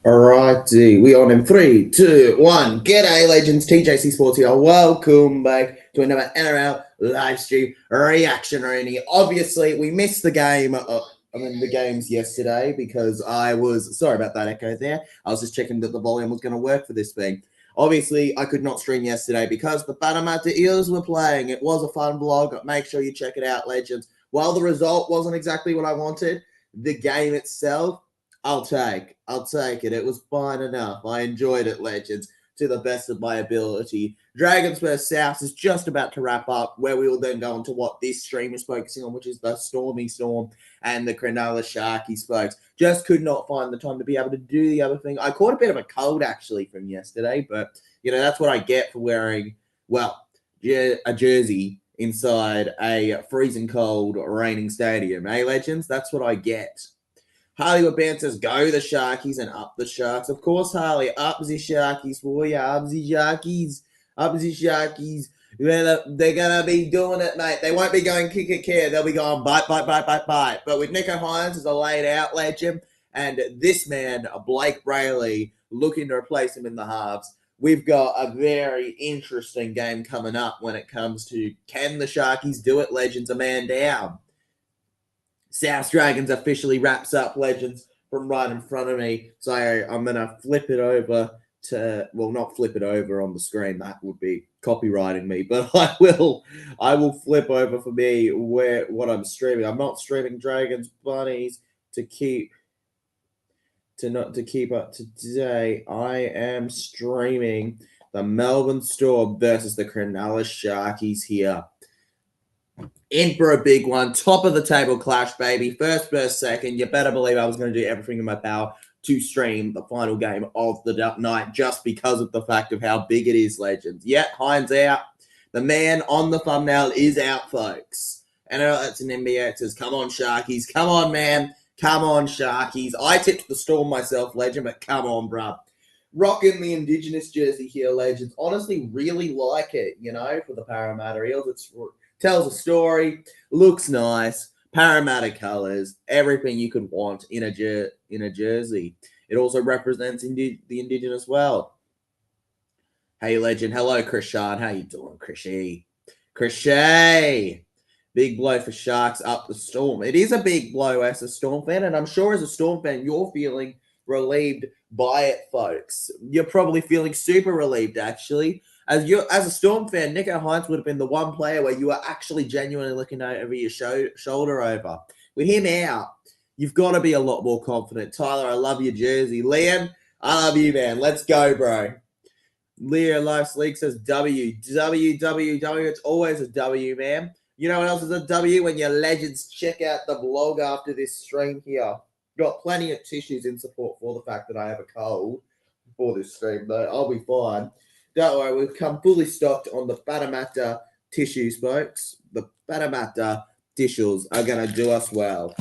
Alrighty, we on in 3, 2, 1. G'day, legends. TJC Sports here. Welcome back to another NRL live stream reaction. Obviously, we missed the games yesterday because I was sorry about that echo there. I was just checking that the volume was going to work for this thing. Obviously, I could not stream yesterday because the Parramatta Eels were playing. It was a fun vlog. Make sure you check it out, legends. While the result wasn't exactly what I wanted, the game itself, I'll take it. It was fine enough. I enjoyed it, legends, to the best of my ability. Dragons vs. Souths is just about to wrap up, where we will then go into what this stream is focusing on, which is the Stormy Storm and the Cronulla Sharkies, folks. Just could not find the time to be able to do the other thing. I caught a bit of a cold, actually, from yesterday, but, that's what I get for wearing, well, a jersey inside a freezing cold, raining stadium. Eh, legends? That's what I get. Hollywood Band says, go the Sharkies and up the Sharks. Of course, Harley, up the Sharkies for you. Up the Sharkies. Up the Sharkies. They're going to be doing it, mate. They won't be going kick a care. They'll be going bite. But with Nicho Hynes as a laid-out legend, and this man, Blake Brayley, looking to replace him in the halves, we've got a very interesting game coming up when it comes to, can the Sharkies do it, legends? A man down. South Dragons officially wraps up, legends, from right in front of me. So I'm going to flip it over to, well, not flip it over on the screen. That would be copywriting me, but I will flip over for me what I'm streaming. I'm not streaming Dragons Bunnies to keep up to today. I am streaming the Melbourne Storm versus the Cronulla Sharkies here. In for a big one, top of the table clash, baby. First versus second. You better believe I was going to do everything in my power to stream the final game of the night just because of the fact of how big it is, legends. Yep, Hines out. The man on the thumbnail is out, folks. And that's an NBA. It says, come on, Sharkies. Come on, man. Come on, Sharkies. I tipped the Storm myself, legend, but come on, bruh. Rocking the Indigenous jersey here, legends. Honestly, really like it, for the Parramatta Eels. It's tells a story, looks nice, Parramatta colors, everything you could want in a jersey. It also represents the Indigenous world. Hey, legend. Hello, Krishan. How you doing, Krishy? Krishy. Big blow for Sharks up the Storm. It is a big blow as a Storm fan, and I'm sure as a Storm fan, you're feeling relieved by it, folks. You're probably feeling super relieved, actually. As a Storm fan, Nicho Hynes would have been the one player where you were actually genuinely looking over your shoulder over. With him out, you've got to be a lot more confident. Tyler, I love your jersey. Liam, I love you, man. Let's go, bro. Leo Life's League says W. It's always a W, man. You know what else is a W? When your legends check out the vlog after this stream here. Got plenty of tissues in support for the fact that I have a cold for this stream, but I'll be fine. Don't worry, we've come fully stocked on the Parramatta tissues, folks. The Parramatta tissues are going to do us well.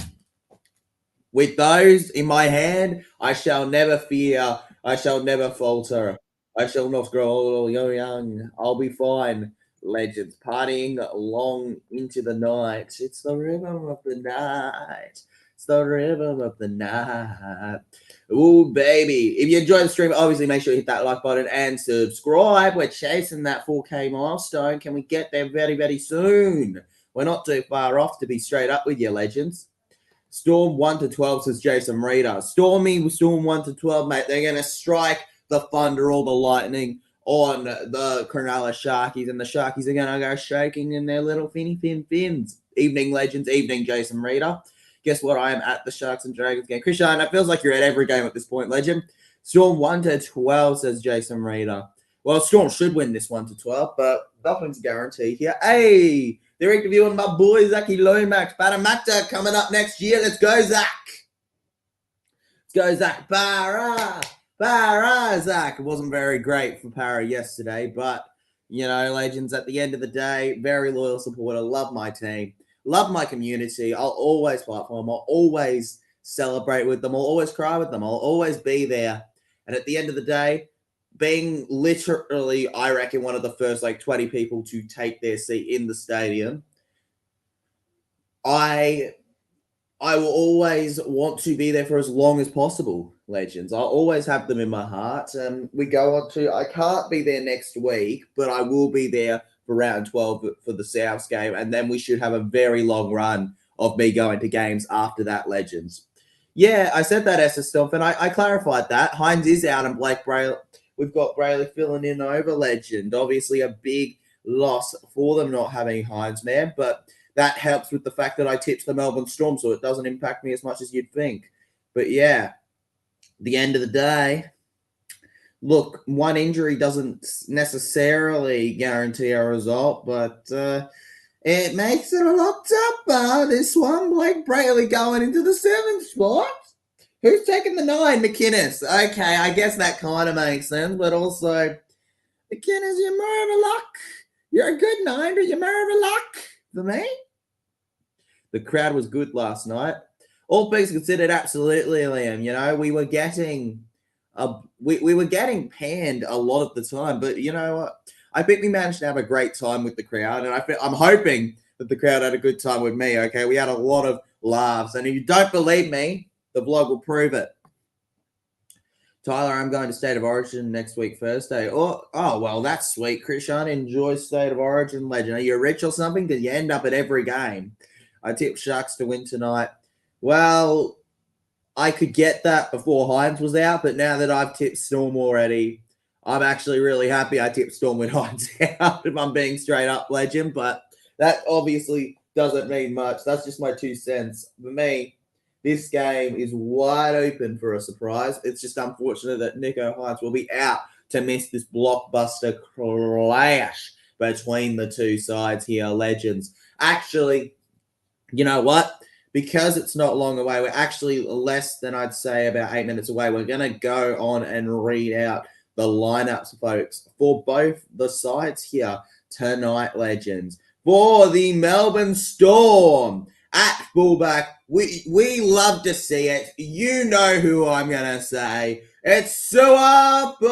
With those in my hand, I shall never fear. I shall never falter. I shall not grow old or young. I'll be fine, legends. Partying long into the night. It's the rhythm of the night. It's the rhythm of the night. Ooh, baby. If you enjoyed the stream, obviously make sure you hit that like button and subscribe. We're chasing that 4K milestone. Can we get there very, very soon? We're not too far off, to be straight up with you, legends. Storm 1-12, says Jason Reader. Storm 1-12, mate. They're going to strike the thunder or the lightning on the Cronulla Sharkies, and the Sharkies are going to go shaking in their little finny fins. Evening, legends. Evening, Jason Reader. Guess what? I am at the Sharks and Dragons game. Christian, it feels like you're at every game at this point, legend. Storm 1-12, says Jason Reader. Well, Storm should win this 1-12, but nothing's guaranteed here. Hey, they're interviewing my boy, Zachy Lomax. Parramatta coming up next year. Let's go, Zach. Let's go, Zach. Para, Zach. It wasn't very great for Para yesterday, but, legends, at the end of the day, very loyal supporter. Love my team. Love my community. I'll always fight for them. I'll always celebrate with them. I'll always cry with them. I'll always be there. And at the end of the day, being literally, I reckon, one of the first 20 people to take their seat in the stadium, I will always want to be there for as long as possible, Legends. I'll always have them in my heart. We go on to, I can't be there next week, but I will be there for round 12 for the Souths game. And then we should have a very long run of me going to games after that, Legends. Yeah, I said that, SS Stomp, and I clarified that. Hines is out and Blake Brayley. We've got Brayley filling in over, Legend. Obviously a big loss for them not having Hines, man, but that helps with the fact that I tipped the Melbourne Storm, so it doesn't impact me as much as you'd think. But yeah, the end of the day, look, one injury doesn't necessarily guarantee a result, but it makes it a lot tougher. This one, Blake Brayley going into the 7th spot. Who's taking the 9? McInnes. Okay, I guess that kind of makes sense, but also, McInnes, you're more of a luck. You're a good 9, but you're more of a luck for me. The crowd was good last night. All things considered, absolutely, Liam. You know, we were getting we were getting panned a lot of the time, but you know what? I think we managed to have a great time with the crowd, and I'm hoping that the crowd had a good time with me. Okay, we had a lot of laughs, and if you don't believe me, the vlog will prove it. Tyler, I'm going to State of Origin next week, Thursday. Oh, well, that's sweet. Krishan, enjoy State of Origin, Legend. Are you rich or something? Because you end up at every game. I tipped Sharks to win tonight. Well, I could get that before Hines was out, but now that I've tipped Storm already, I'm actually really happy I tipped Storm with Hines out, if I'm being straight up, Legend. But that obviously doesn't mean much. That's just my 2 cents. For me, this game is wide open for a surprise. It's just unfortunate that Nicho Hynes will be out to miss this blockbuster clash between the two sides here, Legends. Actually, you know what? Because it's not long away, we're actually less than, I'd say, about 8 minutes away. We're going to go on and read out the lineups, folks, for both the sides here tonight, Legends. For the Melbourne Storm, at fullback, we love to see it. You know who I'm going to say. It's Suapololo.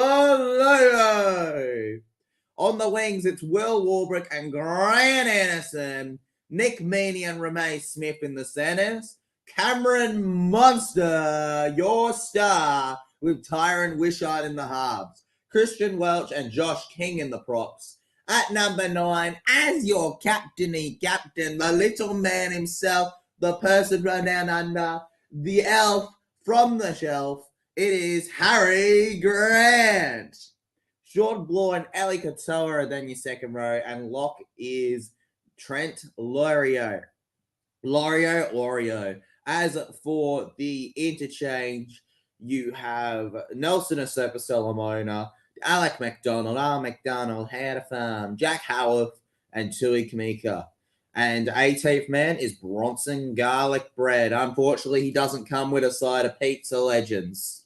On the wings, it's Will Warbrick and Grant Anderson. Nick Meaney and Ramey Smith in the centers. Cameron Munster, your star, with Tyron Wishart in the halves. Christian Welch and Josh King in the props. At number 9, as your captain, the little man himself, the person run down under, the elf from the shelf, it is Harry Grant. Jordan Bloor and Ali Katoa are then your second row, and lock is Trent Lorio. As for the interchange, you have Nelson Asopa Solomona, Alec McDonald, Al McDonald, Howard Farm, Jack Howarth, and Tui Kamika. And 18th man is Bronson Garlic Bread. Unfortunately, he doesn't come with a side of pizza, Legends.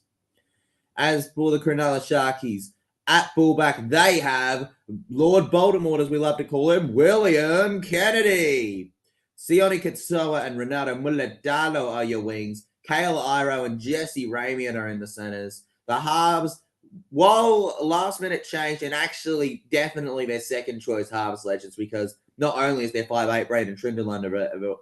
As for the Cronulla Sharkies, at fullback, they have Lord Baltimore, as we love to call him, William Kennedy. Sione Katsoa and Renato Muladalo are your wings. Kale Iro and Jesse Ramian are in the centers. The halves, while last minute change, and actually definitely their second choice halves, Legends, because not only is their 5'8" Braden Trinderland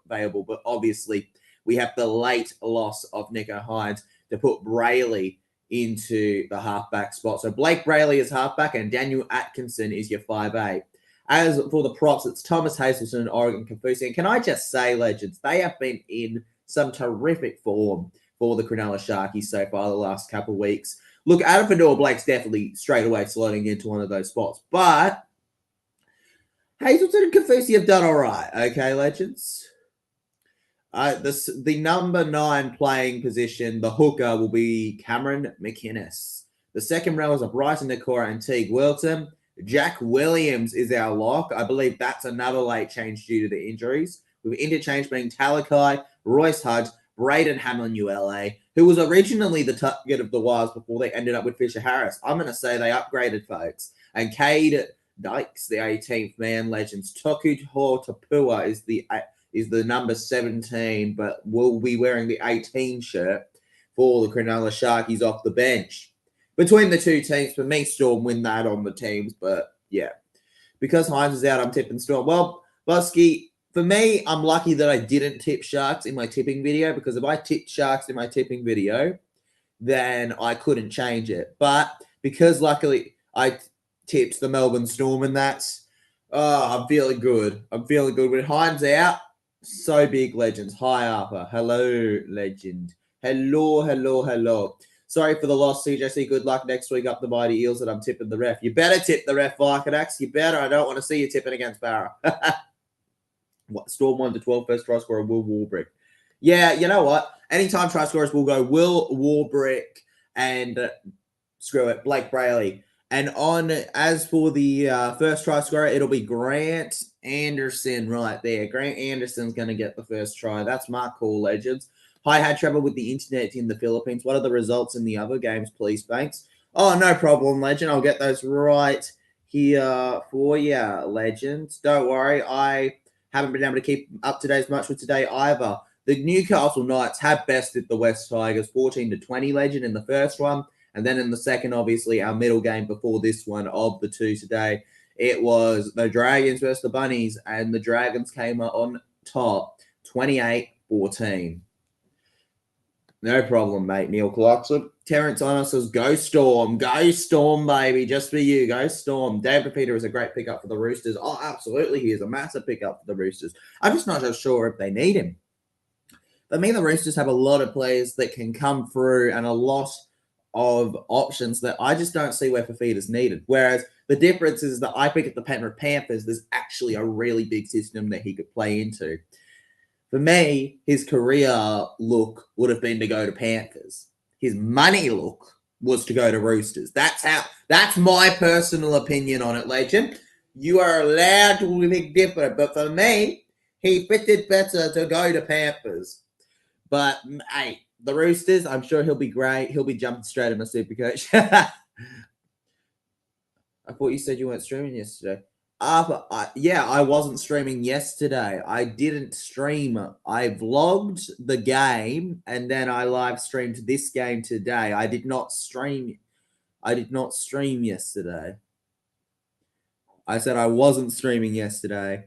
available, but obviously we have the late loss of Nicho Hynes to put Brayley into the halfback spot. So Blake Brayley is halfback and Daniel Atkinson is your 5'8". As for the props, it's Thomas Hazelton and Oregon Kafusi. And can I just say, Legends, they have been in some terrific form for the Cronulla Sharkies so far the last couple of weeks. Look, Adam Fedor-Blake's definitely straight away slotting into one of those spots. But Hazelton and Kafusi have done all right. Okay, Legends? The number 9 playing position, the hooker, will be Cameron McInnes. The second row is a Bryson Nakora and Teague Wilton. Jack Williams is our lock. I believe that's another late change due to the injuries. With interchange being Talakai, Royce Hudge, Braden Hamlin ULA, who was originally the target of the Wires before they ended up with Fisher Harris. I'm going to say they upgraded, folks. And Cade Dykes, the 18th man, Legends. Toku Tapua is the number 17, but will be wearing the 18 shirt for the Cronulla Sharkies off the bench. Between the two teams, for me, Storm win that on the teams, but yeah. Because Hines is out, I'm tipping Storm. Well, Busky, for me, I'm lucky that I didn't tip Sharks in my tipping video, because if I tipped Sharks in my tipping video, then I couldn't change it. But because luckily I tipped the Melbourne Storm, and I'm feeling good. I'm feeling good. With Hines out, so big, Legends. Hi, Arthur. Hello, Legend. Hello. Sorry for the loss, CJC. Good luck next week up the mighty Eels, and I'm tipping the ref. You better tip the ref, Vikadax. You better. I don't want to see you tipping against Barra. Storm 1-12, first try scorer, Will Warbrick. Yeah, you know what? Anytime try scorers will go Will Warbrick and screw it, Blake Brayley. And as for the first try scorer, it'll be Grant Anderson right there. Grant Anderson's going to get the first try. That's my call, Legends. I had trouble with the internet in the Philippines. What are the results in the other games, please, Banks? Oh, no problem, Legend. I'll get those right here for you, Legends. Don't worry. I haven't been able to keep up to date as much with today either. The Newcastle Knights have bested the West Tigers 14-20, Legend, in the first one. And then in the second, obviously, our middle game before this one of the two today, it was the Dragons versus the Bunnies, and the Dragons came on top 28-14. No problem, mate. Neil Clarkson. Terrence Honor says, go Storm. Go Storm, baby. Just for you. Go Storm. David Peter is a great pickup for the Roosters. Oh, absolutely. He is a massive pickup for the Roosters. I'm just not so sure if they need him. For me, the Roosters have a lot of players that can come through and a lot of options that I just don't see where Fafita's needed. Whereas the difference is that I pick at the Penrith Panthers, there's actually a really big system that he could play into. For me, his career look would have been to go to Panthers. His money look was to go to Roosters. That's my personal opinion on it, Legend. You are allowed to think different, but for me, he fitted better to go to Panthers. But hey, the Roosters, I'm sure he'll be great. He'll be jumping straight in the Supercoach. I thought you said you weren't streaming yesterday. I wasn't streaming yesterday. I didn't stream. I vlogged the game, and then I live streamed this game today. I did not stream yesterday. I said I wasn't streaming yesterday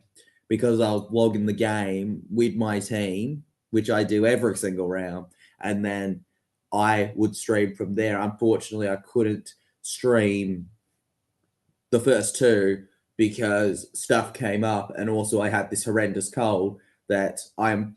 because I was vlogging the game with my team, which I do every single round, and then I would stream from there. Unfortunately, I couldn't stream the first two because stuff came up, and also I had this horrendous cold that I'm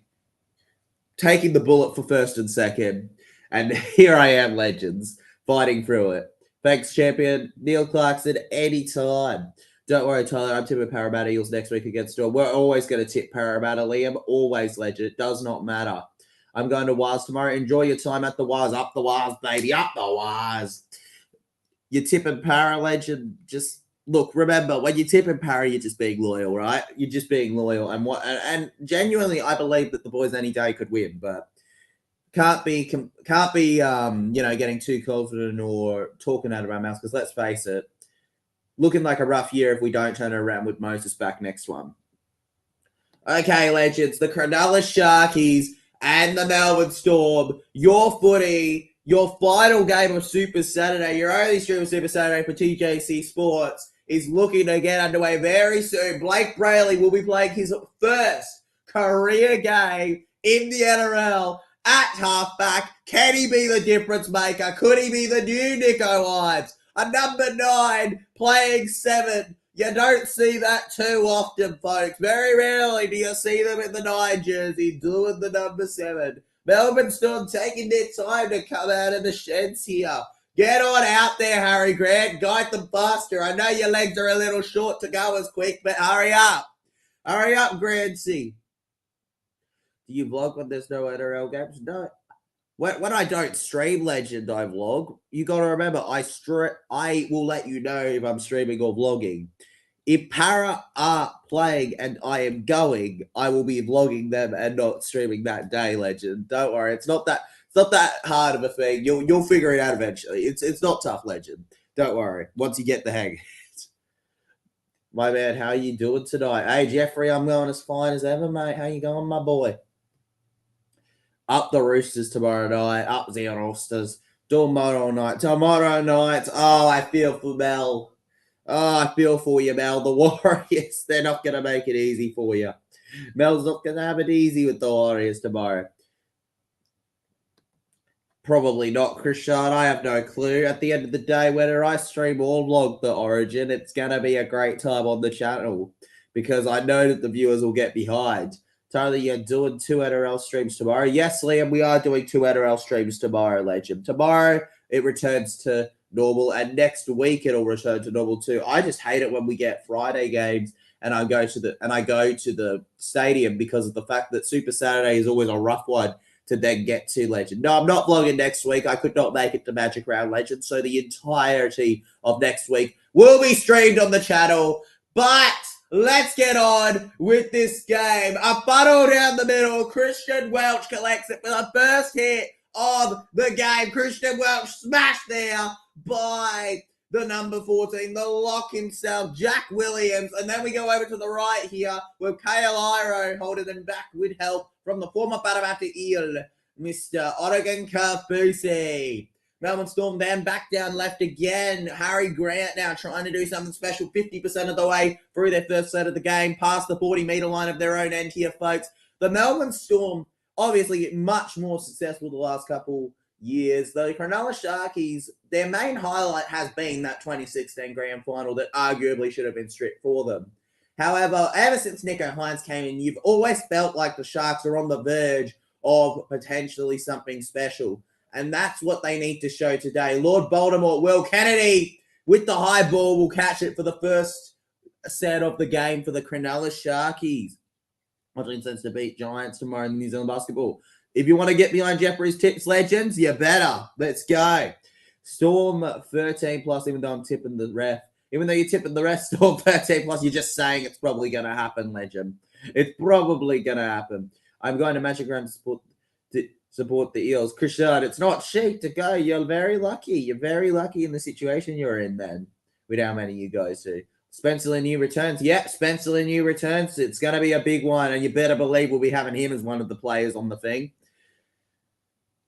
taking the bullet for first and second, and here I am, Legends, fighting through it. Thanks, champion. Neil Clarkson, anytime. Don't worry, Tyler. I'm tipping Parramatta Eels next week against Storm. We're always going to tip Parramatta, Liam. Always, Legend. It does not matter. I'm going to Waz tomorrow. Enjoy your time at the Waz. Up the Waz, baby. Up the Waz. You're tipping Para, Legend. Just look, remember, when you're tipping Para, you're just being loyal, right? You're just being loyal. And genuinely, I believe that the boys any day could win, but can't be getting too confident or talking out of our mouths, because let's face it, looking like a rough year if we don't turn it around with Moses back next one. Okay, Legends, the Cronulla Sharkies and the Melbourne Storm, your footy, your final game of Super Saturday, your only stream of Super Saturday for TJC Sports, is looking to get underway very soon. Blake Brayley will be playing his first career game in the NRL at halfback. Can he be the difference maker? Could he be the new Nico Hines? A number 9 playing 7. You don't see that too often, folks. Very rarely do you see them in the 9 jersey doing the number 7. Melbourne Storm taking their time to come out of the sheds here. Get on out there, Harry Grant. Guide them faster. I know your legs are a little short to go as quick, but hurry up. Hurry up, Grancy. Do you vlog when there's no NRL games? No. When I don't stream, Legend, I vlog. You got to remember, I will let you know if I'm streaming or vlogging. If Para are playing and I am going, I will be vlogging them and not streaming that day, Legend. Don't worry, it's not that hard of a thing. You'll figure it out eventually. It's not tough, Legend. Don't worry. Once you get the hang of it. My man, how you doing tonight? Hey, Jeffrey, I'm going as fine as ever, mate. How you going, my boy? Up the Roosters tomorrow night. Up the Roosters. Tomorrow night. Oh, I feel for Mel. Oh, I feel for you, Mel. The Warriors, they're not going to make it easy for you. Mel's not going to have it easy with the Warriors tomorrow. Probably not, Christian. I have no clue. At the end of the day, whether I stream or vlog the Origin, it's going to be a great time on the channel because I know that the viewers will get behind. Totally, you're doing 2 NRL streams tomorrow. Yes, Liam, we are doing 2 NRL streams tomorrow, Legend. Tomorrow, it returns to normal, and next week, it'll return to normal too. I just hate it when we get Friday games and I go to the stadium because of the fact that Super Saturday is always a rough one to then get to, Legend. No, I'm not vlogging next week. I could not make it to Magic Round, Legend. So the entirety of next week will be streamed on the channel. But let's get on with this game. A funnel down the middle. Christian Welch collects it for the first hit of the game. Christian Welch smashed there by the number 14, the lock himself, Jack Williams. And then we go over to the right here with Kayo holding them back with help from the former Parramatta Eel, Mr. Oregon Kafusi. Melbourne Storm then back down left again. Harry Grant now trying to do something special 50% of the way through their first set of the game, past the 40-metre line of their own end here, folks. The Melbourne Storm, obviously much more successful the last couple years. The Cronulla Sharkies, their main highlight has been that 2016 grand final that arguably should have been stripped for them. However, ever since Nico Hines came in, you've always felt like the Sharks are on the verge of potentially something special. And that's what they need to show today. Lord Baltimore, Will Kennedy with the high ball will catch it for the first set of the game for the Cronulla Sharkies. 14 cents to beat Giants tomorrow in New Zealand basketball. If you want to get behind Jeffrey's tips, Legends, you better. Let's go. Storm 13 plus, even though I'm tipping the ref. Even though you're tipping the rest Storm 13 plus, you're just saying it's probably going to happen, Legend. It's probably going to happen. I'm going to Magic Round to support the Eels. Christian, it's not cheap to go. You're very lucky. You're very lucky in the situation you're in then, with how many you guys do. Spencer Leniu returns. Yep, Spencer Leniu returns. It's going to be a big one, and you better believe we'll be having him as one of the players on the thing.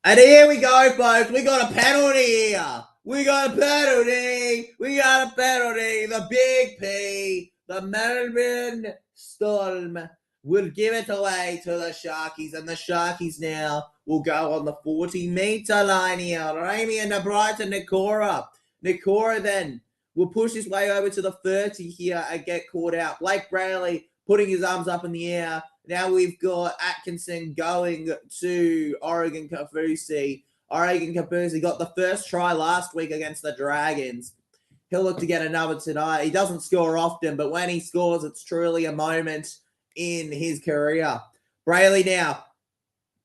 And here we go, folks. We got a penalty here. We got a penalty. We got a penalty. The Big P, the Melbourne Storm, will give it away to the Sharkies. And the Sharkies now will go on the 40-metre line here. Ramey and the Brighton Nikora. Nikora then will push his way over to the 30 here and get caught out. Blake Brayley putting his arms up in the air. Now we've got Atkinson going to Oregon Kafusi. Oregon Kafusi got the first try last week against the Dragons. He'll look to get another tonight. He doesn't score often, but when he scores, it's truly a moment in his career. Brayley now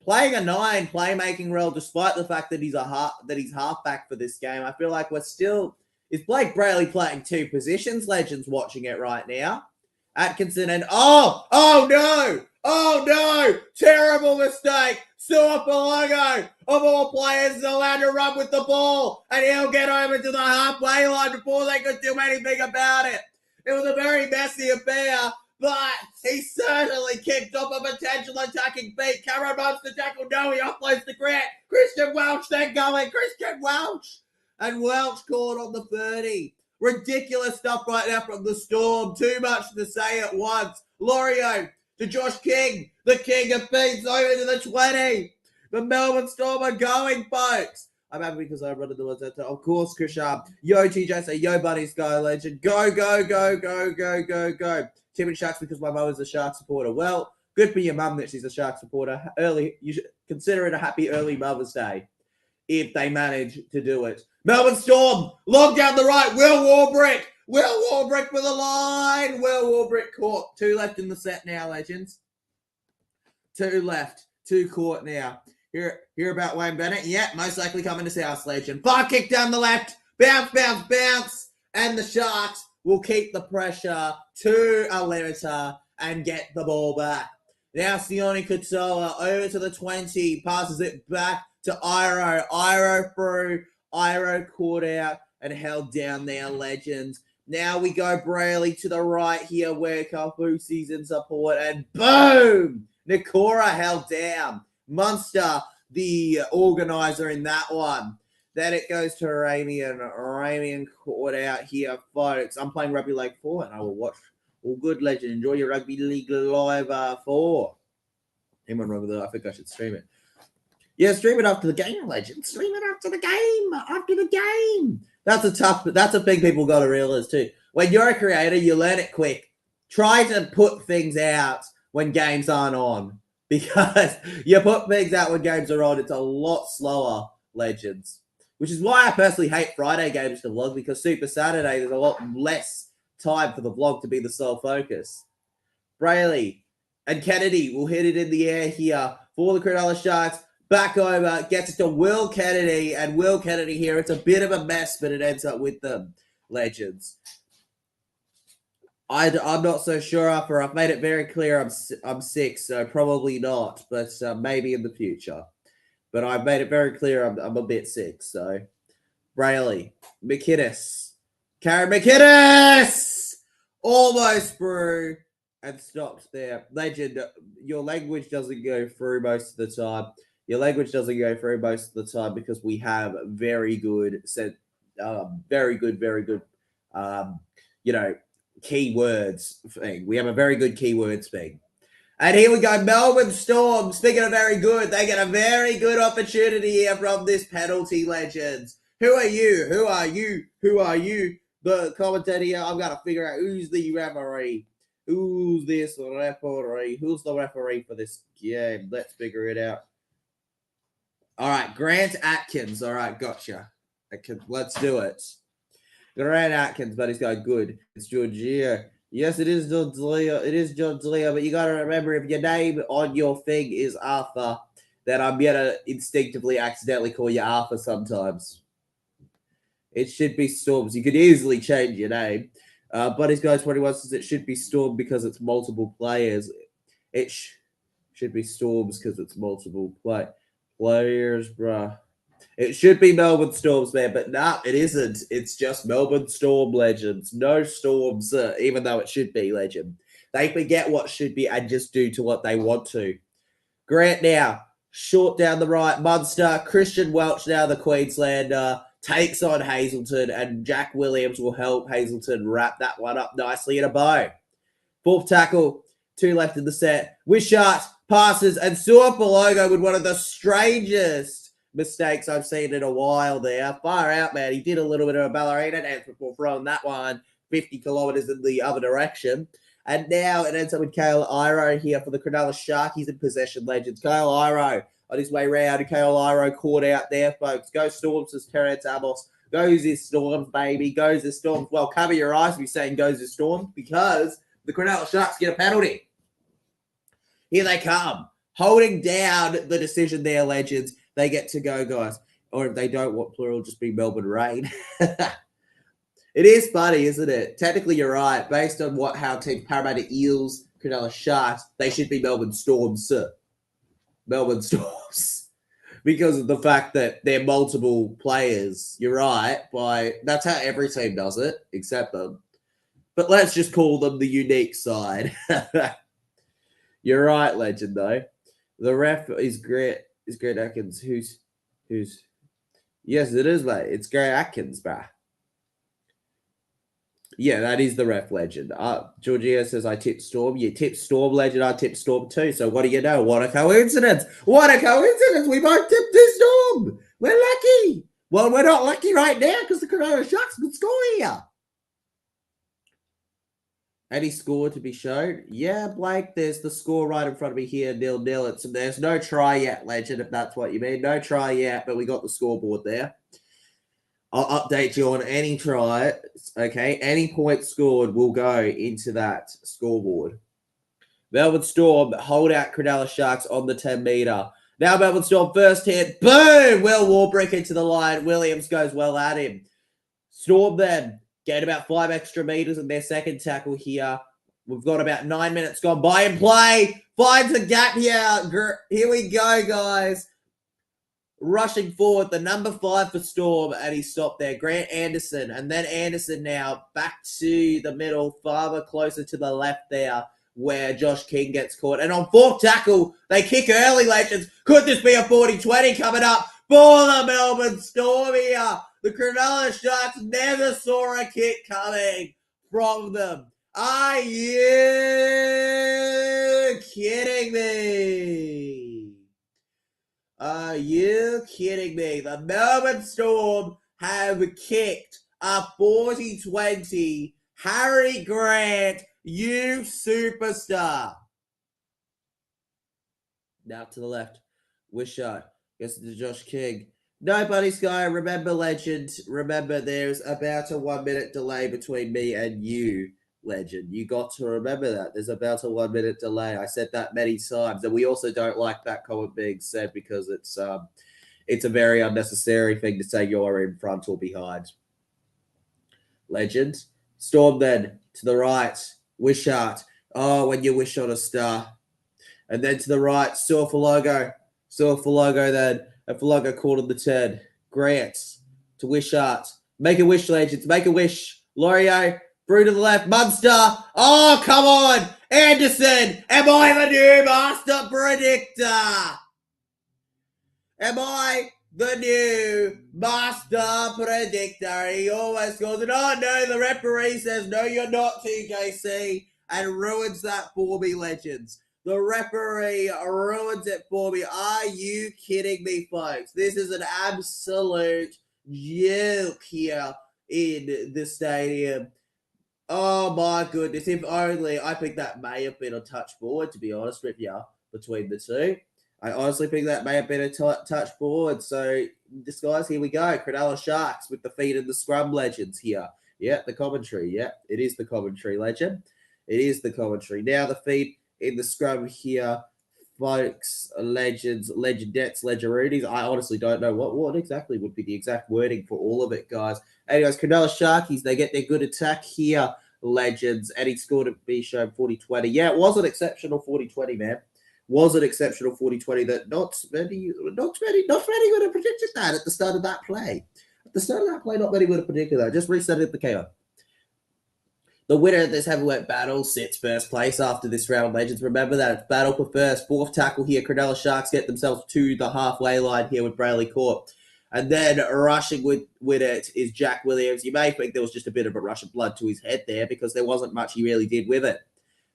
playing a 9 playmaking role, despite the fact that he's halfback for this game. I feel like is Blake Brayley playing 2 positions? Legends watching it right now. Atkinson and oh no, terrible mistake. Suapologo of all players is allowed to run with the ball, and he'll get over to the halfway line before they could do anything about it. It was a very messy affair, but he certainly kicked off a potential attacking beat. Cameron wants to tackle. No, he offloads to Grant. Christian Welch then going. Christian Welch. And Welch caught on the 30. Ridiculous stuff right now from the Storm. Too much to say at once. Lorio to Josh King. The King of Beats over to the 20. The Melbourne Storm are going, folks. I'm happy because I run the words out. Of course, Krishan. Yo, TJ, say, yo, buddies, go, Legend. Go, go, go, go, go, go, go. Tipping Sharks because my mum is a Shark supporter. Well, good for your mum that she's a Shark supporter. You should consider it a happy early Mother's Day if they manage to do it. Melbourne Storm, long down the right. Will Warbrick. Will Warbrick for the line. Will Warbrick caught. 2 left in the set now, Legends. 2 left. 2 caught now. Hear about Wayne Bennett? Yeah, most likely coming to South, Legend. Far kick down the left. Bounce, bounce, bounce. And the Sharks will keep the pressure to a limiter and get the ball back. Now Sione Katoa over to the 20. Passes it back to Iro. Iro through. Iro caught out and held down there, Legends. Now we go Brayley to the right here where Kafusi's in support. And boom! Nikora held down. Munster, the organizer in that one. Then it goes to Ramian caught out here, folks. I'm playing Rugby League 4 and I will watch. All good, Legend. Enjoy your Rugby League Live 4. Anyone wrong with that? I think I should stream it. Yeah, stream it after the game, legend. Stream it after the game. After the game. That's a thing people got to realize too. When you're a creator, you learn it quick. Try to put things out when games aren't on. Because you put things out when games are on, it's a lot slower, legends. Which is why I personally hate Friday games to vlog, because Super Saturday, there's a lot less time for the vlog to be the sole focus. Brayley and Kennedy will hit it in the air here for the Cronulla Sharks. Back over, gets it to Will Kennedy, and Will Kennedy here. It's a bit of a mess, but it ends up with them, legends. I'm not so sure after I've made it very clear I'm 6, so probably not, but maybe in the future. But I've made it very clear I'm a bit 6, so. Brayley, McInnes, Karen McInnes! Almost through and stopped there. Legend, your language doesn't go through most of the time. Your language doesn't go through most of the time because we have very good, keywords thing. We have a very good keywords thing. And here we go, Melbourne Storm. Speaking of very good, they get a very good opportunity here from this penalty, legends. Who are you? Who are you? Who are you? The commentator here, I've got to figure out who's the referee. Who's this referee? Who's the referee for this game? Let's figure it out. All right, Grant Atkins. All right, gotcha. Let's do it. Grant Atkins, but he's got good. It's Georgia. Yes, it is Georgia. It is Georgia, but you got to remember, if your name on your thing is Arthur, then I'm going to instinctively accidentally call you Arthur sometimes. It should be Storms. You could easily change your name. Buddies Guys 21 says it should be Storm because it's multiple players. It should be Storms because it's multiple players, bruh. It should be Melbourne Storms, man, but nah, it isn't. It's just Melbourne Storm, legends. No Storms, even though it should be, legend. They forget what should be and just do to what they want to. Grant now, short down the right, Munster. Christian Welch now, the Queenslander, takes on Hazelton, and Jack Williams will help Hazelton wrap that one up nicely in a bow. Fourth tackle, 2 left in the set. Wishart passes, and Suapologo with one of the strangest mistakes I've seen in a while there. Far out, man. He did a little bit of a ballerina dance before throwing that one 50 kilometers in the other direction. And now it ends up with Kayo Iro here for the Cronulla Sharkies in possession, legends. Kayo Iro on his way round. Kayo Iro caught out there, folks. Go Storms, says Terence Amos. Goes his Storms, baby. Goes his Storms. Well, cover your eyes if you're saying goes his Storms, because the Cronulla Sharks get a penalty. Here they come. Holding down the decision there, legends. They get to go, guys. Or if they don't, what plural just be Melbourne Rain. It is funny, isn't it? Technically, you're right. Based on how Team Parramatta Eels, Cronulla Sharks, they should be Melbourne Storms, sir. Melbourne Storms. Because of the fact that they're multiple players. You're right. That's how every team does it, except them. But let's just call them the unique side. You're right, legend, though. The ref is Grant Atkins. Who's yes, it is, mate. It's Grant Atkins, bruh. Yeah, that is the ref, legend. Georgia says I tipped Storm. You tipped Storm, legend. I tipped Storm too. So what do you know? What a coincidence. What a coincidence. We both tipped this Storm. We're lucky. Well, we're not lucky right now because the Cronulla Sharks could score here. Any score to be shown? Yeah, Blake, there's the score right in front of me here, 0-0. There's no try yet, legend, if that's what you mean. No try yet, but we got the scoreboard there. I'll update you on any try, okay? Any points scored will go into that scoreboard. Melbourne Storm hold out Cronulla Sharks on the 10-metre. Now Melbourne Storm first hit. Boom! Will Warbrick into the line. Williams goes well at him. Storm then get about 5 extra meters in their second tackle here. We've got about 9 minutes gone by in play. Finds a gap here. Here we go, guys. Rushing forward, the number 5 for Storm, and he stopped there. Grant Anderson, and then Anderson now back to the middle, farther closer to the left there, where Josh King gets caught. And on fourth tackle, they kick early, legends. Could this be a 40-20 coming up for the Melbourne Storm here? The Cronulla Sharks never saw a kick coming from them. Are you kidding me? Are you kidding me? The Melbourne Storm have kicked a 40-20. Harry Grant, you superstar. Now to the left. Wishart. Gets to Josh King. Nobody, Sky. Remember, legend. Remember, there's about a 1 minute delay between me and you, legend. You got to remember that. There's about a 1 minute delay. I said that many times. And we also don't like that comment being said because it's a very unnecessary thing to say you're in front or behind. Legend. Storm then to the right. Wishart. Oh, when you wish on a star. And then to the right, Falogo. Falogo then. And Falogo caught on the 10. Grant to Wishart. Make a wish, legends. Make a wish. Laurier. Brew to the left. Munster. Oh, come on. Anderson. Am I the new master predictor? Am I the new master predictor? He always goes, oh no, the referee says, no, you're not, TJC, and ruins that for me, legends. The referee ruins it for me. Are you kidding me, folks? This is an absolute joke here in the stadium. Oh my goodness. If only, I think that may have been a touch forward, to be honest with you, between the two. I honestly think that may have been a touch forward. So, guys, here we go. Cronulla Sharks with the feet in the scrum, legends here. Yeah, the commentary. Yeah, it is the commentary, legend. It is the commentary. Now the feet in the scrum here, folks, legends, legendettes, legeroonies. I honestly don't know what exactly would be the exact wording for all of it, guys. Anyways, Cronulla Sharkies, they get their good attack here, legends, and he scored a B-show 40-20. Yeah, it was an exceptional 40-20, man. Was an exceptional 40-20 that not many would have predicted that at the start of that play. At the start of that play, not many would have predicted that. Just reset it the Kayo. The winner of this heavyweight battle sits first place after this round, legends. Remember that it's battle for first. Fourth tackle here. Cronulla Sharks get themselves to the halfway line here with Brayley Court. And then rushing with it is Jack Williams. You may think there was just a bit of a rush of blood to his head there because there wasn't much he really did with it.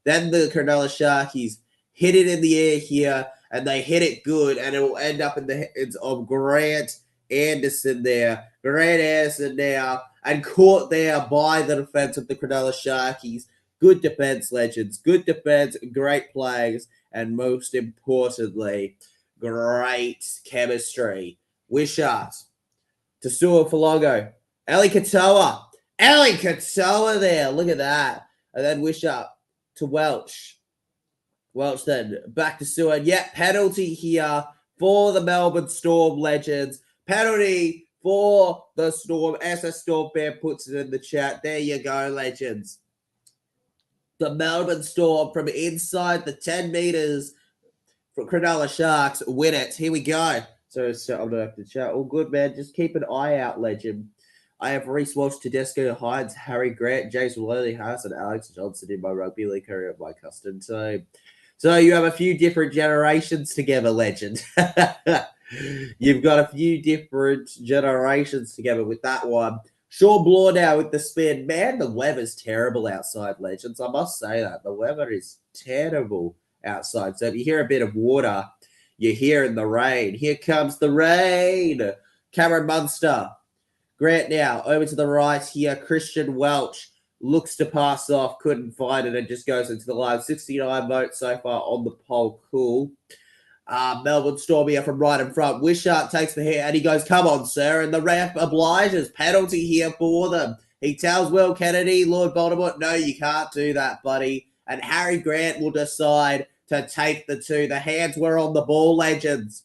Then the Cronulla Sharkies hit it in the air here, and they hit it good, and it will end up in the hands of Grant Anderson there. Grant Anderson now, and caught there by the defense of the Cronulla Sharkies. Good defense, legends. Good defense, great plays, and most importantly, great chemistry. Wishart to Falogo. Eli Katoa. Eli Katoa there. Look at that. And then Wishart to Welch. Welch then back to Seward. Yeah, penalty here for the Melbourne Storm, legends. Penalty for the Storm. SS Storm fan puts it in the chat. There you go, legends. The Melbourne Storm from inside the 10 meters for Cronulla Sharks win it. Here we go. So I'm going to have to chat. All good, man. Just keep an eye out, legend. I have Reece Walsh, Tedesco, Hines, Harry Grant, James Maloney, Haas, and Alex Johnson in my rugby league career of my custom team. So you have a few different generations together, legend. You've got a few different generations together with that one. Sean Bloor now with the spin. Man, the weather's terrible outside, legends. I must say that. The weather is terrible outside. So if you hear a bit of water, you're hearing the rain. Here comes the rain. Cameron Munster. Grant now over to the right here. Christian Welch looks to pass off, couldn't find it, and just goes into the line. 69 votes so far on the poll. Cool. Melbourne Storm here from right in front. Wishart takes the hit, and he goes, come on, sir. And the ref obliges. Penalty here for them. He tells Will Kennedy, Lord Voldemort, no, you can't do that, buddy. And Harry Grant will decide to take the two. The hands were on the ball, legends.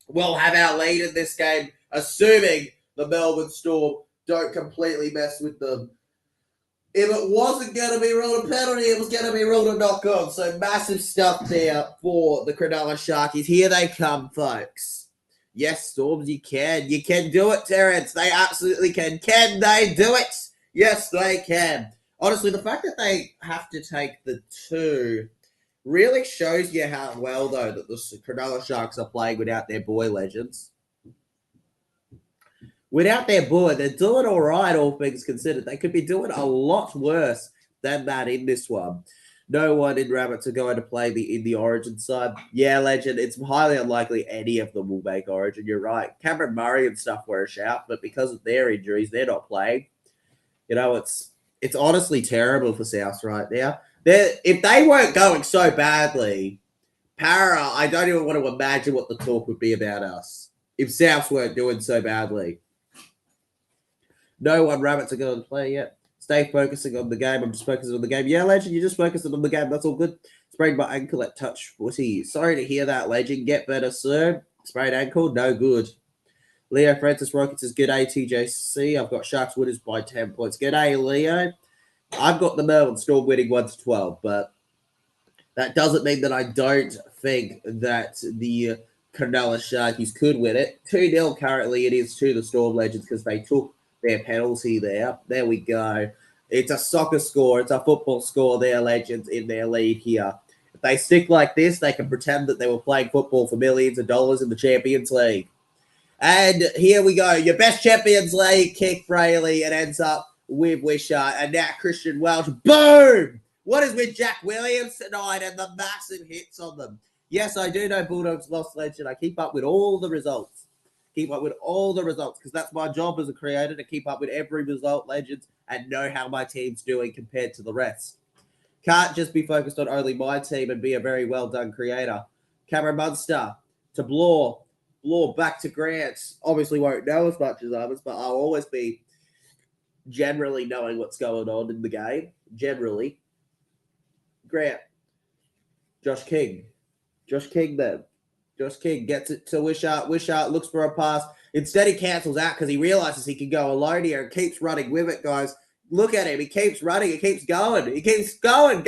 We'll have our lead in this game, assuming the Melbourne Storm don't completely mess with them. If it wasn't going to be ruled a penalty, it was going to be ruled a knock-on. So massive stuff there for the Cronulla Sharkies. Here they come, folks. Yes, Storms, you can. You can do it, Terrence. They absolutely can. Can they do it? Yes, they can. Honestly, the fact that they have to take the two really shows you how well, though, that the Cronulla Sharks are playing without their boy, legends. Without their boy, they're all right, all things considered. They could be doing a lot worse than that in this one. No one in Rabbits are going to play in the Origin side. Yeah, Legend, it's highly unlikely any of them will make Origin. You're right. Cameron Murray and stuff were a shout, but because of their injuries, they're not playing. You know, it's honestly terrible for South right now. If they weren't going so badly, Para, I don't even want to imagine what the talk would be about us if Souths weren't doing so badly. No one Rabbits are going to play yet. Stay focusing on the game. I'm just focusing on the game. Yeah, Legend, you're just focusing on the game. That's all good. Sprained my ankle at touch footy. Sorry to hear that, Legend. Get better, sir. Sprained ankle, no good. Leo Francis Rockets says, G'day, TJC. I've got Sharks winners by 10 points. G'day, Leo. I've got the Melbourne Storm winning 1-12, but that doesn't mean that I don't think that the Cronulla Sharkies could win it. 2-0 currently it is to the Storm Legends because they took their penalty there. There we go. It's a soccer score. It's a football score. Their Legends in their lead here. If they stick like this, they can pretend that they were playing football for millions of dollars in the Champions League. And here we go. Your best Champions League kick, Fraley. It ends up with Wishart. And now Christian Welch. Boom! What is with Jack Williams tonight and the massive hits on them? Yes, I do know Bulldogs lost, Legend. I keep up with all the results. Because that's my job as a creator, to keep up with every result, Legends, and know how my team's doing compared to the rest. Can't just be focused on only my team and be a very well-done creator. Cameron Munster to Blore. Blore back to Grant. Obviously won't know as much as others, but I'll always be generally knowing what's going on in the game. Generally. Grant. Josh King then. Josh King gets it to Wishart. Wishart looks for a pass. Instead, he cancels out because he realizes he can go alone here and keeps running with it, guys. Look at him. He keeps running. He keeps going. He keeps going.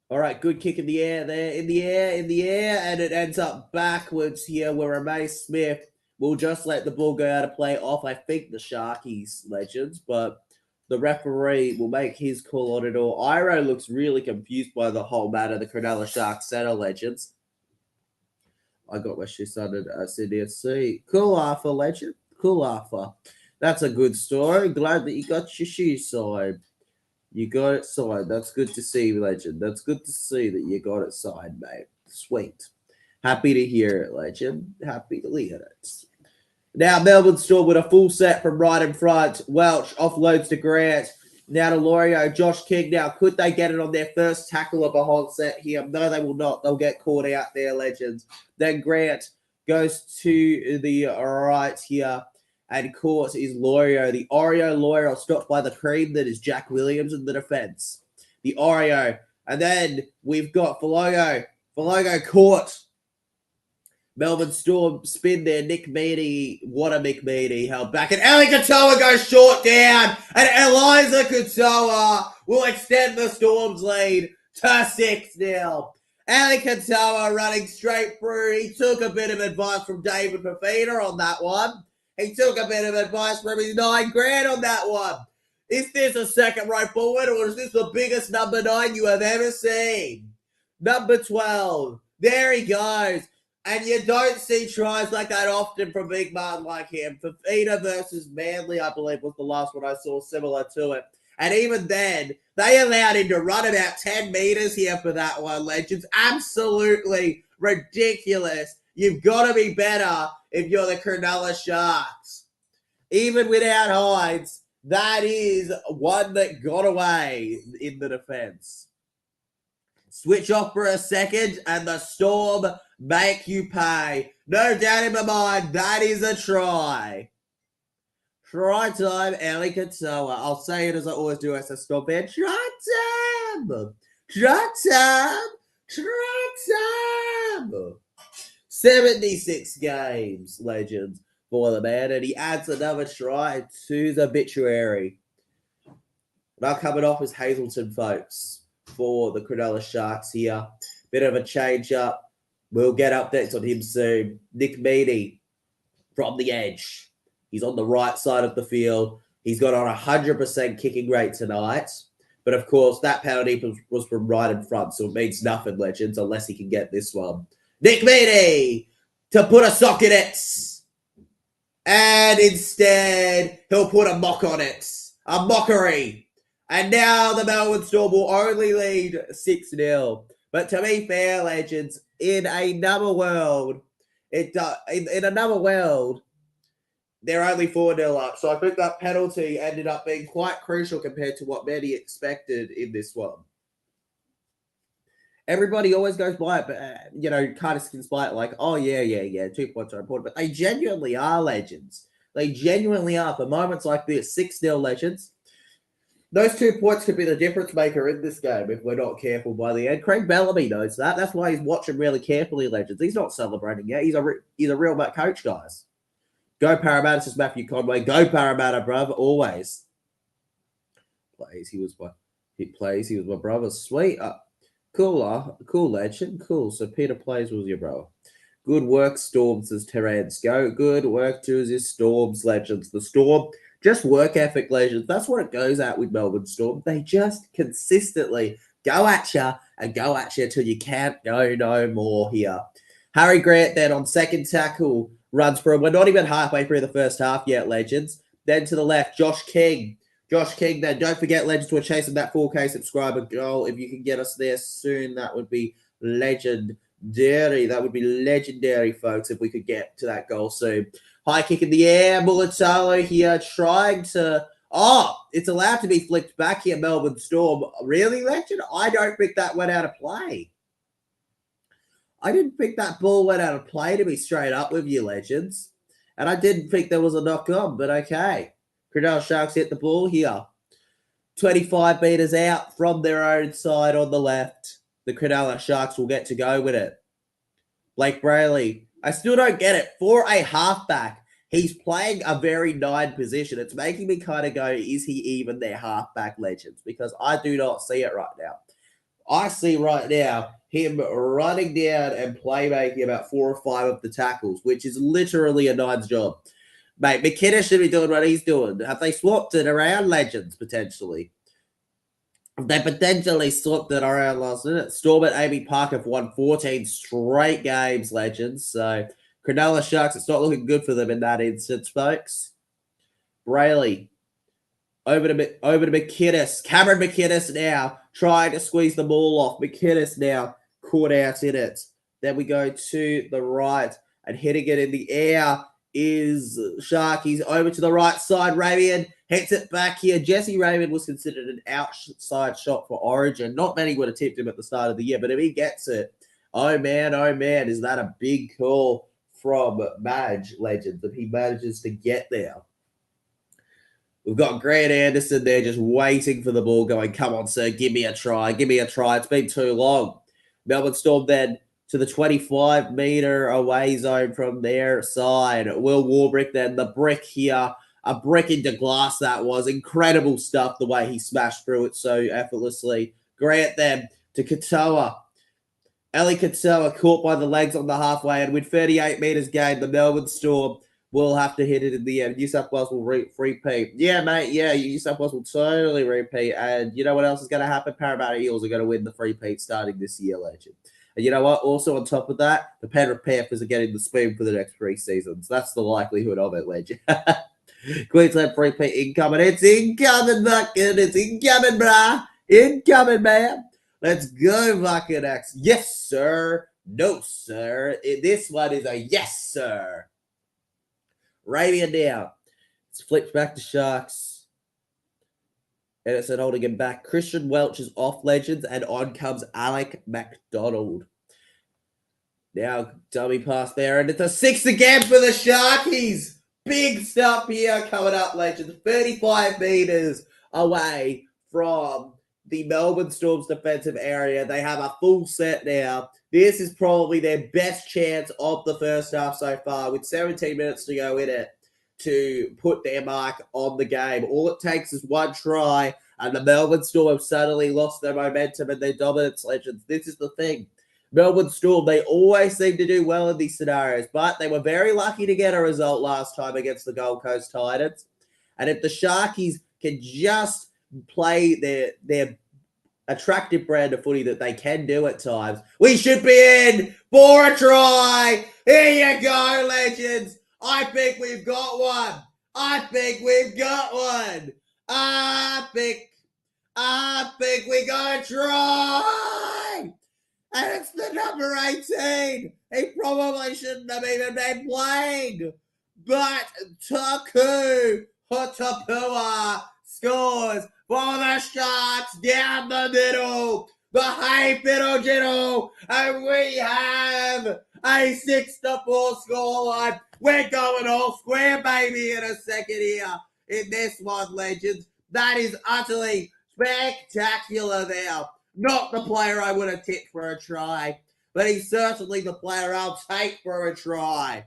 All right, good kick in the air there. In the air, and it ends up backwards here where Ramay Smith will just let the ball go out of play off, I think, the Sharkies, Legends, but the referee will make his call on it all. Iro looks really confused by the whole matter, the Cronulla Sharks center, Legends. I got my shoes under Sydney SC. Cool Arthur, Legend. Cool Arthur. That's a good story. Glad that you got your shoes signed. You got it signed. That's good to see, Legend. That's good to see that you got it signed, mate. Sweet. Happy to hear it, Legend. Happy to hear it. Now, Melbourne Storm with a full set from right in front. Welch offloads to Grant. Now to Lorio. Josh King. Now, could they get it on their first tackle of a whole set here? No, they will not. They'll get caught out there, Legends. Then Grant goes to the right here. And caught is Lorio. The Oreo Lorio stopped by the cream that is Jack Williams in the defense. The Oreo. And then we've got Falogo. Falogo caught. Melbourne Storm spin there. Nick Meaney. What a Nick Meaney. Held back. And Ali Katoa goes short down. And Eliza Katoa will extend the Storm's lead to 6-0. Ali Katoa running straight through. He took a bit of advice from David Fafita on that one. He took a bit of advice from his 9 grand on that one. Is this a second row forward, or is this the biggest number 9 you have ever seen? Number 12. There he goes. And you don't see tries like that often from big man like him. Fafita versus Manly, I believe, was the last one I saw similar to it. And even then, they allowed him to run about 10 meters here for that one, Legends. Absolutely ridiculous. You've got to be better if you're the Cronulla Sharks. Even without Hides, that is one that got away in the defense. Switch off for a second, and the Storm make you pay. No doubt in my mind, that is a try. Try time, Ali Katoa. I'll say it as I always do as a Storm fan. Try time! Try time! Try time! 76 games, Legends, for the man, and he adds another try to the obituary. Now coming off is Hazleton, folks, for the Cronulla Sharks here. Bit of a change-up. We'll get updates on him soon. Nick Meaney from the edge. He's on the right side of the field. He's got on 100% kicking rate tonight. But, of course, that penalty was from right in front, so it means nothing, Legends, unless he can get this one. Nick Meaney to put a sock in it. And instead, he'll put a mock on it. A mockery. And now the Melbourne Storm will only lead 6-0. But to be fair, legends, in another world, in another world, they're only 4-0 up. So I think that penalty ended up being quite crucial compared to what many expected in this one. Everybody always goes by it, but, kind of skins by it like, oh, yeah, 2 points are important. But they genuinely are, legends. They genuinely are. For moments like this, 6-0 legends. Those 2 points could be the difference maker in this game if we're not careful by the end. Craig Bellamy knows that. That's why he's watching really carefully, legends. He's not celebrating yet. He's a real coach, guys. Go Parramatta, says Matthew Conway. Go Parramatta, bruv, always. He was my brother. Sweet. Cool legend. Cool. So Peter Plays was your brother. Good work, Storm, says Terence. Go. Good work to his Storms, legends. The Storm, just work ethic, legends. That's what it goes at with Melbourne Storm. They just consistently go at you and go at you till you can't go no more here. Harry Grant then on second tackle runs for him. We're not even halfway through the first half yet, legends. Then to the left, Josh King. Then don't forget, legends, we're chasing that 4K subscriber goal. If you can get us there soon, that would be legendary. That would be legendary, folks, if we could get to that goal soon. High kick in the air. Mulatalo here trying to... Oh, it's allowed to be flicked back here, Melbourne Storm. Really, legend? I don't think that went out of play. I didn't think that ball went out of play, to be straight up with you, legends. And I didn't think there was a knock on, but okay. Cronulla Sharks hit the ball here. 25 metres out from their own side on the left. The Cronulla Sharks will get to go with it. Blake Brayley. I still don't get it. For a halfback, he's playing a very 9 position. It's making me kind of go, is he even their halfback, legends? Because I do not see it right now. I see right now him running down and playmaking about 4 or 5 of the tackles, which is literally a 9's job. Mate, McKinnon should be doing what he's doing. Have they swapped it around, legends, potentially? They potentially swapped it around last minute. Storm and Amy Park have won 14 straight games, legends. So, Cronulla Sharks, it's not looking good for them in that instance, folks. Brayley. Over to McInnes. Cameron McInnes now trying to squeeze the ball off. McInnes now caught out in it. Then we go to the right and hitting it in the air is Sharkies. Over to the right side. Raymond hits it back here. Jesse Raymond was considered an outside shot for Origin. Not many would have tipped him at the start of the year, but if he gets it, oh man, is that a big call from Madge, legends, if he manages to get there. We've got Grant Anderson there just waiting for the ball going, come on, sir, give me a try. It's been too long. Melbourne Storm then to the 25-metre away zone from their side. Will Warbrick then, the brick here. A brick into glass that was. Incredible stuff, the way he smashed through it so effortlessly. Grant then to Katoa. Eli Katoa caught by the legs on the halfway, and with 38 metres gained, the Melbourne Storm will have to hit it in the end. New South Wales will repeat. Yeah, mate, yeah, New South Wales will totally repeat. And you know what else is going to happen? Parramatta Eels are going to win the repeat starting this year, legend. And you know what? Also on top of that, the Penrith Panthers are getting the spoon for the next 3 seasons. That's the likelihood of it, legend. Queensland repeat incoming. It's incoming, Bucket. It's incoming, brah. Incoming, man. Let's go, Bucket X. Yes, sir. No, sir. This one is a yes, sir. Ravian down. It's flipped back to Sharks. Edison holding him back. Christian Welch is off, legends, and on comes Alec McDonald. Now, dummy pass there, and it's a 6 again for the Sharkies. Big stuff here coming up, legends. 35 metres away from the Melbourne Storm's defensive area. They have a full set now. This is probably their best chance of the first half so far, with 17 minutes to go in it, to put their mark on the game. All it takes is one try, and the Melbourne Storm have suddenly lost their momentum and their dominance, legends. This is the thing. Melbourne Storm, they always seem to do well in these scenarios, but they were very lucky to get a result last time against the Gold Coast Titans. And if the Sharkies can just play their attractive brand of footy that they can do at times, we should be in for a try. Here you go, legends. I think we've got one. I think we gotta try. And it's the number 18. He probably shouldn't have even been playing. But Taku Hotapua scores for the Sharks down the middle. The Hey Fiddle, and we have a 6-4 scoreline. We're going all square, baby, in a second here in this one, legends. That is utterly spectacular there. Not the player I would have tipped for a try, but he's certainly the player I'll take for a try.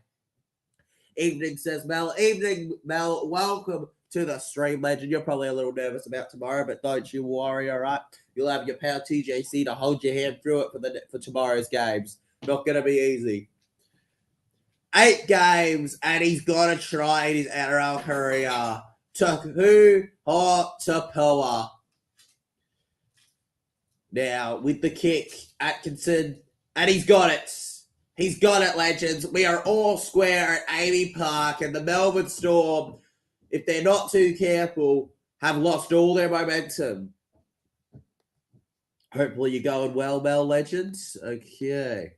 Evening, says Mel. Evening, Mel. Welcome to the stream, legend. You're probably a little nervous about tomorrow, but don't you worry, all right? You'll have your pal TJC to hold your hand through it for tomorrow's games. Not going to be easy. 8 games, and he's got to try in his NRL career. Taku Hotapua. Now, with the kick, Atkinson, and he's got it. He's got it, legends. We are all square at Amy Park, and the Melbourne Storm, if they're not too careful, have lost all their momentum. Hopefully you're going well, Mel, legends. Okay.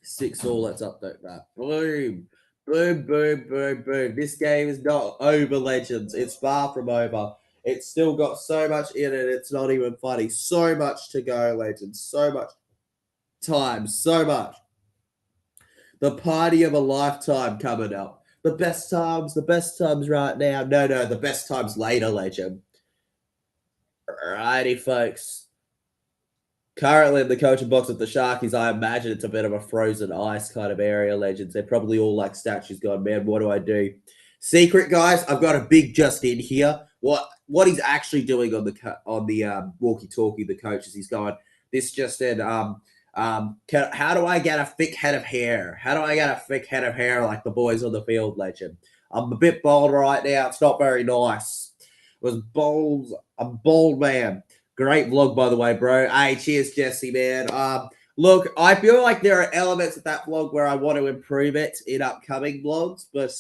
6-all, let's update that. Boom. Boom, boom, boom, boom. This game is not over, legends. It's far from over. It's still got so much in it, it's not even funny. So much to go, legends. So much time. So much. The party of a lifetime coming up. The best times right now. No, the best times later, legend. Alrighty, folks. Currently in the coaching box at the Sharkies, I imagine it's a bit of a frozen ice kind of area, legends. They're probably all like statues going, man, what do I do? Secret, guys, I've got a big just in here. What he's actually doing on the walkie-talkie, the coach, is he's going, this just said, how do I get a thick head of hair? How do I get a thick head of hair like the boys on the field, legend? I'm a bit bald right now. It's not very nice. I'm a bald man. Great vlog, by the way, bro. Hey, cheers, Jesse, man. Look, I feel like there are elements of that vlog where I want to improve it in upcoming vlogs, but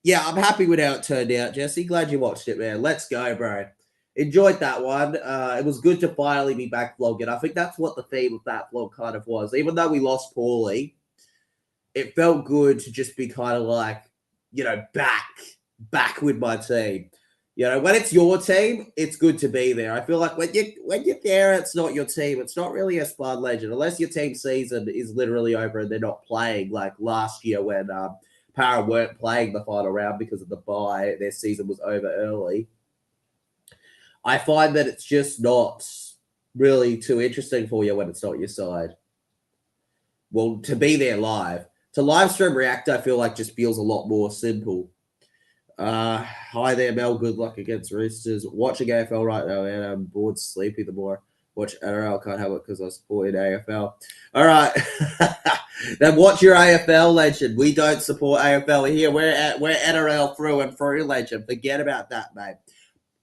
yeah, I'm happy with how it turned out, Jesse. Glad you watched it, man. Let's go, bro. Enjoyed that one. It was good to finally be back vlogging. I think that's what the theme of that vlog kind of was. Even though we lost poorly, it felt good to just be kind of like, you know, back with my team. You know, when it's your team, it's good to be there. I feel like when you're there, it's not your team. It's not really as fun, legend, unless your team season is literally over and they're not playing. Like last year when Para weren't playing the final round because of the bye, their season was over early. I find that it's just not really too interesting for you when it's not your side. Well, to be there live, to live stream react, I feel like just feels a lot more simple. Hi there, Mel. Good luck against Roosters. Watching AFL right now, and I'm bored, sleepy. The more I watch NRL, can't have it because I support AFL. All right, then watch your AFL, legend. We don't support AFL here. We're NRL through and through, legend. Forget about that, mate.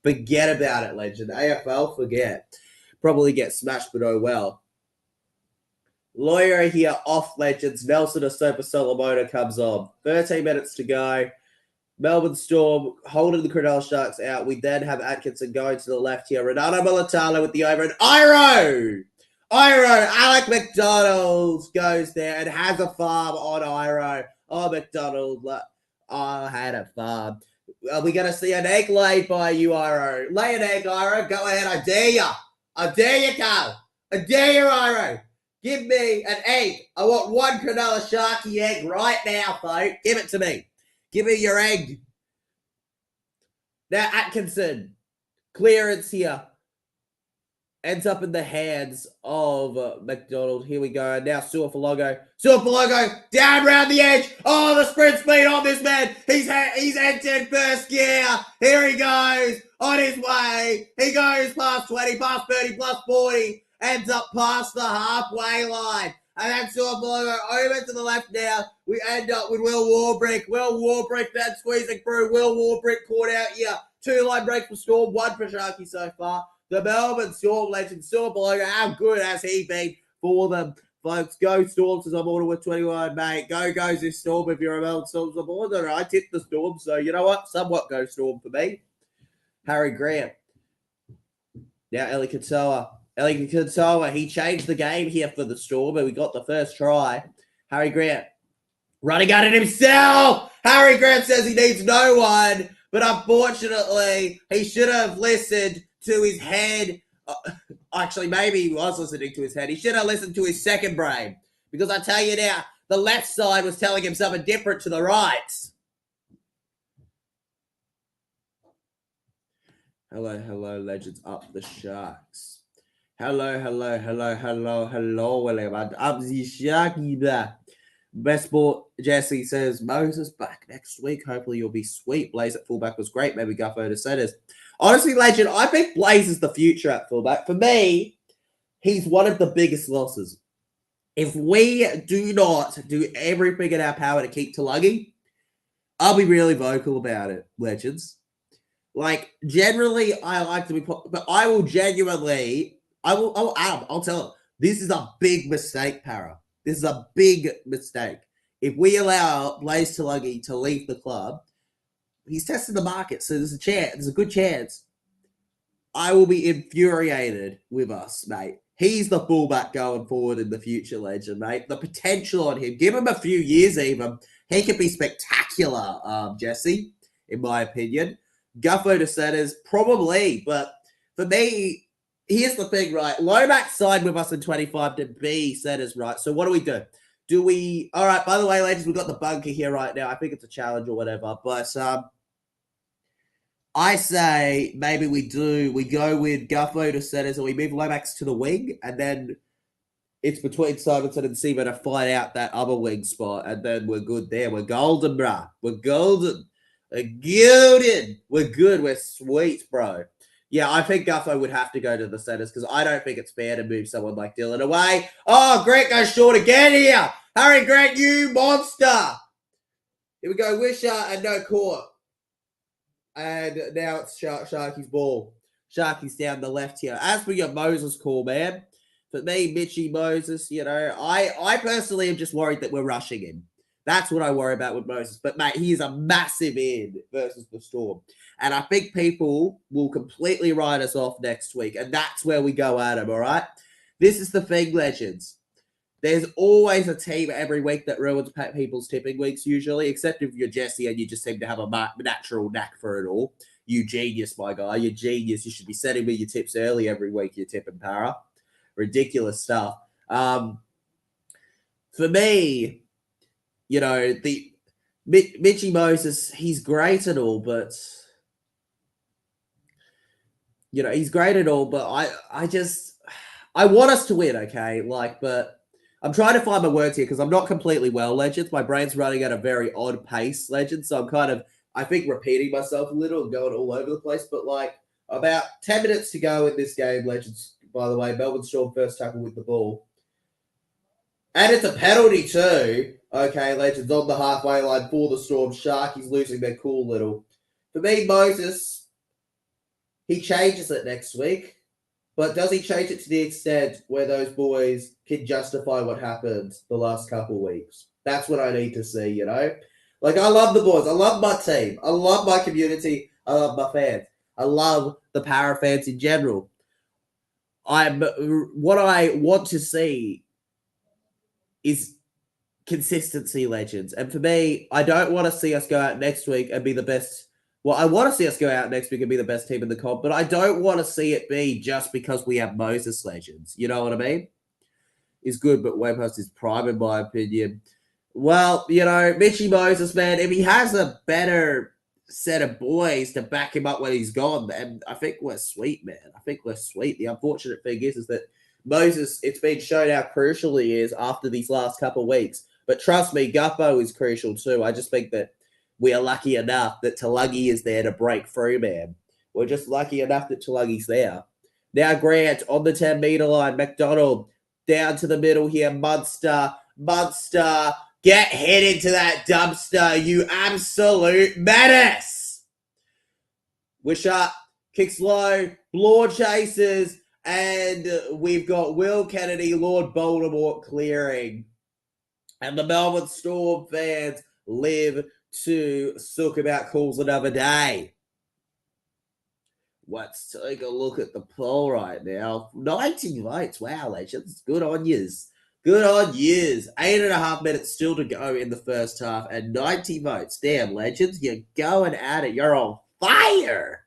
Forget about it, legend. AFL, forget. Probably get smashed, but oh well. Lawyer here off, legends. Nelson Asopa Solomona comes on. 13 minutes to go. Melbourne Storm holding the Cronulla Sharks out. We then have Atkinson going to the left here. Renato Militalo with the over. And Alec McDonald goes there and has a farm on Iro. Oh, McDonald. Oh, had a farm. Are we going to see an egg laid by you, Iro? Lay an egg, Iro. Go ahead. I dare you. I dare you, Carl. I dare you, Iro. Give me an egg. I want one Cronulla Sharky egg right now, folks. Give it to me. Give me your egg. Now, Atkinson. Clearance here. Ends up in the hands of McDonald. Here we go. Now, Suafalogo. Down round the edge. Oh, the sprint speed on this man. He's entered first gear. Here he goes. On his way. He goes past 20, past 30, plus 40. Ends up past the halfway line. And then Suafalogo over to the left now. We end up with Will Warbrick. Will Warbrick then squeezing through. Will Warbrick caught out here. 2 line breaks for Storm. 1 for Sharky so far. The Melbourne Storm legend, Suafalogo. How good has he been for them, folks? Go Storm, says I'm ordered with 21, mate. Go this Storm if you're a Melbourne Storm supporter. I tipped the Storm, so you know what? Somewhat go Storm for me. Harry Grant. Now Eli Katoa. Eli Katoa, he changed the game here for the Storm, and we got the first try. Harry Grant running at it himself. Harry Grant says he needs no one, but unfortunately, he should have listened to his head. Actually, maybe he was listening to his head. He should have listened to his second brain, because I tell you now, the left side was telling him something different to the right. Hello, hello, legends. Up the Sharks. Hello, hello, hello, hello, hello, everyone. Up the Sharky there. Best Sport Jesse says, Moses back next week. Hopefully you'll be sweet. Blaze at fullback was great. Maybe Guffo to centers. Honestly, legend, I think Blaze is the future at fullback. For me, he's one of the biggest losses. If we do not do everything in our power to keep Tulagi, I'll be really vocal about it, legends. Like, generally, I like to be, but I will genuinely, I'll tell him, this is a big mistake, Para. This is a big mistake. If we allow Blaze Tulagi to leave the club, he's testing the market, so there's a good chance I will be infuriated with us, mate. He's the fullback going forward in the future, legend, mate. The potential on him, give him a few years even, he could be spectacular, Jesse, in my opinion. Guffo to centers, probably, but for me, here's the thing, right? Lomax signed with us in 25 to be centers, right? So what do? Do we, all right, by the way, ladies, we've got the bunker here right now. I think it's a challenge or whatever, but I say maybe we go with Guffo to centers, and we move Lomax to the wing, and then it's between Simonson and Seaman to find out that other wing spot, and then we're good there. We're golden, bruh. We're golden. We're golden. We're good. We're sweet, bro. Yeah, I think Guffo would have to go to the centers, because I don't think it's fair to move someone like Dylan away. Oh, Grant goes short again here. Harry Grant, you monster. Here we go. Wisher and no court. And now it's Sharky's ball. Sharky's down the left here. As for your Moses call, man, for me, Mitchie Moses, I personally am just worried that we're rushing him. That's what I worry about with Moses. But, mate, he is a massive in versus the Storm. And I think people will completely write us off next week. And that's where we go at him, all right? This is the thing, legends. There's always a team every week that ruins people's tipping weeks, usually, except if you're Jesse and you just seem to have a natural knack for it all. You genius, my guy. You're genius. You should be sending me your tips early every week, you're tipping Para. Ridiculous stuff. For me, the Mitchie Moses, he's great and all, but he's great and all, but I want us to win, okay? But I'm trying to find my words here because I'm not completely well, legends. My brain's running at a very odd pace, legends. So I'm I think, repeating myself a little and going all over the place. But about 10 minutes to go in this game, legends. By the way, Melbourne Storm first tackle with the ball. And it's a penalty too. Okay, legends, on the halfway line for the Storm. Sharkies losing their cool little. For me, Moses, he changes it next week. But does he change it to the extent where those boys can justify what happened the last couple of weeks? That's what I need to see, I love the boys. I love my team. I love my community. I love my fans. I love the Para fans in general. What I want to see is consistency, legends. And for me, I don't want to see us go out next week and be the best. Well, I want to see us go out next week and be the best team in the comp, but I don't want to see it be just because we have Moses, legends. You know what I mean? He's good, but Webhurst is prime, in my opinion. Well, Mitchie Moses, man, if he has a better set of boys to back him up when he's gone, then I think we're sweet, man. I think we're sweet. The unfortunate thing is that Moses, it's been shown how crucial he is after these last couple of weeks. But trust me, Guppo is crucial too. I just think that we are lucky enough that Tulagi is there to break through, man. We're just lucky enough that Tulagi's there. Now Grant on the 10-meter line. McDonald down to the middle here. Munster. Get head into that dumpster, you absolute menace. Wisher kicks low. Lord chases. And we've got Will Kennedy, Lord Voldemort clearing. And the Melbourne Storm fans live to sook about calls another day. Let's take a look at the poll right now. 90 votes. Wow, legends. Good on yous. Good on yous. 8.5 minutes still to go in the first half and 90 votes. Damn, legends. You're going at it. You're on fire.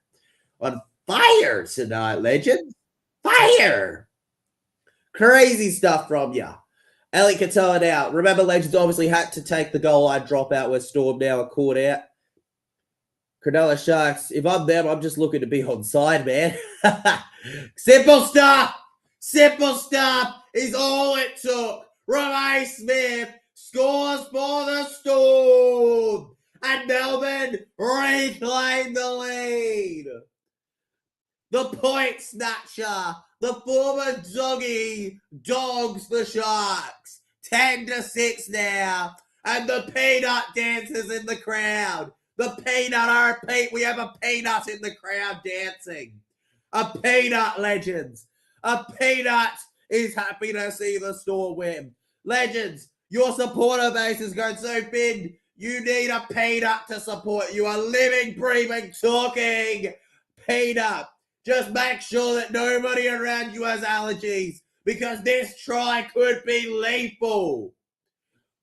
On fire tonight, legends. Fire. Crazy stuff from ya. Ellie Katoa now. Remember, legends obviously had to take the goal line dropout where Storm now are caught out. Cronulla Sharks, if I'm them, I'm just looking to be on side, man. Simple stuff. Simple stuff is all it took. Ray Smith scores for the Storm. And Melbourne reclaim the lead. The point snatcher, the former doggy, dogs the Sharks. 10-6 now. And the peanut dancers in the crowd. The peanut, I repeat, we have a peanut in the crowd dancing. A peanut, legends. A peanut is happy to see the Storm win. Legends, your supporter base is going so thin, you need a peanut to support you. A living, breathing, talking peanut. Just make sure that nobody around you has allergies, because this try could be lethal.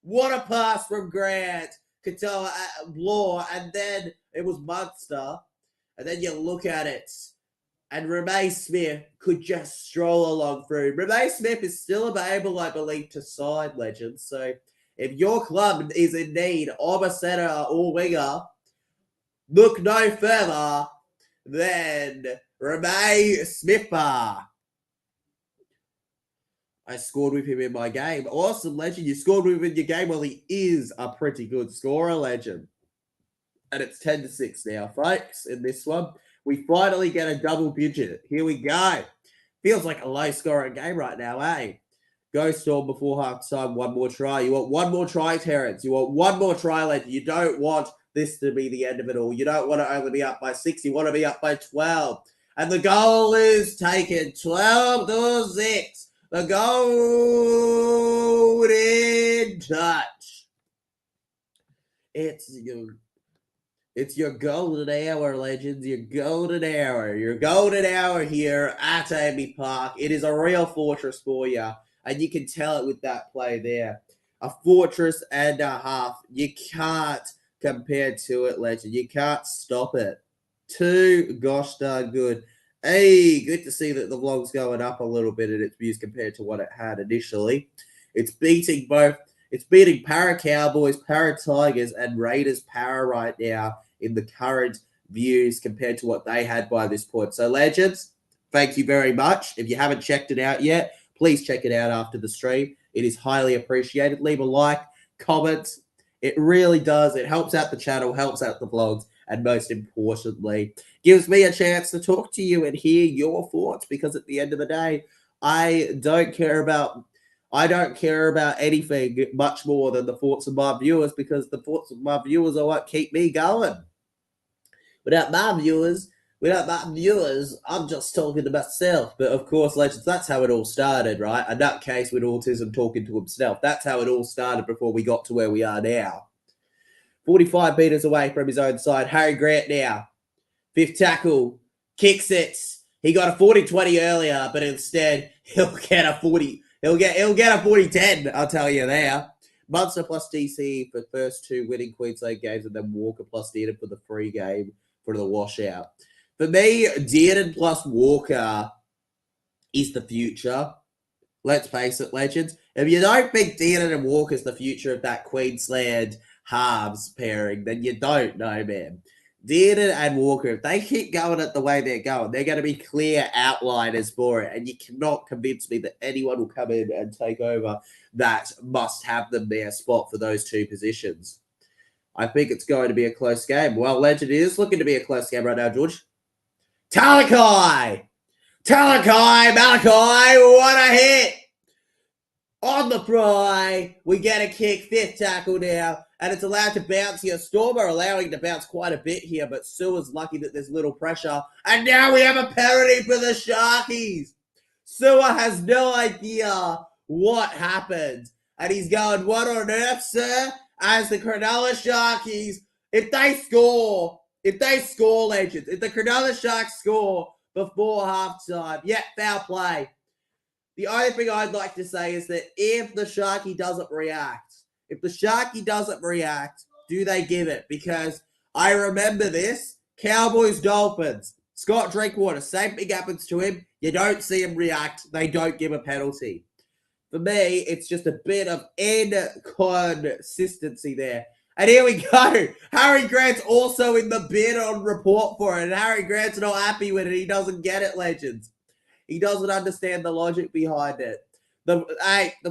What a pass from Grant. Katoa, Law, and then it was Munster. And then you look at it, and Ray Smith could just stroll along through. Ray Smith is still available, I believe, to side, legends. So if your club is in need of a centre or winger, look no further than Ray Smith. I scored with him in my game. Awesome, legend. You scored with him in your game. Well, he is a pretty good scorer, legend. And it's 10-6 now, folks, in this one. We finally get a double digit. Here we go. Feels like a low-scoring game right now, eh? Go Storm before half-time. One more try. You want one more try, Terrence. You want one more try, legend. You don't want this to be the end of it all. You don't want to only be up by 6. You want to be up by 12. And the goal is taken 12-6. The golden touch. It's your golden hour, legends. Your golden hour. Your golden hour here at Amy Park. It is a real fortress for you. And you can tell it with that play there. A fortress and a half. You can't compare to it, legend. You can't stop it. Too gosh darn good. Hey, good to see that the vlog's going up a little bit in its views compared to what it had initially. It's beating Para Cowboys, Para Tigers, and Raiders Para right now in the current views compared to what they had by this point. So, legends, thank you very much. If you haven't checked it out yet, please check it out after the stream. It is highly appreciated. Leave a like, comment. It really does. It helps out the channel, helps out the vlogs, and most importantly, gives me a chance to talk to you and hear your thoughts, because at the end of the day, I don't care about anything much more than the thoughts of my viewers, because the thoughts of my viewers are what keep me going. Without my viewers, I'm just talking to myself. But of course, legends, that's how it all started, right? A nutcase with autism talking to himself. That's how it all started before we got to where we are now. 45 metres away from his own side. Harry Grant now. Fifth tackle. Kicks it. He got a 40-20 earlier, but instead he'll get a 40. He'll get a 40-10, I'll tell you there. Munster plus DC for first 2 winning Queensland games, and then Walker plus Dearden for the free game for the washout. For me, Dearden plus Walker is the future. Let's face it, legends. If you don't think Dearden and Walker is the future of that Queensland halves pairing, then you don't know, man. Dearden and Walker, if they keep going at the way they're going, they're going to be clear outliners for it. And you cannot convince me that anyone will come in and take over that must have them their spot for those 2 positions. I think it's going to be a close game. Well, legend, it is looking to be a close game right now, George. Malachi, what a hit! On the fry, we get a kick, 5th tackle now, and it's allowed to bounce here. Storm are allowing to bounce quite a bit here, but Sewer's lucky that there's little pressure. And now we have a penalty for the Sharkies. Sewer has no idea what happened. And he's going, what on earth, sir? As the Cronulla Sharkies, if they score, If they score, legends, if the Cronulla Sharks score before halftime, yeah, foul play. The only thing I'd like to say is that if the Sharky doesn't react, do they give it? Because I remember this, Cowboys, Dolphins, Scott Drinkwater, same thing happens to him. You don't see him react. They don't give a penalty. For me, it's just a bit of inconsistency there. And here we go. Harry Grant's also in the bid on report for it. And Harry Grant's not happy with it. He doesn't get it, legends. He doesn't understand the logic behind it. The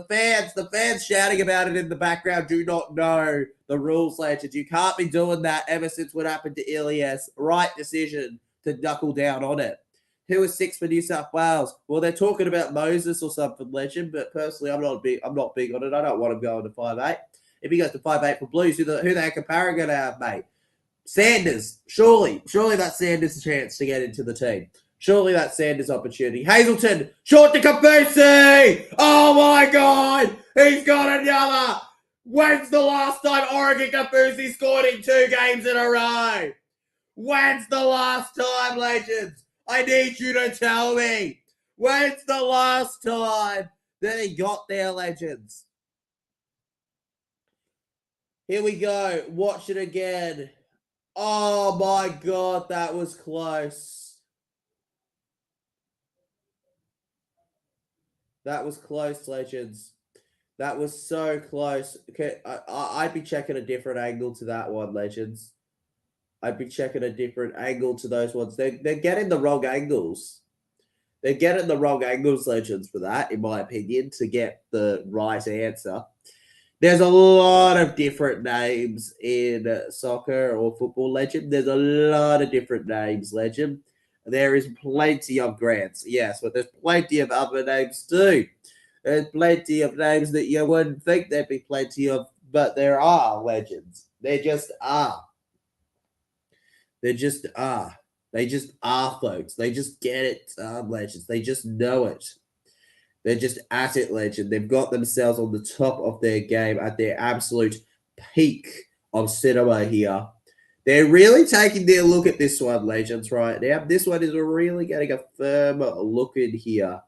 fans shouting about it in the background do not know the rules, legends. You can't be doing that ever since what happened to Ilias. Right decision to knuckle down on it. Who was 6 for New South Wales? Well, they're talking about Moses or something, legend. But personally, I'm not big on it. I don't want him going to 5'8". If he goes to 5'8" for Blues, who the heck are Parra going to have, mate? Sanders, surely that's Sanders' chance to get into the team. Surely that's Sanders' opportunity. Hazelton, short to Kafusi! Oh my God! He's got another! When's the last time Oregon Kafusi scored in 2 games in a row? When's the last time, legends? I need you to tell me. When's the last time that he got there, legends? Here we go. Watch it again. Oh my God, that was close. That was close, legends. That was so close. Okay, I'd be checking a different angle to that one, legends. I'd be checking a different angle to those ones. They're getting the wrong angles. They're getting the wrong angles, legends, for that, in my opinion, to get the right answer. There's a lot of different names in soccer or football, legend. There's a lot of different names, legend. There is plenty of Grants, yes, but there's plenty of other names too. There's plenty of names that you wouldn't think there'd be plenty of, but there are, legends. There just are. They just are. They just are, folks. They just get it, legends. They just know it. They're just at it, legend. They've got themselves on the top of their game at their absolute peak of cinema here. They're really taking their look at this one, legends, right now. This one is really getting a firm look in here.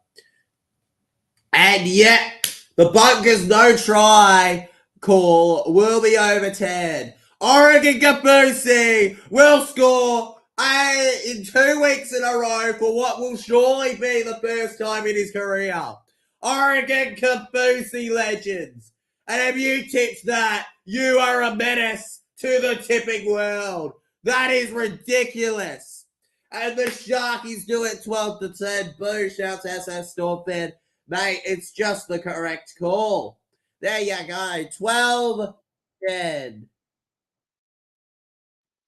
And yet, the Bunkers no try call will be overturned. Oregon Kafusi will score in 2 weeks in a row for what will surely be the first time in his career. Oregon Kafusi, legends. And if you tipped that, you are a menace to the tipping world. That is ridiculous. And the Sharkies do it 12-10. Boo, shouts SS Storm fan. Mate, it's just the correct call. There you go. 12-10.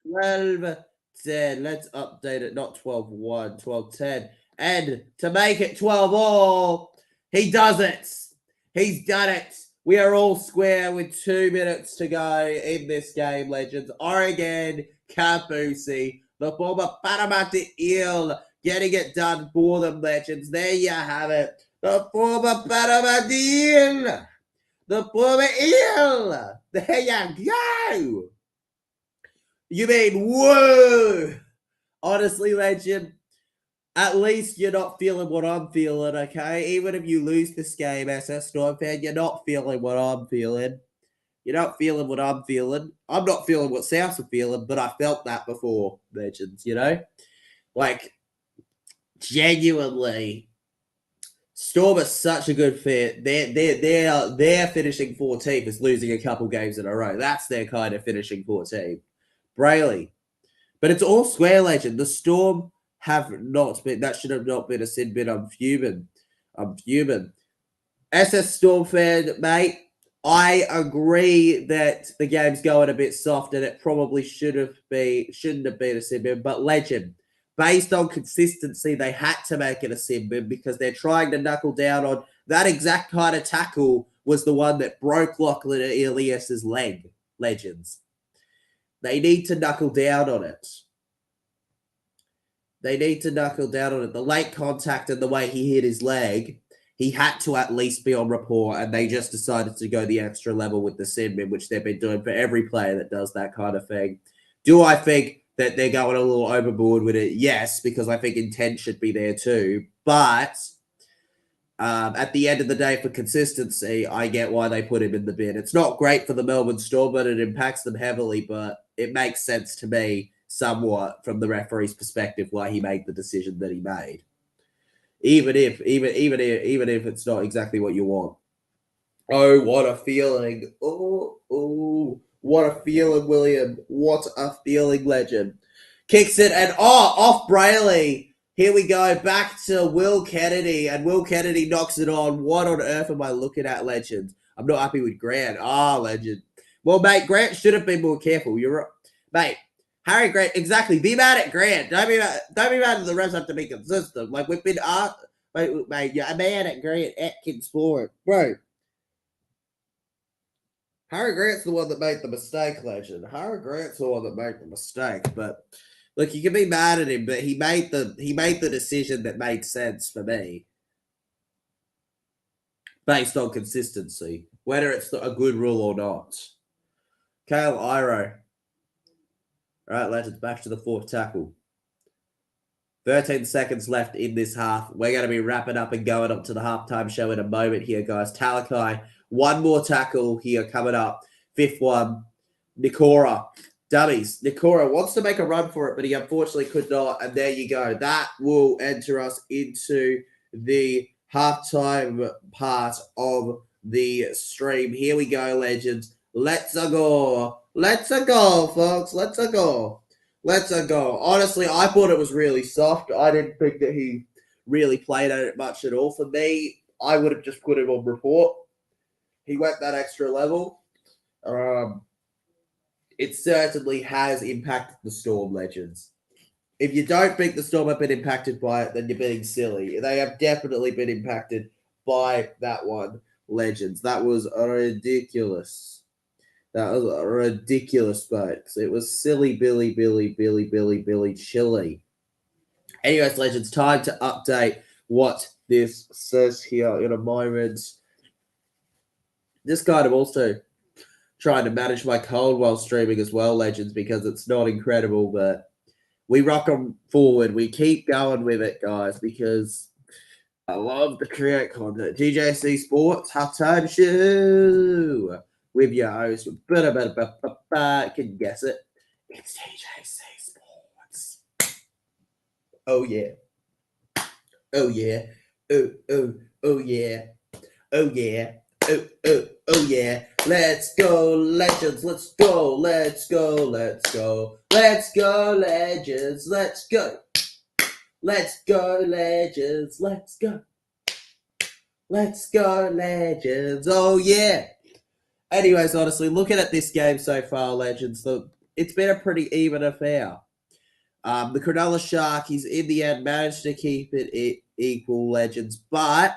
12-10. Let's update it. Not 12-1, 12-10. And to make it 12-all, he does it. He's done it. We are all square with 2 minutes to go in this game, legends. Oregon Kafusi, the former Parramatta Eel, getting it done for them, legends. There you have it. The former Parramatta Eel. The former Eel. There you go. You mean, whoa. Honestly, legend, at least you're not feeling what I'm feeling, okay? Even if you lose this game, SS Storm fan, you're not feeling what I'm feeling. You're not feeling what I'm feeling. I'm not feeling what Souths are feeling, but I felt that before, legends, you know? Like, genuinely, Storm is such a good fit. Their finishing 14th is losing a couple games in a row. That's their kind of finishing 14. Brayley. But it's all square, legend. The Storm have not been, that should have not been a sin bin. I'm fuming. SS Storm fan, mate, I agree that the game's going a bit soft and it probably shouldn't have been a sin bin, but legend, based on consistency, they had to make it a sin bin because they're trying to knuckle down on that exact kind of tackle was the one that broke Lachlan Ilias's leg, legends. They need to knuckle down on it. The late contact and the way he hit his leg, he had to at least be on report, and they just decided to go the extra level with the sin bin, which they've been doing for every player that does that kind of thing. Do I think that they're going a little overboard with it. Yes, because I think intent should be there too. But at the end of the day, for consistency, I get why they put him in the bin. It's not great for the Melbourne Storm, but it impacts them heavily. But it makes sense to me somewhat from the referee's perspective why he made the decision that he made. Even if it's not exactly what you want. Oh, what a feeling. Oh, what a feeling, William. What a feeling, legend. Kicks it and off Brayley. Here we go, back to Will Kennedy, and Will Kennedy knocks it on. What on earth am I looking at, legend? I'm not happy with Grant. Legend. Well, mate, Grant should have been more careful. You're right. Mate, Harry Grant, exactly. Be mad at Grant. Don't be mad at the refs have to be consistent. Like, we've been mate, you're mad at Grant Atkins for it. Bro. Harry Grant's the one that made the mistake, legend. Harry Grant's the one that made the mistake, but look, you can be mad at him, but he made the decision that made sense for me, based on consistency, whether it's a good rule or not. Kale Iro. All right, legends, back to the fourth tackle. 13 seconds left in this half. We're going to be wrapping up and going up to the halftime show in a moment here, guys. Talakai, one more tackle here coming up. Fifth one, Nikora. Dummies. Nikora wants to make a run for it, but he unfortunately could not. And there you go. That will enter us into the halftime part of the stream. Here we go, legends. Let's go. Let's go, folks. Let's go. Let's go. Honestly, I thought it was really soft. I didn't think that he really played at it much at all. For me, I would have just put him on report. He went that extra level. It certainly has impacted the Storm, legends. If you don't think the Storm have been impacted by it, then you're being silly. They have definitely been impacted by that one, legends. That was ridiculous. That was ridiculous, folks. It was silly Billy Chili. Anyways, legends, time to update what this says here in a moment. This kind of also trying to manage my cold while streaming as well, legends, because it's not incredible, but we rock them forward. We keep going with it, guys, because I love to create content. TJC Sports halftime show with your host. Can you guess it? It's TJC Sports. Oh yeah. Oh yeah. Oh yeah. Oh yeah. Oh yeah. Let's go, legends. Let's go. Let's go, legends. Let's go. Let's go, legends. Let's go. Let's go, legends. Oh yeah. Anyways, honestly, looking at this game so far, legends, it's been a pretty even affair. The Cronulla Sharkies, in the end, managed to keep it equal, legends, but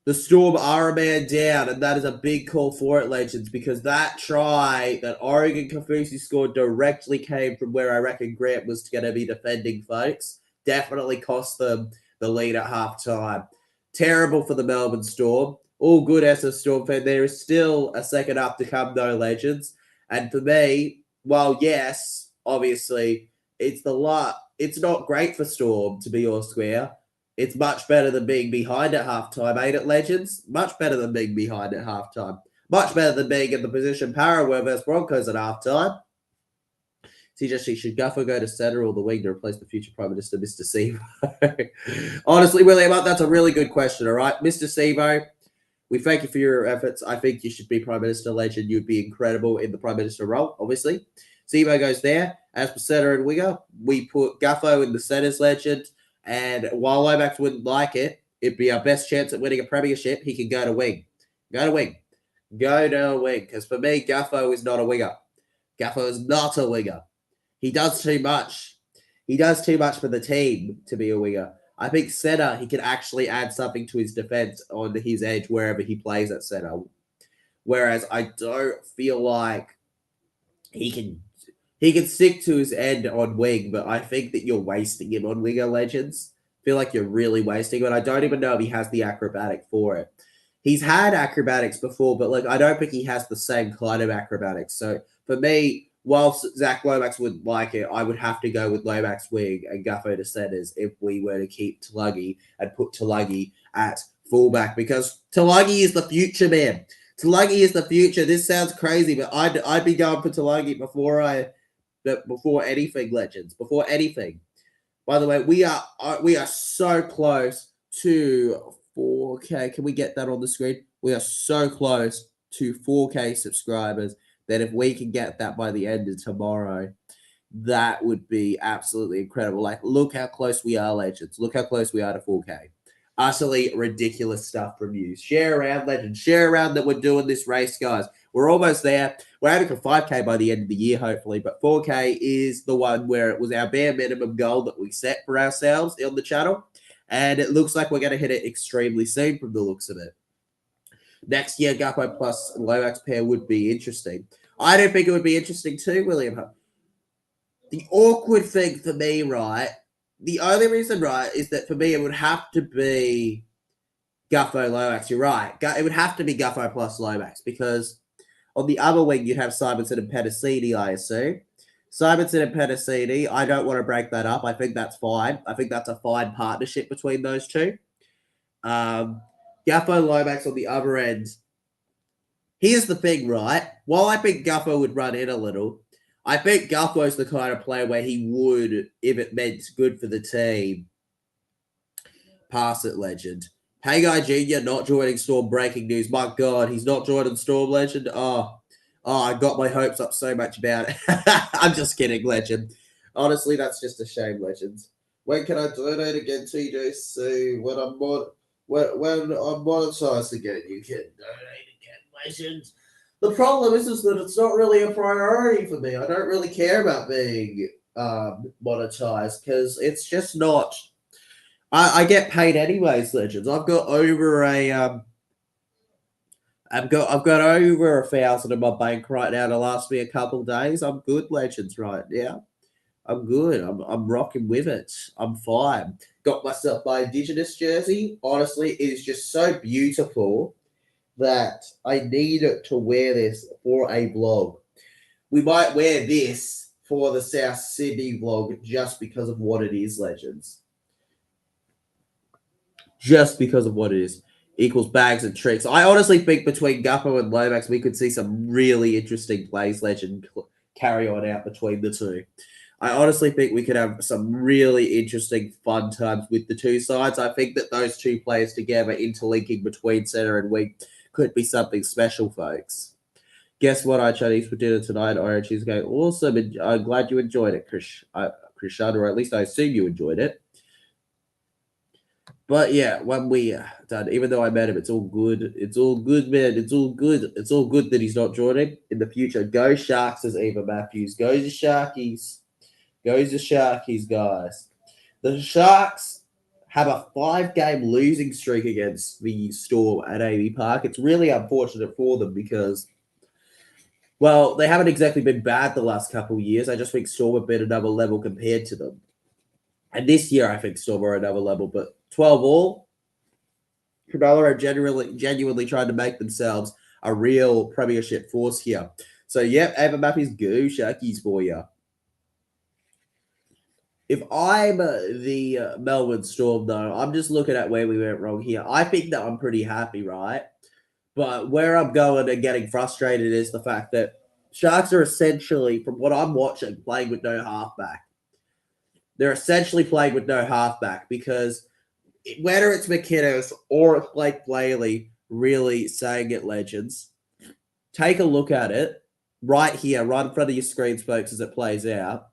the Storm are a man down, and that is a big call for it, legends, because that try that Oregon Kafusi scored directly came from where I reckon Grant was going to be defending, folks. Definitely cost them the lead at halftime. Terrible for the Melbourne Storm. All good as a Storm fan. There is still a second half to come, though, legends. And for me, while yes, obviously, it's not great for Storm, to be all square. It's much better than being behind at halftime, ain't it, legends? Much better than being behind at halftime. Much better than being in the position Para were versus Broncos at halftime. TJC, should Guffer go to centre or the wing to replace the future Prime Minister, Mr. Sevo? Honestly, William, that's a really good question, all right? Mr. Sevo, we thank you for your efforts. I think you should be Prime Minister, legend. You'd be incredible in the Prime Minister role, obviously. Sevo goes there. As for centre and winger, we put Guffo in the centres, legend. And while Lomax wouldn't like it, it'd be our best chance at winning a premiership. He can go to wing. Go to wing. Go to wing. Because for me, Guffo is not a winger. Guffo is not a winger. He does too much. He does too much for the team to be a winger. I think centre, he can actually add something to his defense on his edge wherever he plays at centre. Whereas I don't feel like he can stick to his end on wing, but I think that you're wasting him on winger, legends. I feel like you're really wasting him, and I don't even know if he has the acrobatic for it. He's had acrobatics before, but I don't think he has the same kind of acrobatics. So for me, whilst Zach Lomax would like it, I would have to go with Lomax wing and Gutho to centres if we were to keep Tulagi and put Tulagi at fullback, because Tulagi is the future, man. Tulagi is the future. This sounds crazy, but I'd be going for Tulagi before anything, legends. Before anything. By the way, we are so close to 4K. Can we get that on the screen? We are so close to 4K subscribers that if we can get that by the end of tomorrow, that would be absolutely incredible. Like, look how close we are, legends. Look how close we are to 4K. Utterly ridiculous stuff from you. Share around, legends. Share around that we're doing this race, guys. We're almost there. We're aiming for 5K by the end of the year, hopefully. But 4K is the one where it was our bare minimum goal that we set for ourselves on the channel. And it looks like we're going to hit it extremely soon from the looks of it. Next year, Guppo plus Lomax pair would be interesting. I don't think it would be interesting too, William. The awkward thing for me, right, the only reason, right, is that for me it would have to be Guffo Lomax. You're right. It would have to be Guffo plus Lomax, because on the other wing you'd have Simonson and Pedicini, I assume. Simonson and Pedicini, I don't want to break that up. I think that's fine. I think that's a fine partnership between those two. Guffo Lomax on the other end. Here's the thing, right? While I think Guffo would run in a little, I think Guffo's the kind of player where he would, if it meant good for the team, pass it, legend. Hey Guy Jr. not joining Storm, breaking news. My God, he's not joining Storm, legend. Oh, I got my hopes up so much about it. I'm just kidding, legend. Honestly, that's just a shame, legends. When can I donate again, TJC? When I'm monetized again, you can donate again, legends. The problem is that it's not really a priority for me. I don't really care about being monetized, because it's just not. I get paid anyways, legends. I've got over I've got over 1,000 in my bank right now to last me a couple of days. I'm good, legends, right now. I'm good. I'm rocking with it. I'm fine. Got myself my Indigenous jersey. Honestly, it is just so beautiful that I need to wear this for a vlog. We might wear this for the South Sydney vlog just because of what it is, legends. Just because of what it is. Equals bags and tricks. I honestly think between Guppo and Lomax, we could see some really interesting plays, legend, carry on out between the two. I honestly think we could have some really interesting fun times with the two sides. I think that those two players together, interlinking between center and wing, could be something special, folks. Guess what I Chinese for dinner tonight? Orange is going awesome. And I'm glad you enjoyed it, Krishan, or at least I assume you enjoyed it. But yeah, when we done, even though I met him, it's all good. It's all good, man. It's all good. It's all good that he's not joining in the future. Go Sharks, says Eva Matthews. Go to Sharkies. Go to Sharkies, guys. The Sharks have a 5-game losing streak against the Storm at AB Park. It's really unfortunate for them because, well, they haven't exactly been bad the last couple of years. I just think Storm have been another level compared to them. And this year, I think Storm are another level. But 12 all, Cronulla are genuinely trying to make themselves a real premiership force here. So, yep, Ava Matthews, go Sharkies for you. If I'm the Melbourne Storm, though, I'm just looking at where we went wrong here. I think that I'm pretty happy, right? But where I'm going and getting frustrated is the fact that Sharks are essentially, from what I'm watching, playing with no halfback. They're essentially playing with no halfback because whether it's McInnes or it's Blake Blaley really saying it, legends, take a look at it right here, right in front of your screens, folks, as it plays out.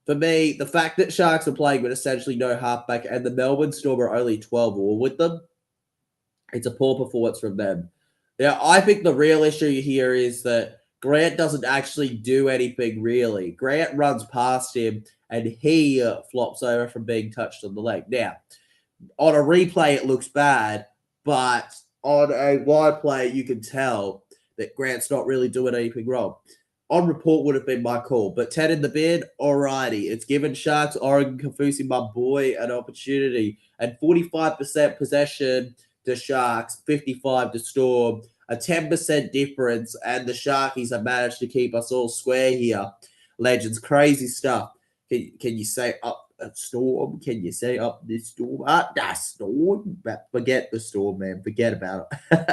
For me, the fact that Sharks are playing with essentially no halfback and the Melbourne Storm are only 12 all with them, it's a poor performance from them. Now, I think the real issue here is that Grant doesn't actually do anything really. Grant runs past him and he flops over from being touched on the leg. Now, on a replay, it looks bad, but on a wide play, you can tell that Grant's not really doing anything wrong. On report would have been my call, but 10 in the bin, alrighty. It's given Sharks, Oregon Kafusi, my boy, an opportunity. And 45% possession to Sharks, 55 to Storm. A 10% difference, and the Sharkies have managed to keep us all square here. Legends, crazy stuff. Can you say up a storm? Can you say up this storm? Up that storm? But forget the storm, man. Forget about it.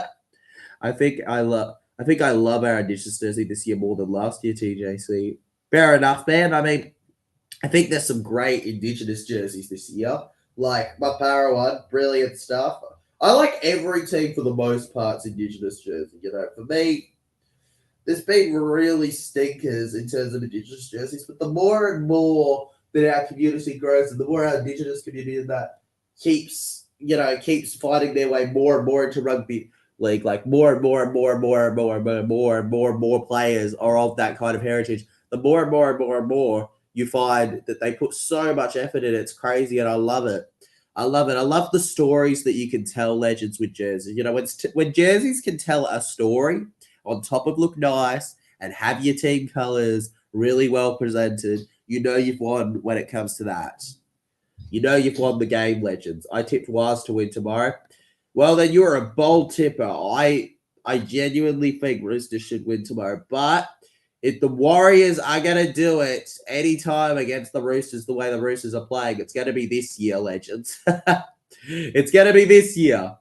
I think I love our Indigenous jersey this year more than last year, TJC. Fair enough, man. I mean, I think there's some great Indigenous jerseys this year. Like my Para one, brilliant stuff. I like every team for the most part's Indigenous jersey. You know, for me, there's been really stinkers in terms of Indigenous jerseys, but the more and more that our community grows and the more our Indigenous community that keeps fighting their way more and more into rugby league, like more and more and more and more and more and more and more and more and more players are of that kind of heritage, the more and more and more and more you find that they put so much effort in it. It's crazy, and I love it. I love it. I love the stories that you can tell, Legends, with jerseys. You know, when jerseys can tell a story on top of look nice and have your team colors really well presented, you know you've won when it comes to that. You know you've won the game, Legends. I tipped Waz to win tomorrow. Well, then you're a bold tipper. I genuinely think Roosters should win tomorrow. But if the Warriors are going to do it anytime against the Roosters the way the Roosters are playing, it's going to be this year, Legends. It's going to be this year.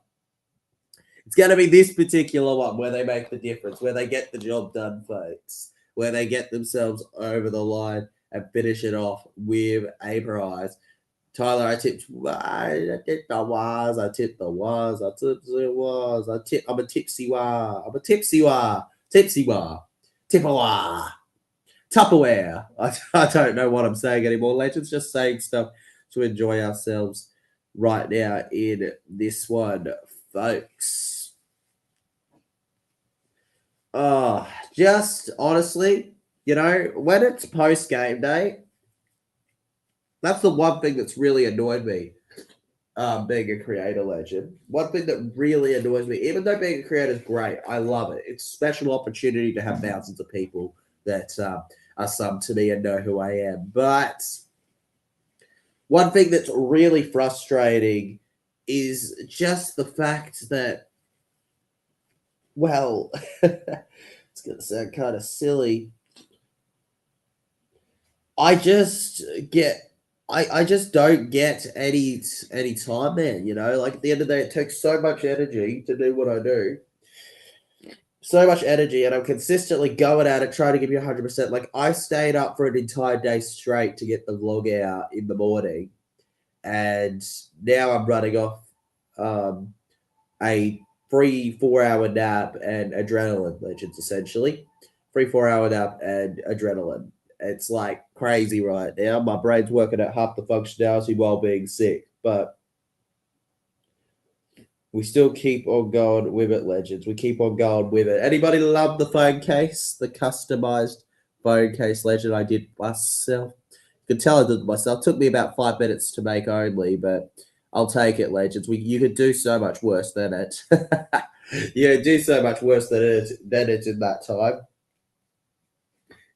It's going to be this particular one where they make the difference, where they get the job done, folks, where they get themselves over the line and finish it off with a prize. Tyler, I tipped the Waz. I'm a tipsy wah. I'm a tipsy wah. Tipsy wah. Tipperwah. Tupperware. I don't know what I'm saying anymore, Legends. Just saying stuff to enjoy ourselves right now in this one, folks. Oh, just honestly, you know, when it's post-game day, that's the one thing that's really annoyed me, being a creator, Legend. One thing that really annoys me, even though being a creator is great, I love it. It's a special opportunity to have thousands of people that are sub to me and know who I am. But one thing that's really frustrating is just the fact that, well, it's going to sound kind of silly. I just don't get any time there, you know? Like, at the end of the day, it takes so much energy to do what I do. So much energy, and I'm consistently going at it, trying to give you 100%. Like, I stayed up for an entire day straight to get the vlog out in the morning, and now I'm running off a free 4-hour nap and adrenaline, Legends, essentially. Free 4-hour nap and adrenaline. It's like crazy right now. My brain's working at half the functionality while being sick, but we still keep on going with it, Legends. We keep on going with it. Anybody love the phone case? The customized phone case, Legend, I did myself. You can tell I did it myself. It took me about 5 minutes to make only, but I'll take it, Legends. You could do so much worse than it. You could do so much worse than it in that time.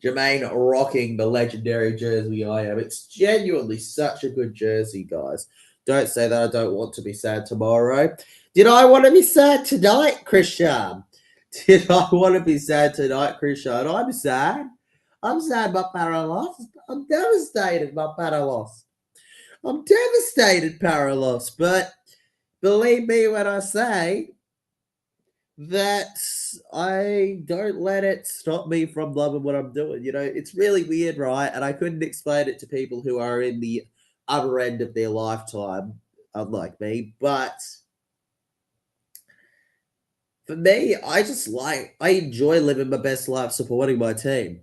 Jermaine rocking the legendary jersey I am. It's genuinely such a good jersey, guys. Don't say that I don't want to be sad tomorrow. Did I want to be sad tonight, Christian? Did I want to be sad tonight, Christian? I'm sad. I'm sad my Para lost. I'm devastated my Para lost. I'm devastated Para lost. But believe me when I say that I don't let it stop me from loving what I'm doing. You know, it's really weird, right? And I couldn't explain it to people who are in the other end of their lifetime, unlike me. But for me, I enjoy living my best life supporting my team.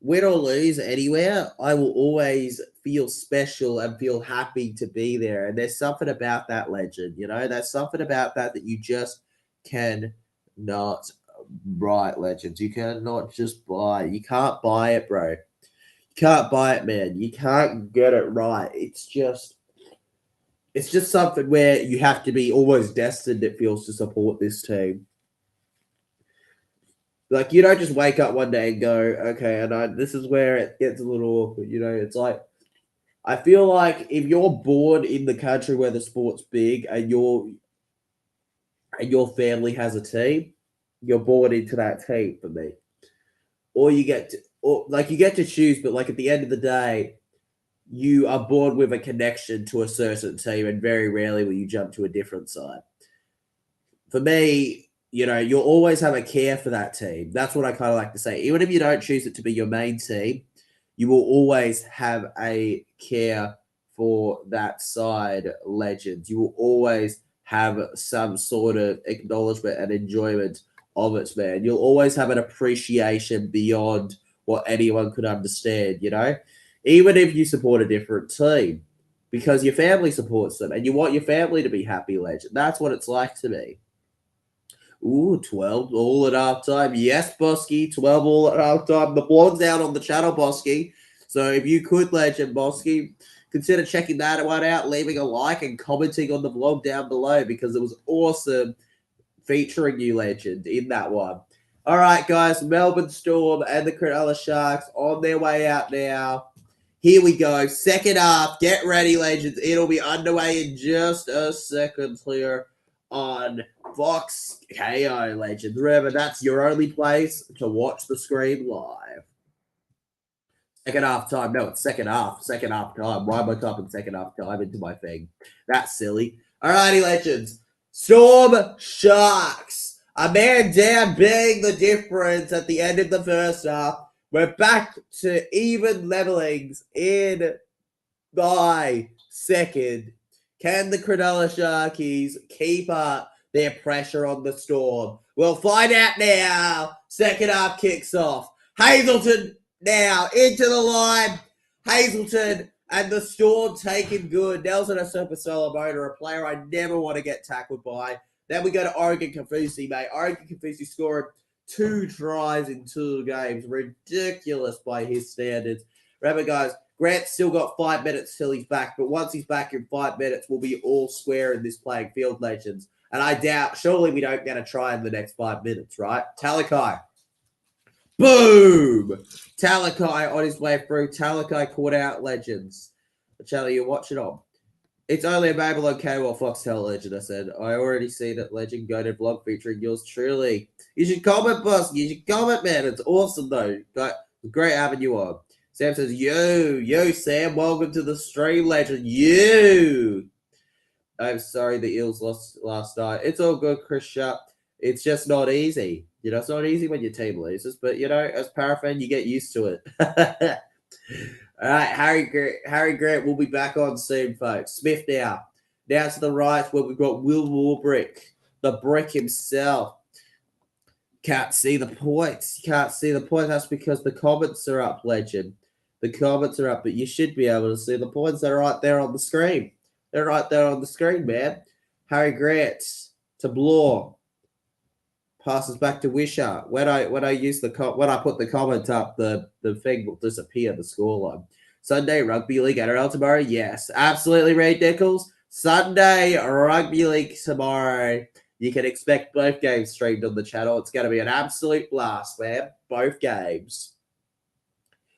Win or lose anywhere, I will always feel special and feel happy to be there. And there's something about that, Legend, you know? There's something about that you just can not write, Legends. You cannot just buy. You can't buy it, bro. You can't buy it, man. You can't get it right. It's just something where you have to be almost destined, it feels, to support this team. Like, you don't just wake up one day and go, okay, and this is where it gets a little awkward, you know? It's like, I feel like if you're born in the country where the sport's big and your family has a team, you're born into that team for me. Or or like you get to choose, but like at the end of the day, you are born with a connection to a certain team, and very rarely will you jump to a different side. For me, you'll always have a care for that team. That's what I kind of like to say. Even if you don't choose it to be your main team, you will always have a care for that side, legends. You will always have some sort of acknowledgement and enjoyment of it, man. You'll always have an appreciation beyond what anyone could understand, Even if you support a different team, because your family supports them and you want your family to be happy, legend. That's what it's like to me. Ooh, 12 all at halftime. Yes, Bosky, 12 all at halftime. The blog's out on the channel, Bosky. So if you could, legend, Bosky, consider checking that one out, leaving a like and commenting on the vlog down below because it was awesome featuring you, legend, in that one. All right, guys, Melbourne Storm and the Cronulla Sharks on their way out now. Here we go. Second half. Get ready, legends. It'll be underway in just a second here on Fox Kayo, legends. Remember, that's your only place to watch the stream live. Second half time. No, it's second half. Second half time. Why am I typing second half time into my thing? That's silly. Alrighty, legends. Storm Sharks. A man down being the difference at the end of the first half. We're back to even levelings in by second. Can the Cronulla Sharkies keep up their pressure on the Storm? We'll find out now. Second half kicks off. Hazelton now into the line. Hazelton and the Storm taking good. Nelson a super solo motor, a player I never want to get tackled by. Then we go to Oregon Kafusi, mate. Oregon Kafusi scored 2 tries in 2 games. Ridiculous by his standards. Remember, guys, Grant's still got 5 minutes till he's back, but once he's back in 5 minutes, we'll be all square in this playing field, legends. And I doubt, surely we don't get a try in the next 5 minutes, right? Talakai. Boom! Talakai on his way through. Talakai caught out, legends. The channel you're watching on. It's only available on Kayo or Foxtel, legend, I said. I already see that legend go to vlog featuring yours truly. You should comment, boss. You should comment, man. It's awesome, though. Great having you on. Sam says, yo, Sam, welcome to the stream, legend. You. I'm sorry the Eels lost last night. It's all good, Chris Sharp. It's just not easy. It's not easy when your team loses, but, as Parafan, you get used to it. All right, Harry Grant will be back on soon, folks. Smith now. Down to the right where we've got Will Warbrick, the brick himself. Can't see the points. That's because the comments are up, legend. The comments are up, but you should be able to see the points. They're right there on the screen. They're right there on the screen, man. Harry Grant to Bloor. Passes back to Wisher. When I put the comment up, the thing will disappear, the scoreline. Sunday Rugby League NRL tomorrow. Yes, absolutely, Ray Nichols. Sunday Rugby League tomorrow. You can expect both games streamed on the channel. It's going to be an absolute blast, man. Both games.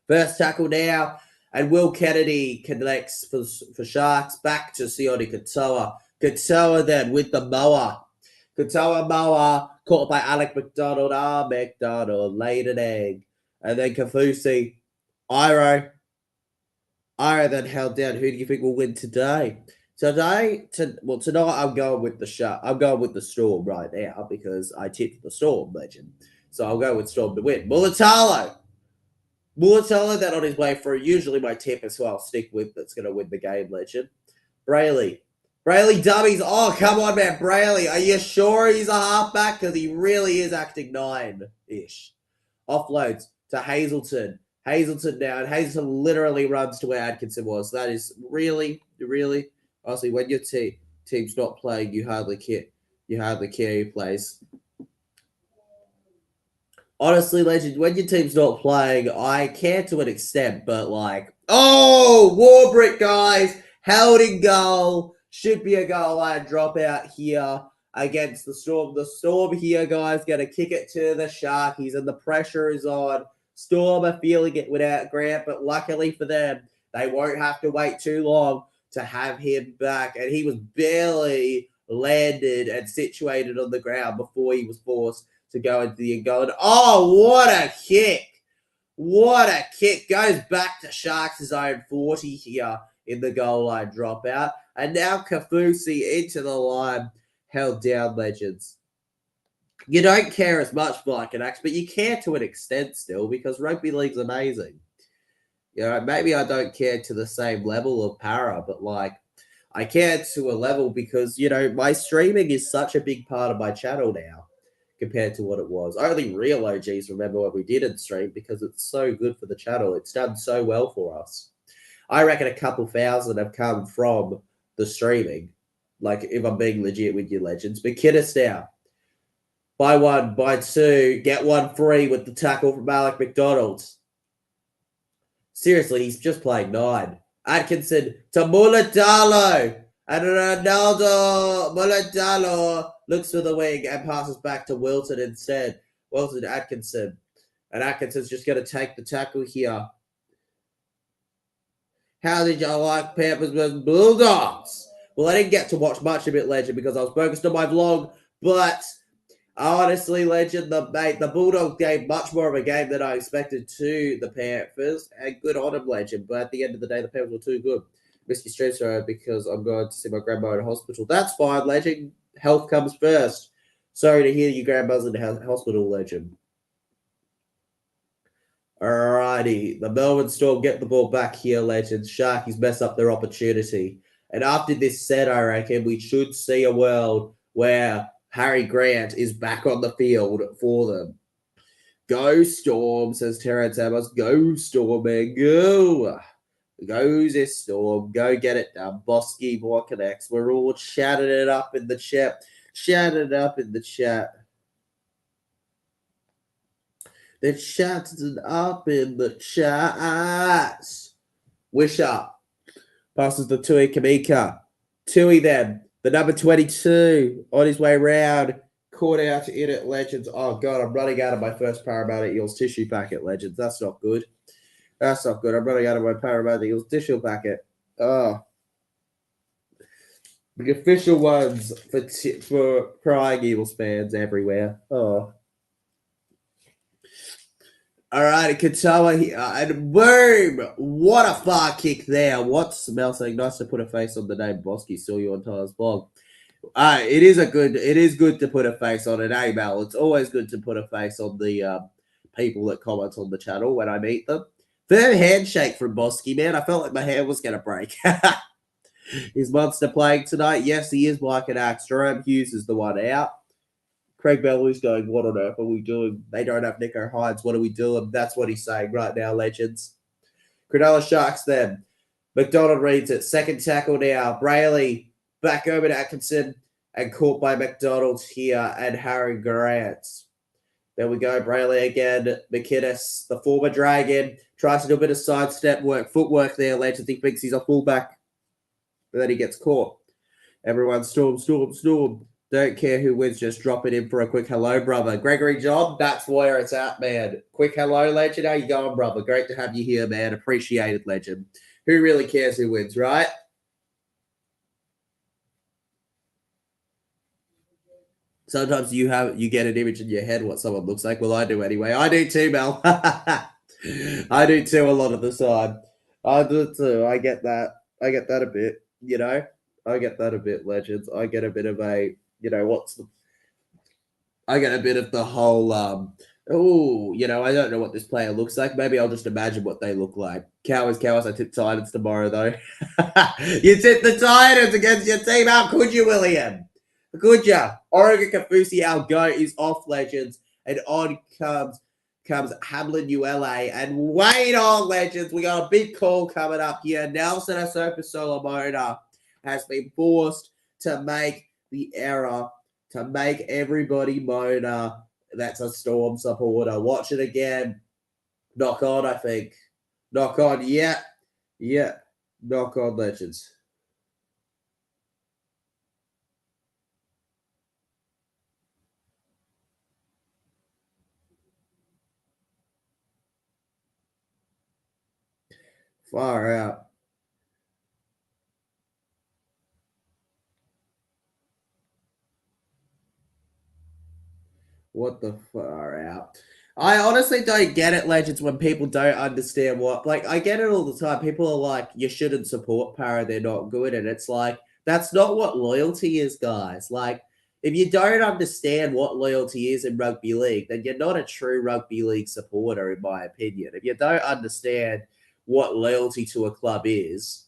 First tackle now, and Will Kennedy connects for Sharks. Back to Sione Katoa. Katoa then with the mower. Katoa mower. Caught by Alec McDonald. McDonald laid an egg. And then Kafusi. Iro then held down. Who do you think will win today? Tonight, I'm going with I'm going with the Storm right now because I tipped the Storm, legend. So I'll go with Storm to win. Mulatalo then on his way through. Usually my tip is who I'll stick with that's going to win the game, legend. Brayley dummies. Oh, come on, man. Brayley, are you sure he's a halfback? Because he really is acting 9-ish. Offloads to Hazelton. Hazelton now. And Hazelton literally runs to where Atkinson was. That is really, really... Honestly, when your team's not playing, you hardly care who plays. Honestly, legend, when your team's not playing, I care to an extent, but Warbrick, guys, held in goal. Should be a goal line dropout here against the Storm. The Storm here, guys, going to kick it to the Sharkies, and the pressure is on. Storm are feeling it without Grant, but luckily for them, they won't have to wait too long to have him back. And he was barely landed and situated on the ground before he was forced to go into the end goal. And, oh, what a kick. What a kick. Goes back to Sharks' own 40 here in the goal line dropout. And now Kafusi into the line, held down, legends. You don't care as much for like an axe, but you care to an extent still because rugby league's amazing. You know, maybe I don't care to the same level of para, but like I care to a level because, you know, my streaming is such a big part of my channel now compared to what it was. Only real OGs remember what we did in stream because it's so good for the channel. It's done so well for us. I reckon a couple thousand have come from the streaming. Like, if I'm being legit with you, legends. But Kidder now. Buy one, buy two, get one free with the tackle from Alec McDonald's. Seriously, he's just playing 9. Atkinson to Muladalo. And Ronaldo Muladalo looks for the wing and passes back to Wilton instead. Wilton Atkinson. And Atkinson's just going to take the tackle here. How did you like Panthers vs Bulldogs? Well, I didn't get to watch much of it, legend, because I was focused on my vlog. But honestly, legend, the Bulldogs gave much more of a game than I expected to the Panthers. And good on them, legend. But at the end of the day, the Panthers were too good. Missed your stream show because I'm going to see my grandma in hospital. That's fine, legend. Health comes first. Sorry to hear your grandma's in the hospital, legend. Alrighty, the Melbourne Storm get the ball back here, legends. Sharkies mess up their opportunity. And after this set, I reckon we should see a world where Harry Grant is back on the field for them. Go Storm, says Terrence Amos. Go Storm, man, go. Goes this Storm. Go get it done. Bosky, Borkanex. We're all shouting it up in the chat. Shouting it up in the chat. They're shouting up in the chat. Wish up. Passes to Tui Kamika. Tui then. The number 22 on his way round. Caught out in it, legends. Oh, God, I'm running out of my first Parramatta Eels tissue packet, legends. That's not good. That's not good. I'm running out of my Parramatta Eels tissue packet. Oh. The official ones for crying Eagles fans everywhere. Oh. All right, Katoa here, and boom! What a far kick there. What's Mel saying? Nice to put a face on the name Bosky. Saw you on Tyler's blog. It is good to put a face on an email. It's always good to put a face on the people that comment on the channel when I meet them. Firm handshake from Bosky, man. I felt like my hand was gonna break. Is Munster playing tonight? Yes, he is. Like an axe. Jerome Hughes is the one out. Craig Bellews going, what on earth are we doing? They don't have Nico Hines. What are we doing? That's what he's saying right now, legends. Cronulla Sharks then. McDonald reads it. Second tackle now. Brayley back over to Atkinson and caught by McDonald here and Harry Grant. There we go. Brayley again. McInnes, the former Dragon, tries to do a bit of sidestep work, footwork there, legends. He thinks he's a fullback. But then he gets caught. Everyone storm. Don't care who wins, just drop it in for a quick hello, brother. Gregory John, that's where it's at, man. Quick hello, legend. How you going, brother? Great to have you here, man. Appreciated, legend. Who really cares who wins, right? Sometimes you get an image in your head what someone looks like. Well, I do anyway. I do too, Mel. I do too a lot of the time. I do too. I get that a bit, you know. I get that a bit, legends. I get a bit of a, you know, I get a bit of the whole, I don't know what this player looks like. Maybe I'll just imagine what they look like. Cowards. I tip Titans tomorrow, though. You tip the Titans against your team. How could you, William? Could ya? Oregon Kafusi, our goat, is off, legends. And on comes Hamlin ULA. And wait on, legends. We got a big call coming up here. Nelson Asopa Solomona has been forced to make the error to make everybody Mona that's a Storm supporter. Watch it again. Knock on, I think. Knock on. Yeah. Knock on, legends. Far out. What the far out? I honestly don't get it, Legends, when people don't understand what... Like, I get it all the time. People are like, you shouldn't support Para, they're not good. And it's like, that's not what loyalty is, guys. Like, if you don't understand what loyalty is in rugby league, then you're not a true rugby league supporter, in my opinion. If you don't understand what loyalty to a club is,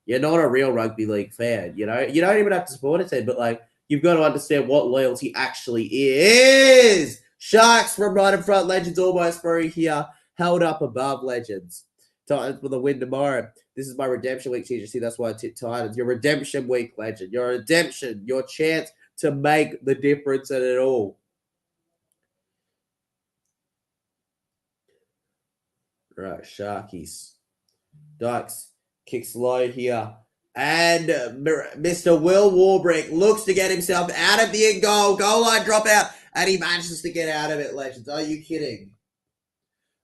you're not a real rugby league fan. You know, you don't even have to support a team, but like, you've got to understand what loyalty actually is. Sharks from right in front, Legends almost through here, held up above Legends. Titans for the win tomorrow. This is my redemption week, TGC. That's why I tip Titans. Your redemption week, Legend. Your redemption, your chance to make the difference in it all. Right, Sharkies. Ducks kicks low here. And Mr. Will Warbrick looks to get himself out of the end goal. Goal line dropout. And he manages to get out of it, Legends. Are you kidding?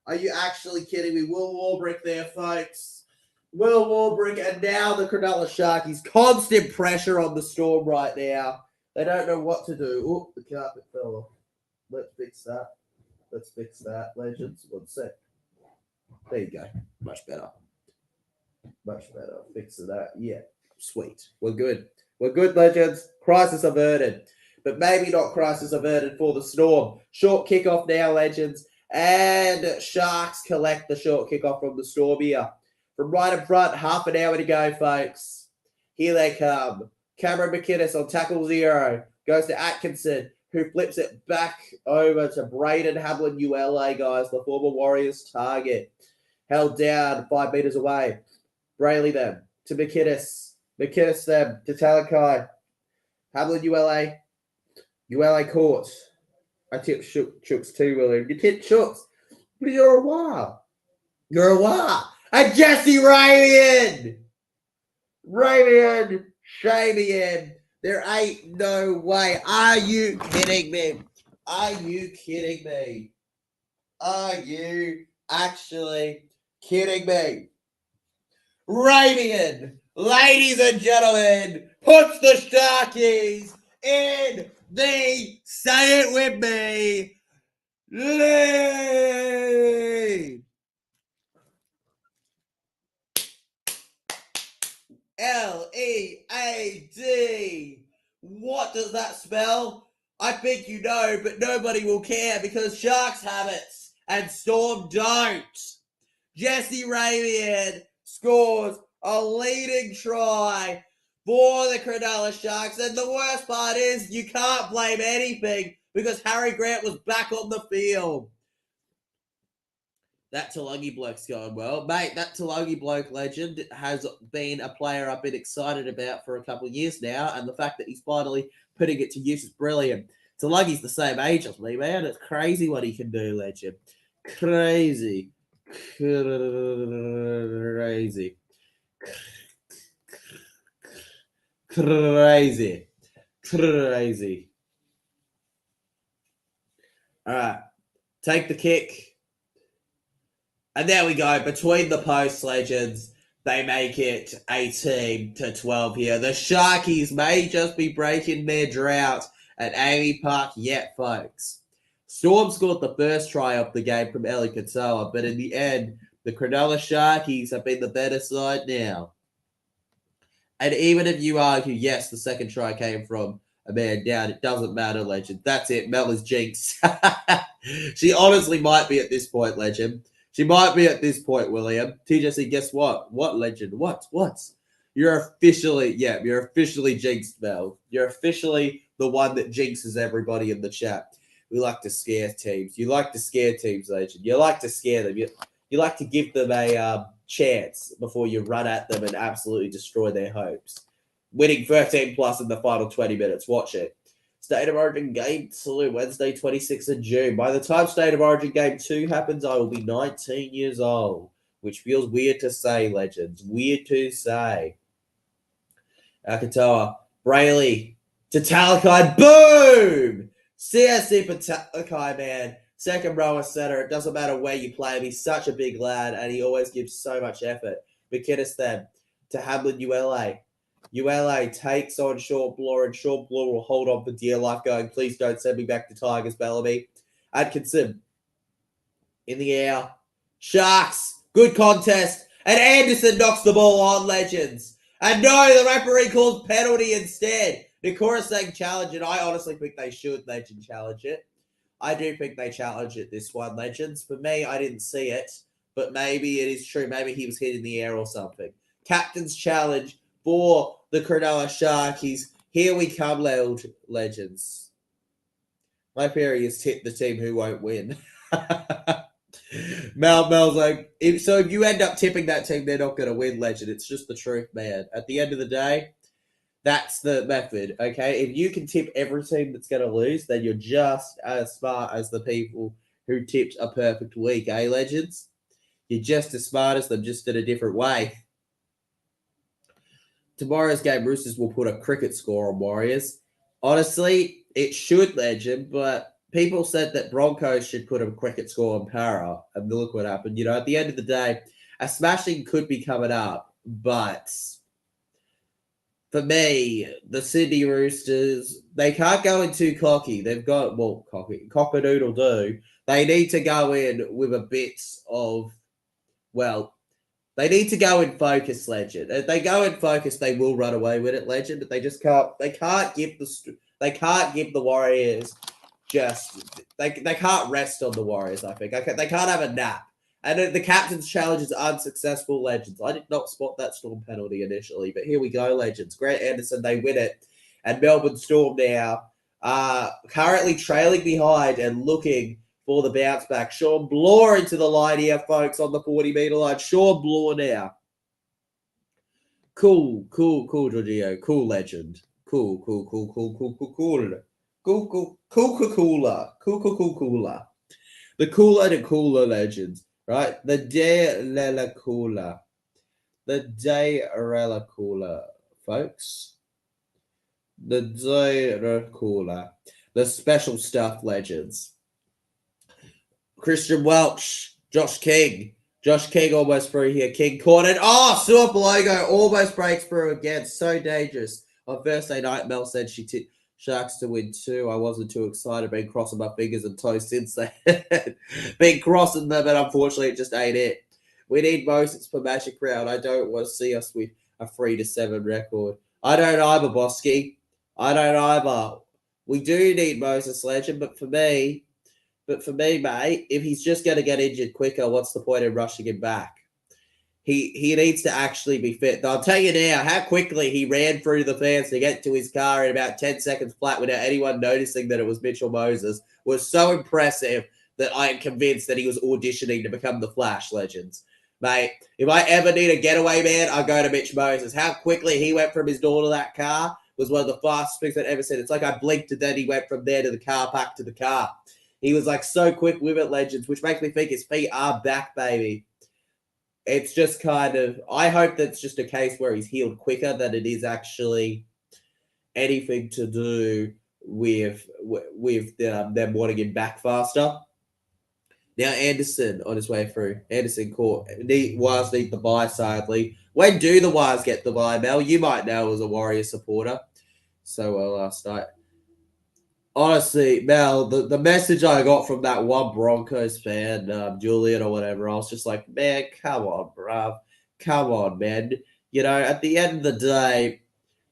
Are you actually kidding me? Will Warbrick there, folks. Will Warbrick, and now the Cronulla Sharkies. Constant pressure on the Storm right now. They don't know what to do. Oh, the carpet fell off. Let's fix that. Let's fix that, Legends. 1 sec. There you go. Much better. Much better. Fix that. Yeah. Sweet. We're good. We're good, Legends. Crisis averted. But maybe not crisis averted for the Storm. Short kickoff now, Legends. And Sharks collect the short kickoff from the Storm here. From right in front, half an hour to go, folks. Here they come. Cameron McInnes on tackle 0. Goes to Atkinson, who flips it back over to Braden Hamlin ULA, guys. The former Warriors target. Held down 5 meters away. Brayley them to McInnes. McInnes them to Talakai. Hamlin ULA. ULA court. I tipped Shooks too, William. You tipped Shooks. But you're a wah. You're a wah. And Jesse Ramian. Ramian. Shamian. There ain't no way. Are you kidding me? Are you kidding me? Are you actually kidding me? Ramian, ladies and gentlemen, puts the Sharkies in the, say it with me, lead. Lead. What does that spell? I think you know, but nobody will care because Sharks have it and Storm don't. Jesse Ramian scores a leading try for the Cronulla Sharks. And the worst part is you can't blame anything because Harry Grant was back on the field. That Talangi bloke's going well. Mate, that Talangi bloke, Legend, has been a player I've been excited about for a couple of years now. And the fact that he's finally putting it to use is brilliant. Talangi's the same age as me, man. It's crazy what he can do, Legend. Crazy. Crazy. Crazy. Crazy. All right. Take the kick. And there we go. Between the posts, Legends, they make it 18-12 here. The Sharkies may just be breaking their drought at Amy Park yet, folks. Storm scored the first try of the game from Eli Katoa, but in the end, the Cronulla Sharkies have been the better side now. And even if you argue, yes, the second try came from a man down, it doesn't matter, Legend. That's it. Mel is jinxed. She honestly might be at this point, Legend. She might be at this point, William. TJC, guess what? What, Legend? What? You're officially jinxed, Mel. You're officially the one that jinxes everybody in the chat. We like to scare teams. You like to scare teams, Legend. You like to scare them. You like to give them a chance before you run at them and absolutely destroy their hopes. Winning 13 plus in the final 20 minutes. Watch it. State of Origin Game 2, Wednesday, 26th of June. By the time State of Origin Game 2 happens, I will be 19 years old, which feels weird to say, Legends. Weird to say. Akatoa, Brayley, to Talakai, boom! CSC for Talakai, man. Second rower center. It doesn't matter where you play him. He's such a big lad, and he always gives so much effort. McInnes then to Hamlin ULA. ULA takes on Sean Bloor, and Sean Bloor will hold on for dear life going, please don't send me back to Tigers, Bellamy. Atkinson in the air. Sharks, good contest. And Anderson knocks the ball on, legends. And no, the referee calls penalty instead. Nikora saying challenge it. I honestly think they should, legend, challenge it. I do think they challenge it, this one, legends. For me, I didn't see it. But maybe it is true. Maybe he was hit in the air or something. Captain's challenge for the Cronulla Sharkies. Here we come, legends. My theory is tip the team who won't win. Mel's like, if you end up tipping that team, they're not going to win, legend. It's just the truth, man. At the end of the day, that's the method, okay? If you can tip every team that's going to lose, then you're just as smart as the people who tipped a perfect week, eh, legends? You're just as smart as them, just in a different way. Tomorrow's game, Roosters will put a cricket score on Warriors. Honestly, it should, legend, but people said that Broncos should put a cricket score on Para, and look what happened. You know, at the end of the day, a smashing could be coming up, but for me, the Sydney Roosters, they can't go in too cocky. They've got, cock-a-doodle do. They need to go in with a bit of, they need to go in focus, legend. If they go in focus, they will run away with it, legend. But they just can't. They can't give the Warriors they can't rest on the Warriors. I think they can't have a nap. And the captain's challenge is unsuccessful, legends. I did not spot that Storm penalty initially, but here we go, legends. Grant Anderson, they win it, and Melbourne Storm now currently trailing behind and looking for the bounce back. Sean Bloor into the line here, folks, on the 40-meter line. Sean Bloor now. Cool, Giorgio. Cool, legend. Cool. Cooler. The cooler to cooler legends, right? The De La Cooler. The De La Cooler, folks. The De La Cooler. The special stuff legends. Christian Welch, Josh King almost through here. King caught it. Oh, Suap Logo almost breaks through again. So dangerous. On Thursday night, Mel said she tipped Sharks to win 2. I wasn't too excited. Been crossing my fingers and toes since then. Been crossing them, but unfortunately it just ain't it. We need Moses for Magic Round. I don't want to see us with a 3-7 record. I don't either, Bosky. I don't either. We do need Moses, legend, but for me, mate, if he's just going to get injured quicker, what's the point in rushing him back? He needs to actually be fit. I'll tell you now, how quickly he ran through the fans to get to his car in about 10 seconds flat without anyone noticing that it was Mitchell Moses was so impressive that I am convinced that he was auditioning to become the Flash, legends. Mate, if I ever need a getaway man, I'll go to Mitch Moses. How quickly he went from his door to that car was one of the fastest things I've ever seen. It's like I blinked and then he went from there to the car park to the car. He was like so quick with it, legends, which makes me think his feet are back, baby. It's just kind of, I hope that's just a case where he's healed quicker than it is actually anything to do with them wanting him back faster. Now Anderson on his way through. Anderson caught. Wires need the bye, sadly. When do the Wires get the bye, Mel? You might know as a Warrior supporter. So well last night. Honestly, Mel, the message I got from that one Broncos fan, Julian or whatever, I was just like, man, come on, bruv. Come on, man. You know, at the end of the day,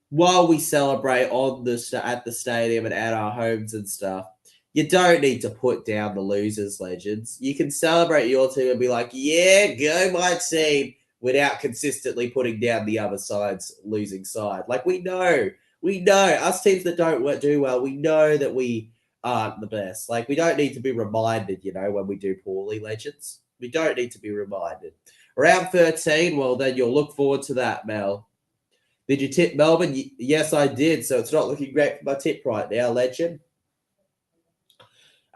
while we celebrate at the stadium and at our homes and stuff, you don't need to put down the losers, legends. You can celebrate your team and be like, yeah, go my team, without consistently putting down the other side's losing side. Like, we know, us teams that don't do well, we know that we aren't the best. Like, we don't need to be reminded, you know, when we do poorly, legends. We don't need to be reminded. Round 13, well, then you'll look forward to that, Mel. Did you tip Melbourne? Yes, I did. So it's not looking great for my tip right now, legend.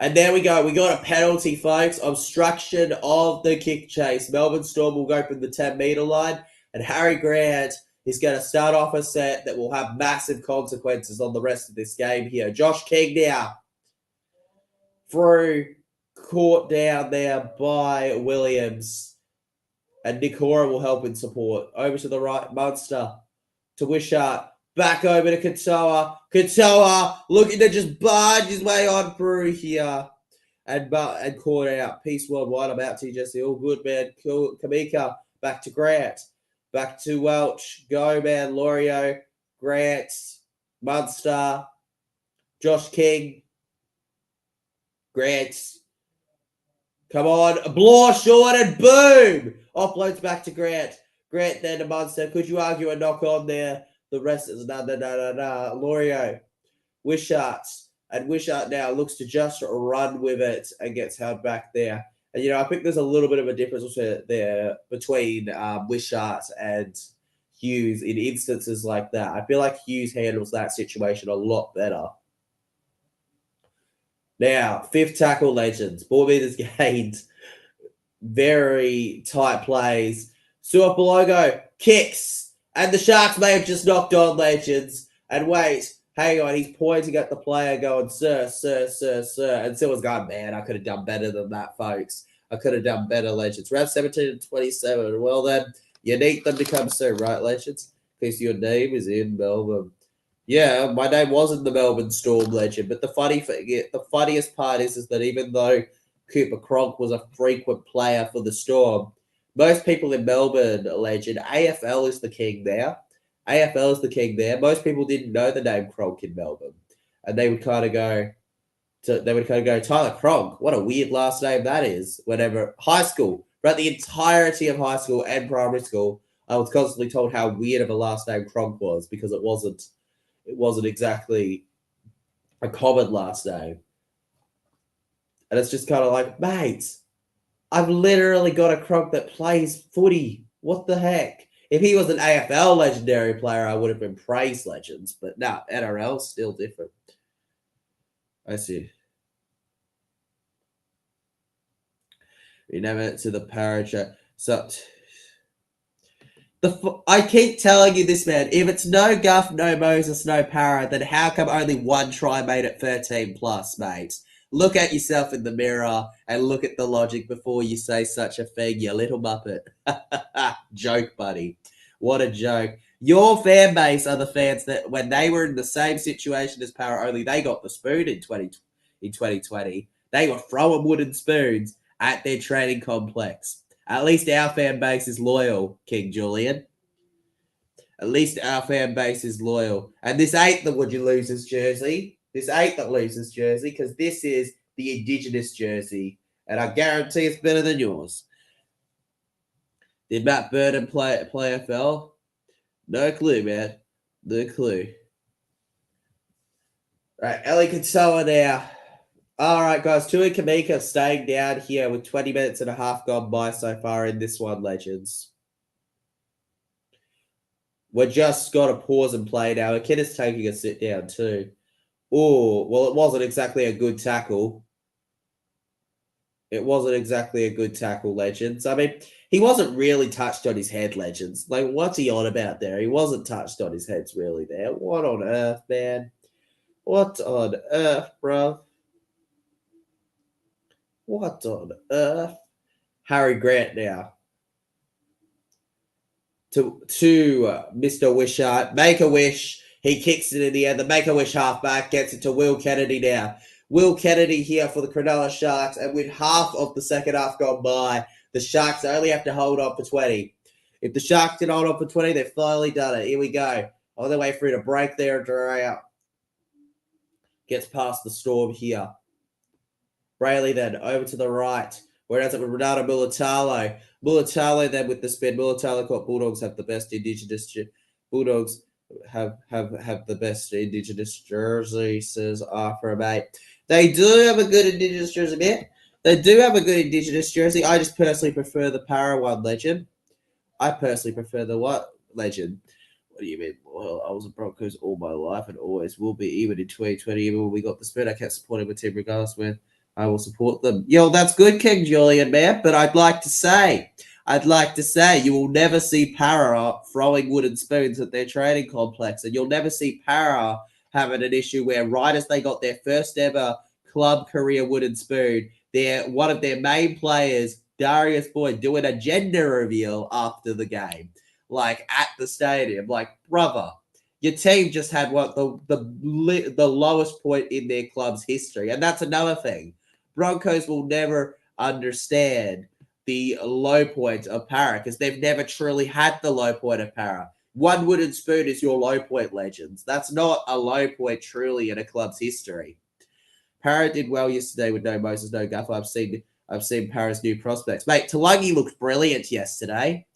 And there we go. We got a penalty, folks. Obstruction of the kick chase. Melbourne Storm will go from the 10-meter line. And Harry Grant is going to start off a set that will have massive consequences on the rest of this game here. Josh King now. Through. Caught down there by Williams. And Nikora will help in support. Over to the right. Munster. To Wishart. Back over to Katoa. Katoa looking to just barge his way on through here. and caught out. Peace worldwide. I'm out to you, Jesse. All good, man. Cool. Kamika, back to Grant. Back to Welch. Go, man. Lorio, Grant, Munster, Josh King, Grant. Come on. Bloor short and boom. Offloads back to Grant. Grant then to Munster. Could you argue a knock on there? The rest is Lorio. Wishart. And Wishart now looks to just run with it and gets held back there. And, I think there's a little bit of a difference also there between Wishart and Hughes in instances like that. I feel like Hughes handles that situation a lot better. Now, fifth tackle, Legends. Ball meters gained. Very tight plays. Suapologo kicks. And the Sharks may have just knocked on, Legends. And wait, hang on. He's pointing at the player going, sir. And someone's going, man, I could have done better than that, folks. I could have done better, Legends. Round 17 and 27. Well, then, you need them to come soon, right, Legends? Because your name is in Melbourne. Yeah, my name wasn't the Melbourne Storm, Legend, but the funniest part is that even though Cooper Cronk was a frequent player for the Storm, most people in Melbourne, Legend, AFL is the king there. AFL is the king there. Most people didn't know the name Cronk in Melbourne, and they would kind of go, Tyler Cronk. What a weird last name that is. Whenever high school, throughout the entirety of high school and primary school, I was constantly told how weird of a last name Cronk was because it wasn't exactly a common last name. And it's just kind of like, mate, I've literally got a Cronk that plays footy. What the heck? If he was an AFL legendary player, I would have been praised, Legends. But no, NRL still different. I see. We never to the parachute. So I keep telling you this, man. If it's no Guff, no Moses, no Para, then how come only one try made it 13 plus, mate? Look at yourself in the mirror and look at the logic before you say such a thing, you little muppet. Joke, buddy. What a joke. Your fan base are the fans that when they were in the same situation as Para, only they got the spoon in 2020. They were throwing wooden spoons at their training complex. At least our fan base is loyal, King Julian. At least our fan base is loyal. And this ain't the Would You Losers jersey. This ain't the Losers jersey because this is the Indigenous jersey. And I guarantee it's better than yours. Did Matt Burton play AFL? No clue, man. No clue. All right, Ellie Katoa now. All right, guys. Tui Kamika staying down here with 20 minutes and a half gone by so far in this one, Legends. We're just got to pause and play now. McKinnis taking a sit down too. Oh, well, it wasn't exactly a good tackle. It wasn't exactly a good tackle, Legends. I mean, he wasn't really touched on his head, Legends. Like, what's he on about there? He wasn't touched on his head's really there. What on earth, man? What on earth, bro? What on earth? Harry Grant now. To Mr. Wishart. Make a wish. He kicks it in the air. The Make a Wish halfback gets it to Will Kennedy now. Will Kennedy here for the Cronulla Sharks. And with half of the second half gone by, the Sharks only have to hold on for 20. If the Sharks can hold on for 20, they've finally done it. Here we go. On their way through to break there and draw out. Gets past the Storm here. Brayley then over to the right. Where ends up with Ronaldo Mulatalo. Mulatalo then with the spin. Mulatalo caught Bulldogs have the best Indigenous. Bulldogs have the best Indigenous jersey, says Arthur, mate. They do have a good Indigenous jersey, man. They do have a good Indigenous jersey. I just personally prefer the Para one, Legend. I personally prefer the what, Legend? What do you mean? Well, I was a Broncos all my life and always will be, even in 2020, even when we got the spin. I kept supporting my team regardless when I will support them. Yo, that's good, King Julian, man. But I'd like to say, you will never see Para throwing wooden spoons at their training complex. And you'll never see Para having an issue where right as they got their first ever club career wooden spoon, one of their main players, Darius Boyd, doing a gender reveal after the game, like at the stadium. Like, brother, your team just had what the lowest point in their club's history. And that's another thing. Broncos will never understand the low point of para because they've never truly had the low point of para. One wooden spoon is your low point, legends. That's not a low point truly in a club's history. Para did well yesterday with no Moses, no Gaffer. I've seen Para's new prospects. Mate, Talangi looked brilliant yesterday.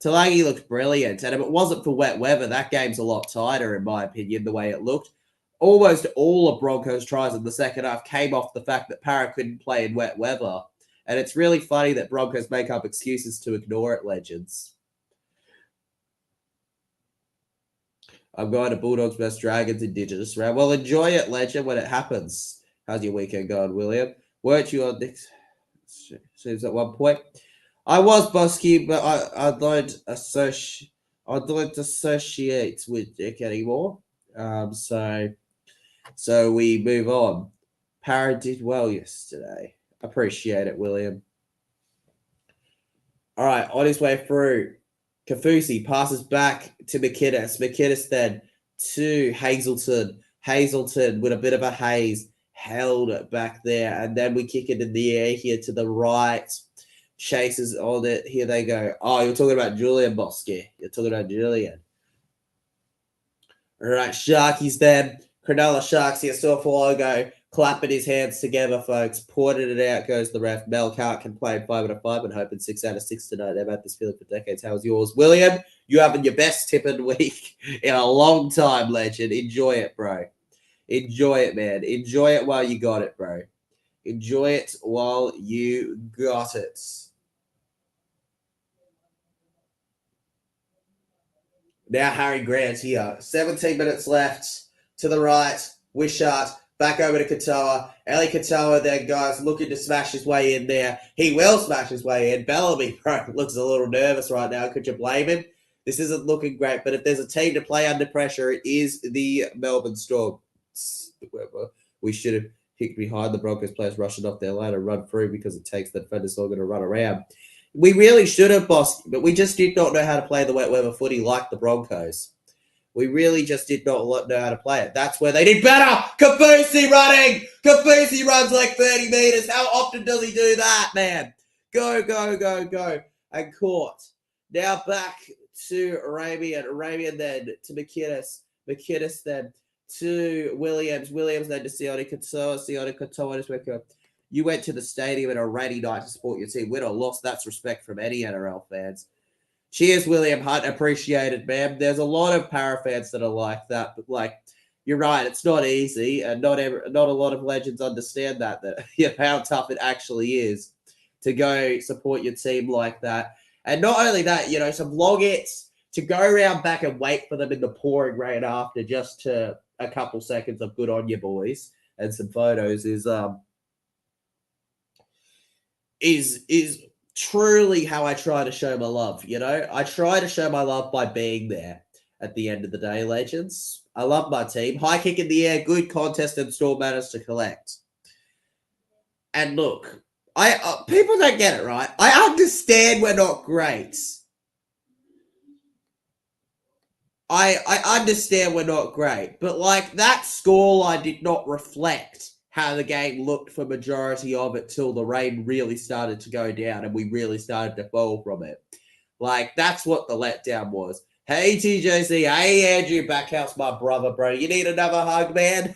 Talangi looked brilliant. And if it wasn't for wet weather, that game's a lot tighter, in my opinion, the way it looked. Almost all of Broncos' tries in the second half came off the fact that Para couldn't play in wet weather. And it's really funny that Broncos make up excuses to ignore it, legends. I'm going to Bulldogs vs Dragons Indigenous round. Well, enjoy it, legend, when it happens. How's your weekend going, William? Weren't you on this? Seems at one point. I was busky, but I don't associate with Dick anymore. So we move on. Para did well yesterday. Appreciate it, William. All right, on his way through. Kafusi passes back to McInnes. McInnes then to Hazelton. Hazelton with a bit of a haze held it back there. And then we kick it in the air here to the right. Chases on it. Here they go. Oh, you're talking about Julian Bosque. You're talking about Julian. All right, Sharkies then. Cronulla Sharks here, saw for logo. Clapping his hands together, folks. Pointed it out, goes the ref. Mel Cart can play 5 out of 5 and hoping 6 out of 6 tonight. They've had this feeling for decades. How's yours? William, you having your best tipping week in a long time, legend. Enjoy it, bro. Enjoy it, man. Enjoy it while you got it, bro. Enjoy it while you got it. Now Harry Grant here. 17 minutes left. To the right. Wishart. Back over to Katoa. Eli Katoa then, guys, looking to smash his way in there. He will smash his way in. Bellamy, bro, looks a little nervous right now. Could you blame him? This isn't looking great, but if there's a team to play under pressure, it is the Melbourne Storm. We should have kicked behind the Broncos players rushing off their line and run through because it takes the defenders all going to run around. We really should have, boss, but we just did not know how to play the wet weather footy like the Broncos. We really just did not know how to play it. That's where they did better. Kafusi running. Kafusi runs like 30 meters. How often does he do that, man? Go, go, go, go. And caught. Now back to Arabian. Arabian then to McInnes. McInnes then to Williams. Williams then to Sione Katoa. Sione Katoa. You went to the stadium on a rainy night to support your team. Win or loss, that's respect from any NRL fans. Cheers, William Hunt. Appreciate it, man. There's a lot of para fans that are like that, but like you're right, it's not easy, and not a lot of legends understand that how tough it actually is to go support your team like that. And not only that, some logettes to go around back and wait for them in the pouring rain after just to a couple seconds of good on you boys and some photos is truly how I try to show my love, I try to show my love by being there at the end of the day, legends. I love my team. High kick in the air, good contest, and Storm managed to collect. And look, people don't get it, right? I understand we're not great. I understand we're not great, but like that scoreline did not reflect how the game looked for majority of it till the rain really started to go down and we really started to fall from it. Like, that's what the letdown was. Hey, TJC. Hey, Andrew Backhouse, my brother, bro. You need another hug, man?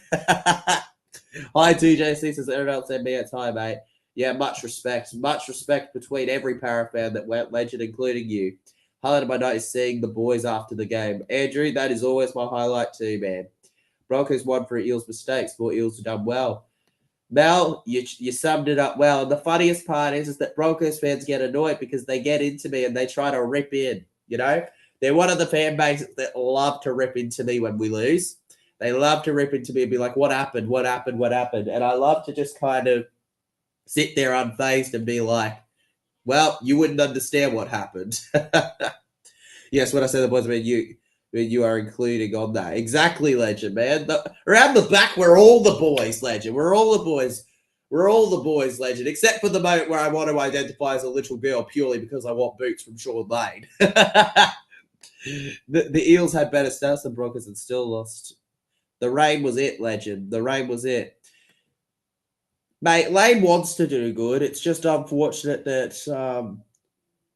Hi, TJC. Says NRL send me a time, mate. Yeah, much respect. Much respect between every para fan that went legend, including you. Highlight of my night is seeing the boys after the game. Andrew, that is always my highlight too, man. Broncos won for Eels' mistakes. Thought Eels have done well. Mel, you summed it up well. And the funniest part is that Broncos fans get annoyed because they get into me and they try to rip in, They're one of the fan bases that love to rip into me when we lose. They love to rip into me and be like, what happened? What happened? What happened? And I love to just kind of sit there unfazed and be like, well, you wouldn't understand what happened. Yes, when I say the boys, I mean you are including on that. Exactly, legend, man. Around the back, we're all the boys, legend. We're all the boys. We're all the boys, legend, except for the moment where I want to identify as a little girl purely because I want boots from Sean Lane. The Eels had better stats than Broncos and still lost. The rain was it, legend. The rain was it. Mate, Lane wants to do good. It's just unfortunate that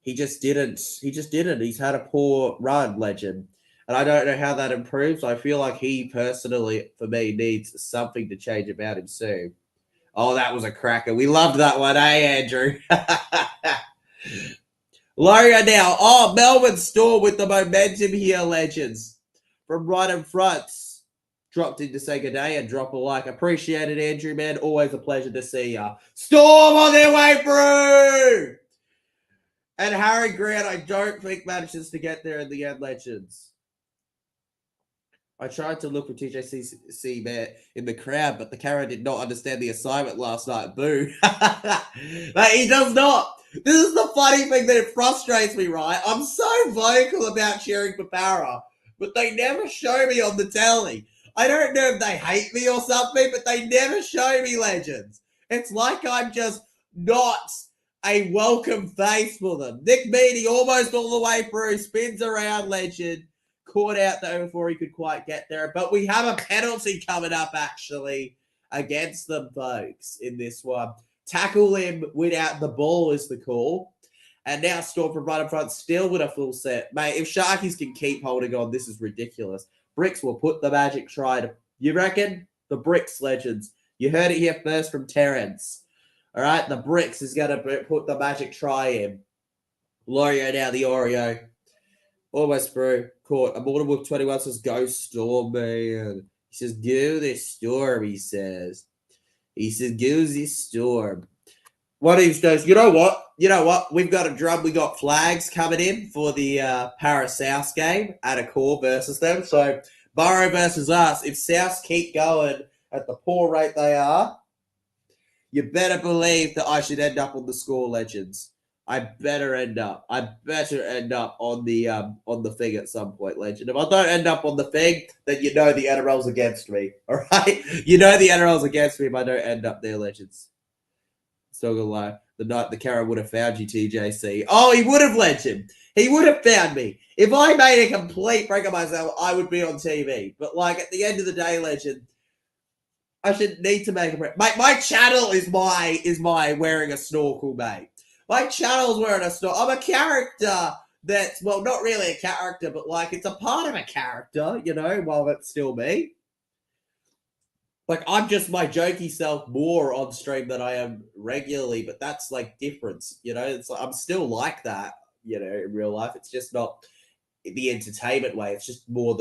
he just didn't. He just didn't. He's had a poor run, legend. And I don't know how that improves. I feel like he personally, for me, needs something to change about him soon. Oh, that was a cracker. We loved that one, Andrew? Loria now. Oh, Melbourne Storm with the momentum here, legends. From right in front. Dropped in to say good day and drop a like. Appreciate it, Andrew, man. Always a pleasure to see ya. Storm on their way through! And Harry Grant, I don't think manages to get there in the end, legends. I tried to look for TJC man in the crowd, but the camera did not understand the assignment last night. Boo. Like, he does not. This is the funny thing that it frustrates me, right? I'm so vocal about cheering for Para, but they never show me on the telly. I don't know if they hate me or something, but they never show me, legends. It's like I'm just not a welcome face for them. Nick Meaney almost all the way through, spins around, legend. Caught out there before he could quite get there. But we have a penalty coming up, actually, against them, folks, in this one. Tackle him without the ball is the call. And now Storm from right in front, still with a full set. Mate, if Sharkies can keep holding on, this is ridiculous. Bricks will put the magic try to... You reckon? The Bricks, legends. You heard it here first from Terrence. All right, the Bricks is going to put the magic try in. Lorio now, the Oreo. Almost through. Caught. Immortal Wolf 21 says, go Storm, man. He says, go this Storm, he says. He says, go this Storm. One of these days, you know what? We've got a drum. We got flags coming in for the Para South game at a core versus them. So, Burrow versus us. If Souths keep going at the poor rate they are, you better believe that I should end up on the score, legends. I better end up on the thing at some point, legend. If I don't end up on the thing, then you know the NRL's against me. All right, you know the NRL's against me if I don't end up there, legends. So gonna lie, the night the Kara would have found you, TJC. Oh, he would have, legend. He would have found me. If I made a complete break of myself, I would be on TV. But like at the end of the day, legend, I should need to make a break. My channel is my wearing a snorkel, mate. My channel's wearing a snorkel. I'm a character that's, well, not really a character, but like it's a part of a character, you know, while it's still me. Like, I'm just my jokey self more on stream than I am regularly, but that's like difference, you know? It's like, I'm still like that, you know, in real life. It's just not the entertainment way. It's just more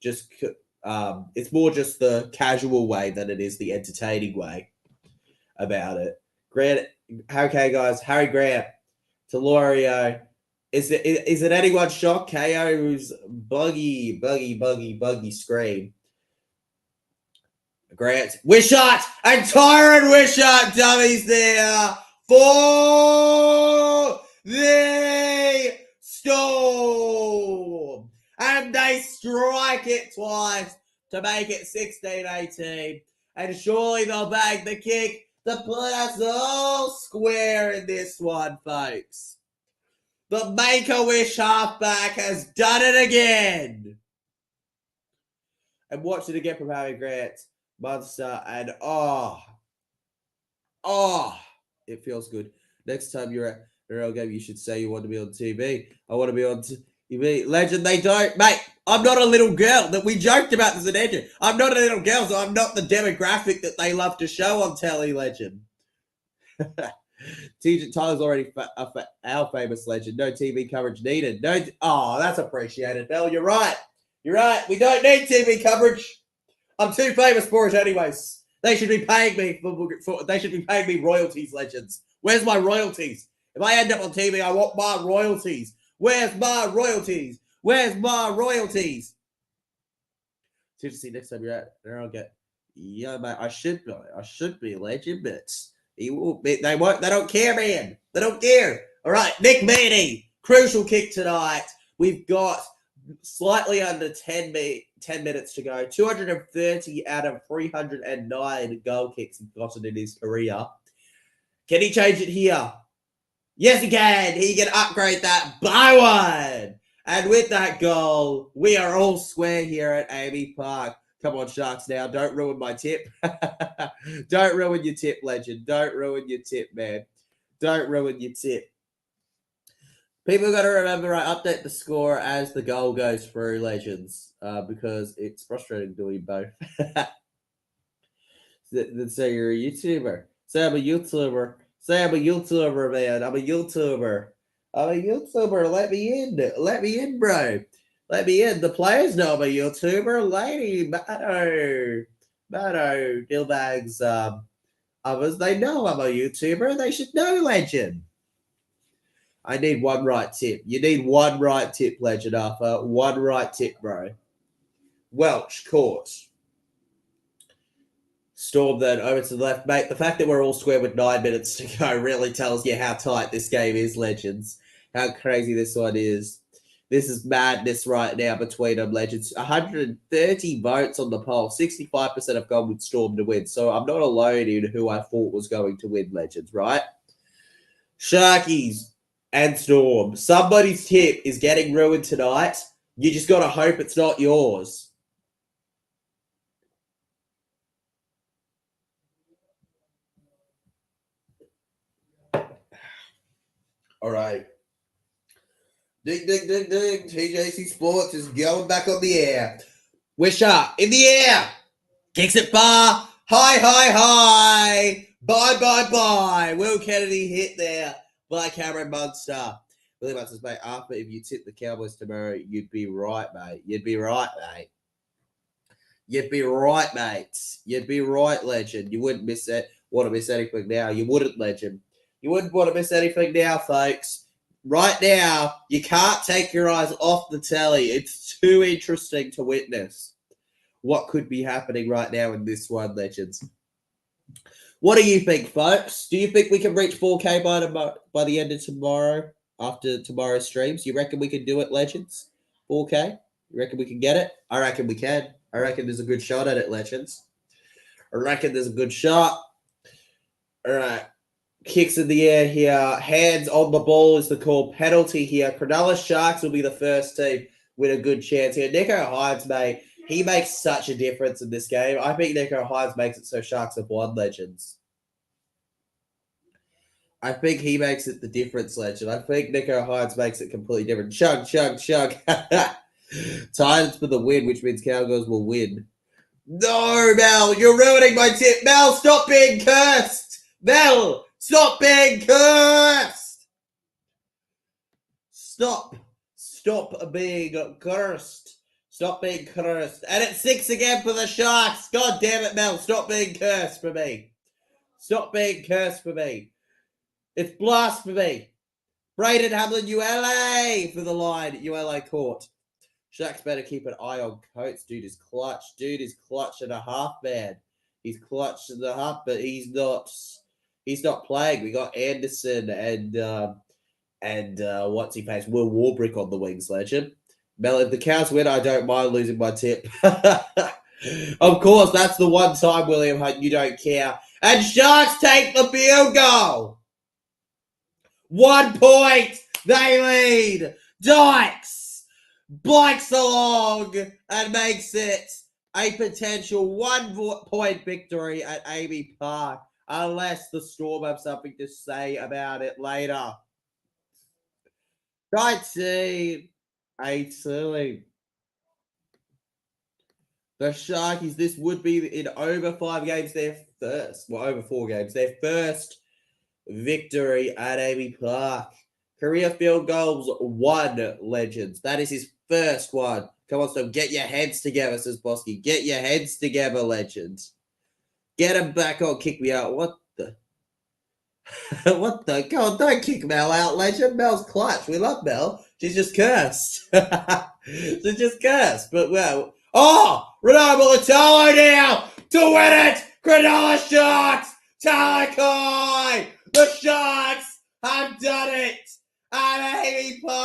it's more just the casual way than it is the entertaining way about it. Grant, okay, guys, Harry Grant, Telorio. Is it anyone's shock? Kayo's buggy scream. Grant, Wishart and Tyron Wishart dummies there for the Storm. And they strike it twice to make it 16-18. And surely they'll bag the kick to put us all square in this one, folks. The Make-A-Wish halfback has done it again. And watch it again from Harry Grant. Monster, and it feels good. Next time you're at an NRL game, you should say you want to be on TV. I want to be on TV. Legend, they don't. Mate, I'm not a little girl. That we joked about this in Edge. I'm not a little girl, so I'm not the demographic that they love to show on telly, legend. TJ Tyler's already our famous legend. No TV coverage needed. That's appreciated, Bell. You're right. You're right. We don't need TV coverage. I'm too famous for it anyways. They should be paying me they should be paying me royalties, legends. Where's my royalties? If I end up on TV, I want my royalties. Where's my royalties? Where's my royalties? So to see next time you're at there, I'll get mate. I should be a legend, but they don't care, man. They don't care. All right, Nick Meaney, crucial kick tonight. We've got slightly under 10 minutes to go. 230 out of 309 goal kicks he's gotten in his career. Can he change it here? Yes, he can. He can upgrade that by one. And with that goal, we are all square here at Amy Park. Come on, Sharks now. Don't ruin my tip. Don't ruin your tip, legend. Don't ruin your tip, man. Don't ruin your tip. People got to remember, I update the score as the goal goes through, legends, because it's frustrating doing both. So you're a YouTuber. Say I'm a YouTuber. Say I'm a YouTuber, man. I'm a YouTuber. I'm a YouTuber. Let me in. Let me in, bro. Let me in. The players know I'm a YouTuber. Lady, Matto, Dillbags, others, they know I'm a YouTuber. They should know, legend. I need one right tip. You need one right tip, legend, Arthur. One right tip, bro. Welch, course. Storm then over to the left. Mate, the fact that we're all square with 9 minutes to go really tells you how tight this game is, legends. How crazy this one is. This is madness right now between them, legends. 130 votes on the poll. 65% have gone with Storm to win. So I'm not alone in who I thought was going to win, legends, right? Sharkies and Storm. Somebody's tip is getting ruined tonight. You just got to hope it's not yours. All right. Ding, ding, ding, ding. TJC Sports is going back on the air. Wisher in the air. Kicks it far. High, high, high. Bye, bye, bye. Will Kennedy hit there by Cameron Munster. Willie Munster's mate, Arthur, if you tip the Cowboys tomorrow, you'd be right, mate. You'd be right, mate. You'd be right, mate. You'd be right, legend. You wouldn't want to miss anything now. You wouldn't, legend. You wouldn't want to miss anything now, folks. Right now, you can't take your eyes off the telly. It's too interesting to witness what could be happening right now in this one, legends. What do you think, folks? Do you think we can reach 4K by the end of tomorrow, after tomorrow's streams? You reckon we can do it, legends? 4K? You reckon we can get it? I reckon we can. I reckon there's a good shot at it, legends. I reckon there's a good shot. All right. Kicks in the air here. Hands on the ball is the call. Penalty here. Cronulla Sharks will be the first team with a good chance here. Nico Hines, mate, he makes such a difference in this game. I think Nico Hines makes it so Sharks have won, legends. I think he makes it the difference, legend. I think Nico Hines makes it completely different. Chug, chug, chug. Titans for the win, which means Cowgirls will win. No, Mel, you're ruining my tip. Mel, stop being cursed. Mel, stop being cursed. Stop being cursed. Stop being cursed. And it's 6 again for the Sharks. God damn it, Mel. Stop being cursed for me. Stop being cursed for me. It's blasphemy. Braden Hamlin, ULA for the line. ULA court. Sharks better keep an eye on Coates. Dude is clutch. Dude is clutch and a half, man. He's clutch and a half, but he's not playing. We got Anderson and what's he face? Will Warbrick on the wings, legend. Mel, if the Cows win, I don't mind losing my tip. Of course, that's the one time, William Hunt, you don't care. And Sharks take the field goal. 1 point. They lead. Dykes bikes along and makes it a potential 1 point victory at Amy Park, unless the Storm have something to say about it later. 19-18. The Sharkies, this would be in over 5 games their first, well, over 4 games, their first victory at Amy Park. Career field goals 1, legends. That is his first one. Come on, so get your heads together, says Bosky. Get your heads together, legends. Get him back on. Kick me out. What the? What the? Come on, don't kick Mel out, legend. Mel's clutch. We love Mel. She's just cursed. She's just cursed. But, well. Oh! Ronaldo Militalo now to win it! Cronulla Sharks! Talakai! The Sharks have done it! At Amy Park!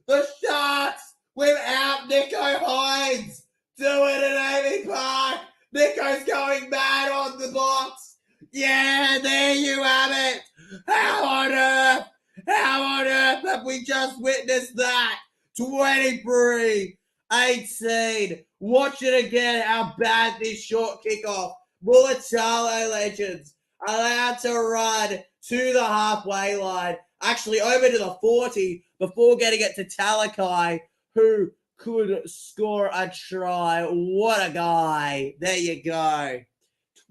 The Sharks without Nico Hines do it at Amy Park! Nico's going mad on the box! Yeah, there you have it! How on earth have we just witnessed that? 23-18. Watch it again, how bad this short kickoff. Mulatalo legends allowed to run to the halfway line. Actually, over to the 40 before getting it to Talakai, who could score a try. What a guy. There you go.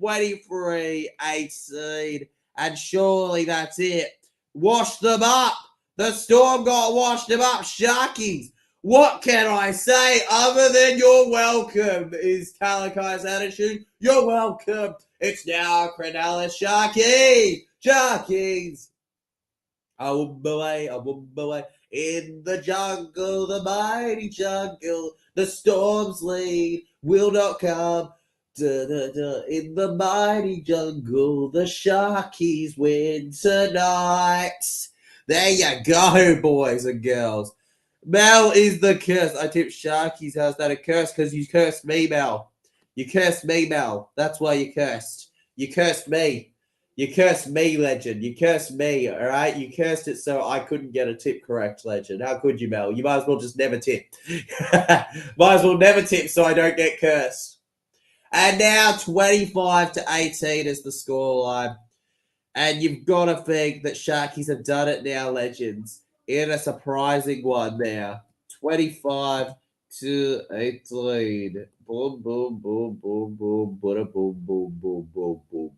23-18. And surely that's it. Wash them up. The Storm got washed them up. Sharkies. What can I say other than you're welcome is Talakai's attitude. You're welcome. It's now Cronulla Sharkies. Away. In the jungle, the mighty jungle, the Storm's lead will not come. In the mighty jungle, the Sharkies win tonight. There you go, boys and girls. Mel is the curse. I tipped Sharkies. How's that a curse? Because you cursed me, Mel. You cursed me, Mel. That's why you cursed. You cursed me. You cursed me, legend. You cursed me, all right? You cursed it so I couldn't get a tip correct, legend. How could you, Mel? You might as well just never tip. Might as well never tip so I don't get cursed. And now 25-18 is the scoreline. And you've got to think that Sharkies have done it now, legends. In a surprising one now. 25-18. Boom, boom, boom, boom, boom, boom, boom, boom, boom, boom, boom,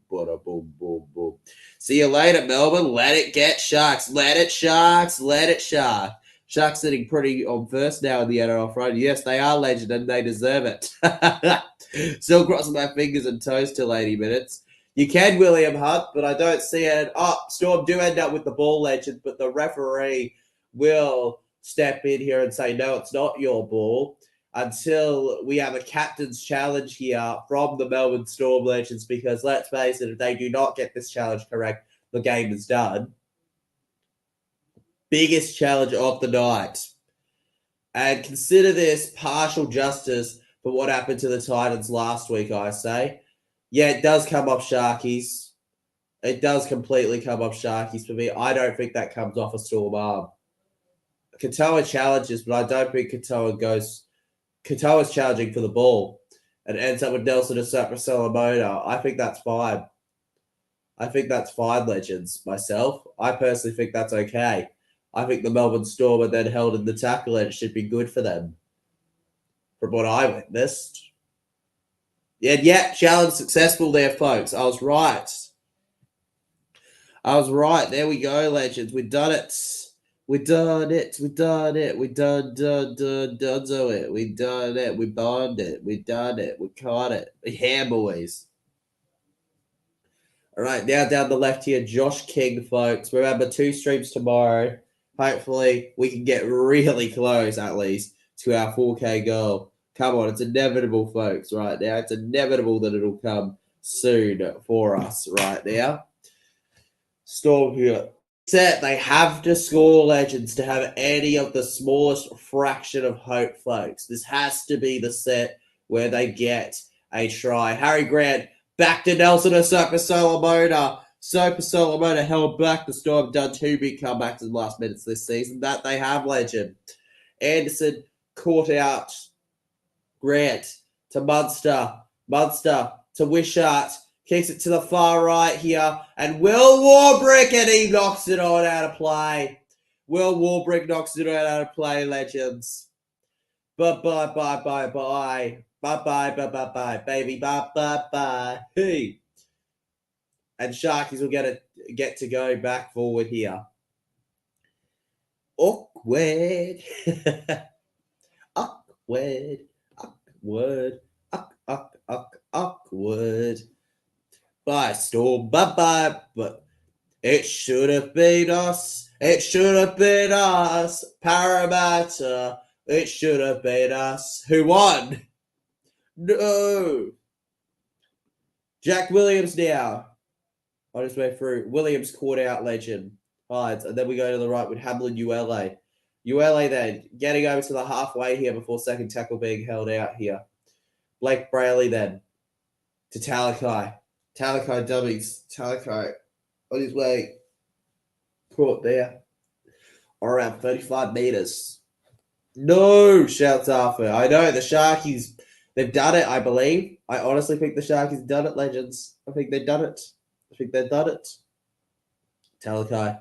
boom, boom, boom. See you later, Melbourne. Let it get Sharks. Let it Sharks. Let it Shark. Sharks sitting pretty on first now in the NRL front. Yes, they are legend and they deserve it. Still crossing my fingers and toes till 80 minutes. You can William Hunt, but I don't see it. Storm do end up with the ball, legend, but the referee will step in here and say, no, it's not your ball, until we have a captain's challenge here from the Melbourne Storm legends, because let's face it, if they do not get this challenge correct, the game is done. Biggest challenge of the night. And consider this partial justice for what happened to the Titans last week, I say. Yeah, it does come off Sharkies. It does completely come off Sharkies for me. I don't think that comes off a Storm arm. Katoa challenges, but I don't think Katoa's challenging for the ball and ends up with Nelson Asapa Salamona. I think that's fine. I think that's fine, legends, myself. I personally think that's okay. I think the Melbourne Storm are then held in the tackle and it should be good for them. From what I witnessed. Yeah, challenge successful there, folks. I was right. There we go, legends. We've done it. We done it. We done it. We done it. We done it. We bond it. We done it. We caught it. Yeah, boys. All right, now down the left here, Josh King, folks. Remember, 2 streams tomorrow. Hopefully, we can get really close, at least, to our 4K goal. Come on, it's inevitable, folks, right now. It's inevitable that it'll come soon for us right now. Storm here. Set, they have to score, legends, to have any of the smallest fraction of hope, folks. This has to be the set where they get a try. Harry Grant back to Nelson Asapa Salamona. Sopa Salamona held back. The Storm done 2 big comebacks in the last minutes this season. That they have, legend. Anderson caught out. Grant to Munster. Munster to Wishart. Kicks it to the far right here. And Will Warbrick, and he knocks it on out of play. Will Warbrick knocks it on out of play, legends. Bye-bye, bye-bye. Bye-bye, baby. Bye-bye. Hey. And Sharkies will get to go back forward here. Awkward. Awkward. Bye, Storm. Bye-bye. But it should have been us. It should have been us. Parramatta. It should have been us. Who won? No. Jack Williams now. On his way through. Williams caught out, legend. Hides. And then we go to the right with Hamlin ULA. ULA then getting over to the halfway here before second tackle being held out here. Blake Brayley then to Talakai. Talakai dummies. Talakai on his way. Caught there. Around 35 meters. No, shouts Arthur. I know, the Sharkies, they've done it, I believe. I honestly think the Sharkies done it, legends. I think they've done it. Talakai,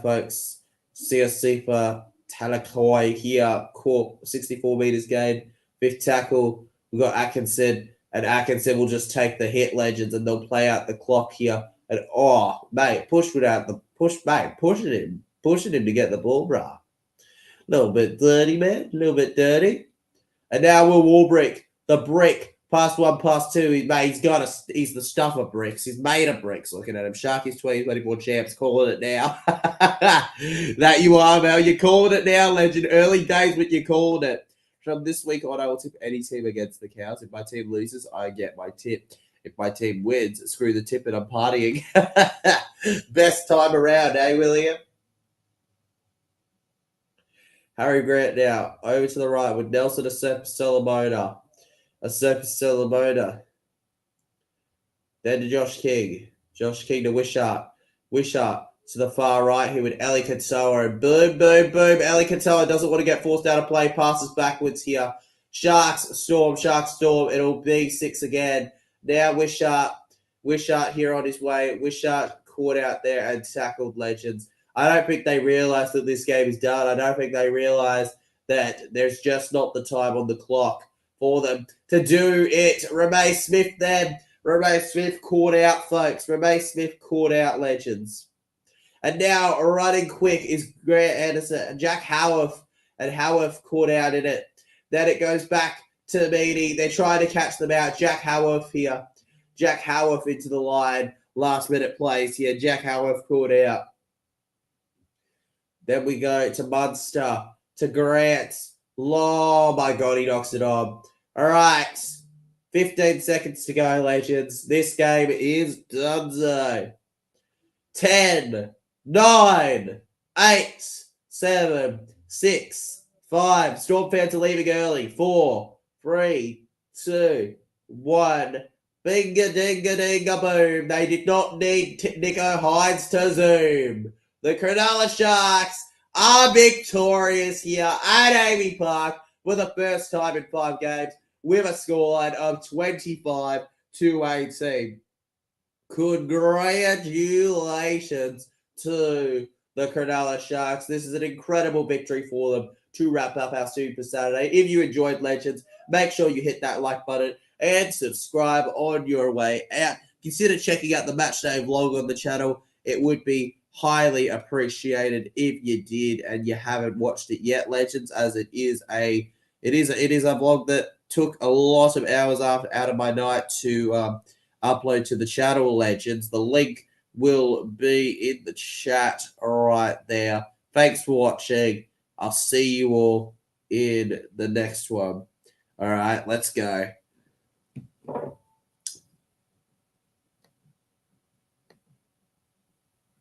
folks. CSC for Talakai here. Caught 64 meters gain. 5th tackle. We've got Atkinson. And Atkinson will just take the hit, legends, and they'll play out the clock here. And mate, pushing him to get the ball, brah. A little bit dirty, man. A little bit dirty. And now Will Warbrick, the brick. Past 1, past 2. He's the stuff of bricks. He's made of bricks. Looking at him. Sharkies 2024 champs. Calling it now. That you are, Mel. You're calling it now, legend. Early days, but you called it. From this week on, I will tip any team against the Cows. If my team loses, I get my tip. If my team wins, screw the tip and I'm partying. Best time around, eh, William? Harry Grant now. Over to the right with Nelson Asepa-Solomona. Then to Josh King. Josh King to Wishart. Wishart to the far right here with Eli Katoa. And boom, boom, boom. Eli Katoa doesn't want to get forced out of play. Passes backwards here. Sharks Storm. It'll be 6 again. Now Wishart here on his way. Wishart caught out there and tackled, legends. I don't think they realise that this game is done. I don't think they realise that there's just not the time on the clock for them to do it. Ramey Smith then. Ramey Smith caught out, folks. Ramey Smith caught out, legends. And now running quick is Grant Anderson and Jack Howarth. And Howarth caught out in it. Then it goes back to Meany. They're trying to catch them out. Jack Howarth here. Jack Howarth into the line. Last minute plays here. Jack Howarth caught out. Then we go to Munster, to Grant. Oh, my God, he knocks it on. All right. 15 seconds to go, legends. This game is done. 10, 9, 8, 7, 6, 5. Storm fans are leaving early. 4, 3, 2, 1. Binga, dinga, dinga, boom. They did not need Nico Hines to zoom. The Cronulla Sharks are victorious here at Amy Park for the first time in 5 games with a scoreline of 25-18. Congratulations to the Cronulla Sharks. This is an incredible victory for them to wrap up our Super Saturday. If you enjoyed, legends, make sure you hit that like button and subscribe on your way out. Consider checking out the Matchday vlog on the channel. It would be highly appreciated if you did and you haven't watched it yet, legends, as it is a vlog that took a lot of hours out of my night to upload to the channel, legends. The link will be in the chat right there. Thanks for watching. I'll see you all in the next one. All right, let's go.